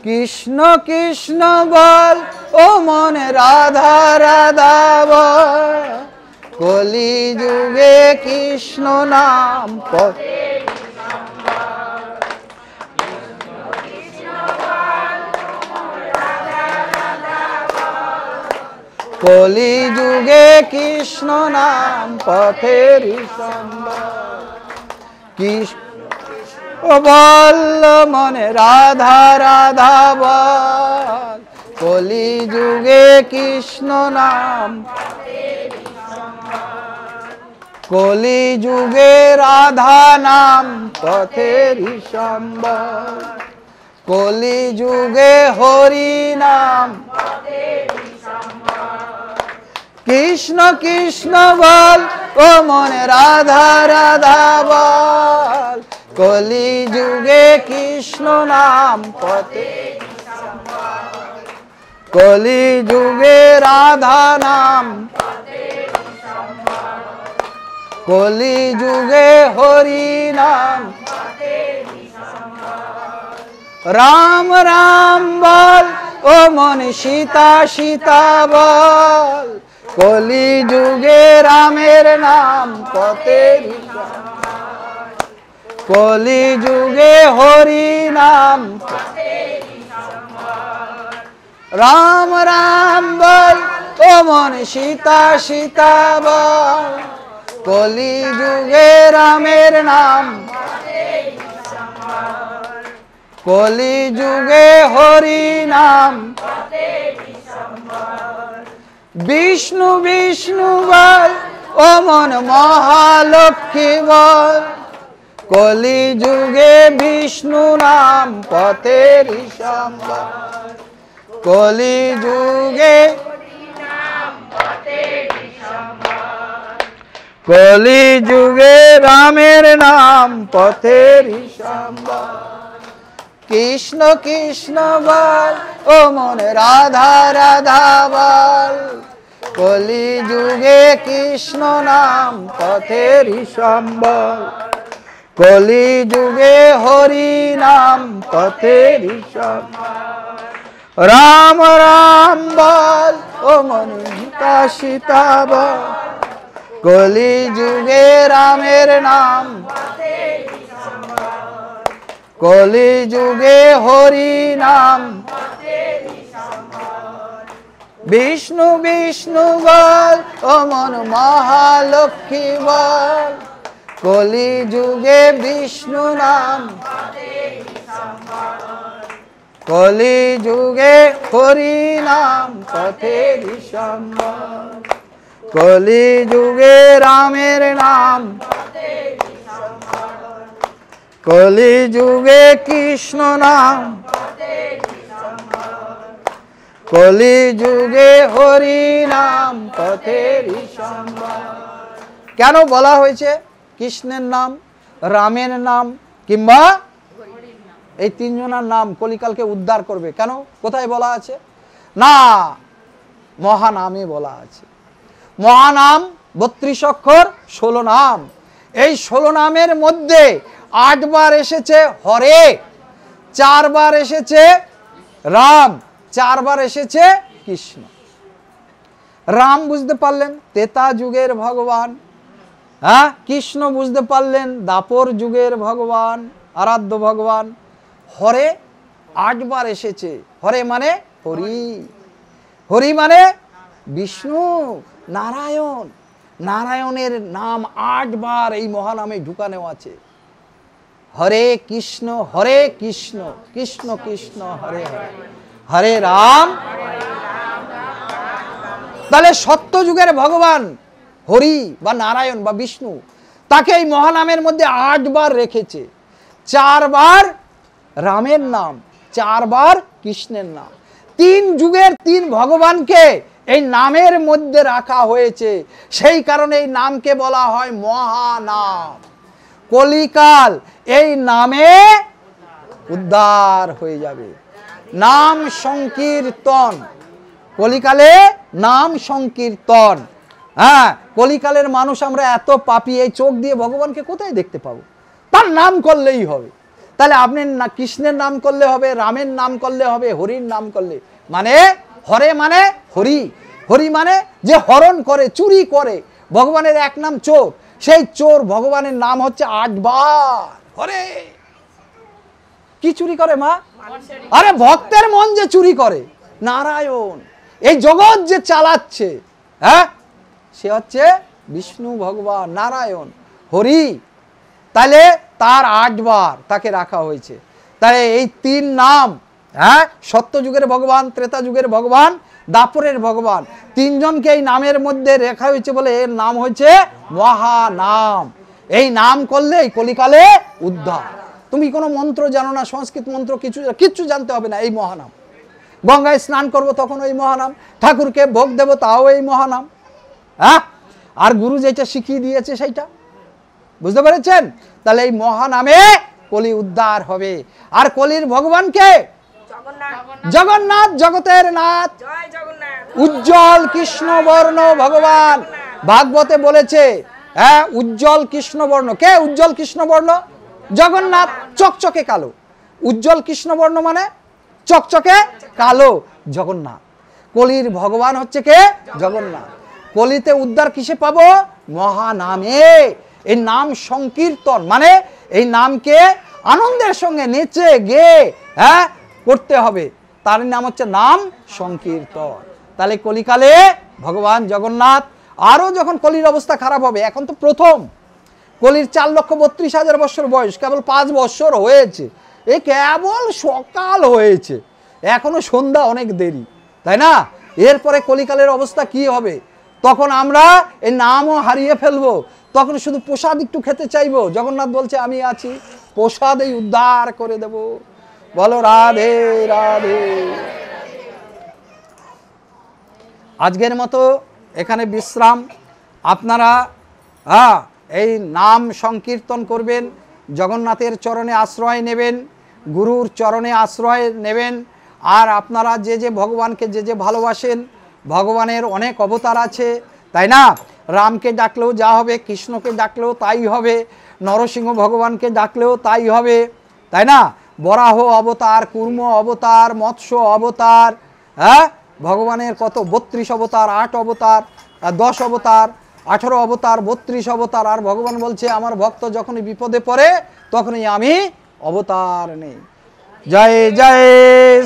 কৃষ্ণ কৃষ্ণ বল ও মনে রাধা রাধা বল, কলি যুগে কৃষ্ণ নাম পথে, কলি যুগে কৃষ্ণ নাম পথের সম্বল, কৃষ্ণ বল মনে রাধা রাধা বল, কলি যুগে কৃষ্ণ নাম, কলি যুগে রাধা নাম পথের সম্বল, কলি যুগে হরি নাম, কৃষ্ণ কৃষ্ণ বল ও মনে রাধা রাধা বল, কলি যুগে কৃষ্ণ নাম পথে, কলি যুগে রাধা নাম, কলি যুগে হরি নাম, রাম রাম বল ও মনে সীতা সীতা বল, কলি যুগে রামের নাম পথের, কলি যুগে হরি নাম, রাম রাম বল ও মনে সীতা সীতা বল, কলি যুগে রামের নাম, কলি যুগে হরি নাম, বিষ্ণু বিষ্ণু বল ও মন মহালক্ষ্মী বল, কলি যুগে বিষ্ণু নাম পথেরই সম্বল, কলি যুগে কলি যুগে রামের নাম পথেরই সম্বল। কৃষ্ণ কৃষ্ণ বল ও মনে রাধা রাধা বল, কলি যুগে কৃষ্ণ নাম পথেরই সম্বল, কলি যুগে হরি নাম পথেরই সম্বল। রাম রাম বল ও মনে সীতা সীতা বল, কলি যুগে রামের নাম, কলি যুগে হরি নাম, বিষ্ণু বিষ্ণু বল ও মন মহালক্ষ্মী বল, কলি যুগে বিষ্ণু নাম, কলি যুগে হরি নাম পথেরই সম্বল, কলি যুগে রামের নাম, কলি যুগে কৃষ্ণ নাম, কলি যুগে হরি নাম পথেরই সম্বল। কেন বলা হয়েছে কৃষ্ণের নাম, রামের নাম কিংবা এই তিনজনের নাম কলিকালকে উদ্ধার করবে? কেন, কোথায় বলা আছে? না, মহানামে বলা আছে। মহানাম 32 অক্ষর 16 নাম। এই 16 নামের মধ্যে 8 বার এসেছে হরে, 4 বার এসেছে রাম, 4 বার এসেছে কৃষ্ণ। রাম বুঝতে পারলেন ত্রেতা যুগের ভগবান, হ্যাঁ, কৃষ্ণ বুঝতে পারলেন দাপর যুগের ভগবান, আরাধ্য ভগবান। হরে 8 বার এসেছে। হরে মানে হরি, হরি মানে বিষ্ণু, নারায়ণ। নারায়ণের নাম 8 বার এই মহানামে ঢুকানো আছে। হরে কৃষ্ণ কৃষ্ণ কৃষ্ণ হরে হরে, হরে রাম। তাহলে সত্য যুগের ভগবান হরি বা নারায়ণ বা বিষ্ণু, তাকে এই মহানামের মধ্যে 8 বার রেখেছে। 4 বার রামের নাম, 4 বার কৃষ্ণের নাম। 3 যুগের 3 ভগবানকে এই নামের মধ্যে রাখা হয়েছে। সেই কারণে এই নামকে বলা হয় মহানাম। কলিকাল এই নামে উদ্ধার হয়ে যাবে। নাম সংকীর্তন, কলিকালে নাম সংকীর্তন। হ্যাঁ, কলিকালের মানুষ আমরা এত পাপী, এই চোখ দিয়ে ভগবানকে কোথায় দেখতে পাবো? তার নাম করলেই হবে। তাহলে আপনি না কৃষ্ণের নাম করলে হবে, রামের নাম করলে হবে, হরির নাম করলে, মানে হরে মানে হরি, হরি মানে যে হরণ করে, চুরি করে। ভগবানের এক নাম চোর, সেই চোর ভগবানের নাম হচ্ছে 8 বার হরে। কি চুরি করে মা? আরে ভক্তের মন যে চুরি করে। নারায়ণ এই জগৎ যে চালাচ্ছে, হ্যাঁ, সে হচ্ছে বিষ্ণু ভগবান, নারায়ণ, হরি। তাহলে তার 8 বার তাকে রাখা হয়েছে। তাহলে এই 3 নাম, হ্যাঁ, সত্য যুগের ভগবান, ত্রেতা যুগের ভগবান, দাপরের ভগবান, 3 জনকে এই নামের মধ্যে রেখা হয়েছে বলে এর নাম হয়েছে মহানাম। এই নাম করলে এই কলিকালে উদ্ধার। তুমি কোনো মন্ত্র জানো না, সংস্কৃত মন্ত্র কিচ্ছু জানতে হবে না, এই মহানাম। গঙ্গায় স্নান করবো তখন ওই মহানাম, ঠাকুরকে ভোগ দেবো তাও এই মহানাম, হ্যাঁ, আর গুরু যেটা শিখিয়ে দিয়েছে সেইটা। বুঝতে পেরেছেন? তাহলে এই মহানামে কলি উদ্ধার হবে। আর কলির ভগবানকে জগন্নাথ, জগতের নাথ, উজ্জ্বল কৃষ্ণ বর্ণ ভগবান। ভাগবতে বলেছে, হ্যাঁ, উজ্জ্বল কৃষ্ণ বর্ণ। কে উজ্জ্বল কৃষ্ণ বর্ণ? জগন্নাথ। চকচকে কালো, উজ্জ্বল কৃষ্ণ বর্ণ মানে চকচকে কালো, জগন্নাথ। কলির ভগবান হচ্ছে কে? জগন্নাথ। কলিতে উদ্ধার কিসে পাবো? মহানামে। এই নাম সংকীর্তন মানে এই নামকে আনন্দের সঙ্গে নেচে গেয়ে, হ্যাঁ, করতে হবে। তার নাম হচ্ছে নাম সংকীর্তন। তাহলে কলিকালে ভগবান জগন্নাথ। আরো যখন কলির অবস্থা খারাপ হবে, এখন তো প্রথম কলির 4,32,000 বছর বয়স, কেবল 5 বছর হয়েছে। এই কেবল সকাল হয়েছে, এখনো সন্ধ্যা অনেক দেরি, তাই না? এরপরে কলিকালের অবস্থা কি হবে? তখন আমরা এই নামও হারিয়ে ফেলবো, তখন শুধু প্রসাদ একটু খেতে চাইবো। জগন্নাথ বলছে আমি আছি, প্রসাদেই উদ্ধার করে দেব। বলো রাধে রাধে। আজকের মতো এখানে বিশ্রাম। আপনারা এই নাম সংকীর্তন করবেন, জগন্নাথের চরণে আশ্রয় নেবেন, গুরুর চরণে আশ্রয় নেবেন। আর আপনারা যে যে ভগবানকে যে যে ভালোবাসেন, ভগবানের অনেক অবতার আছে, তাই না? রামকে ডাকলেও যা হবে, কৃষ্ণকে ডাকলেও তাই হবে, নরসিংহ ভগবানকে ডাকলেও তাই হবে, তাই না? বরাহ অবতার, কুর্ম অবতার, মৎস্য অবতার, ভগবানের কত 32 অবতার, 8 অবতার, 10 অবতার, 18 অবতার, 32 অবতার। আর ভগবান বলছে আমার ভক্ত যখনই বিপদে পড়ে তখনই আমি অবতার নেই। জয় জয়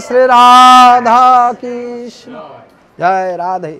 শ্রী রাধা কৃষ্ণ, জয় রাধে।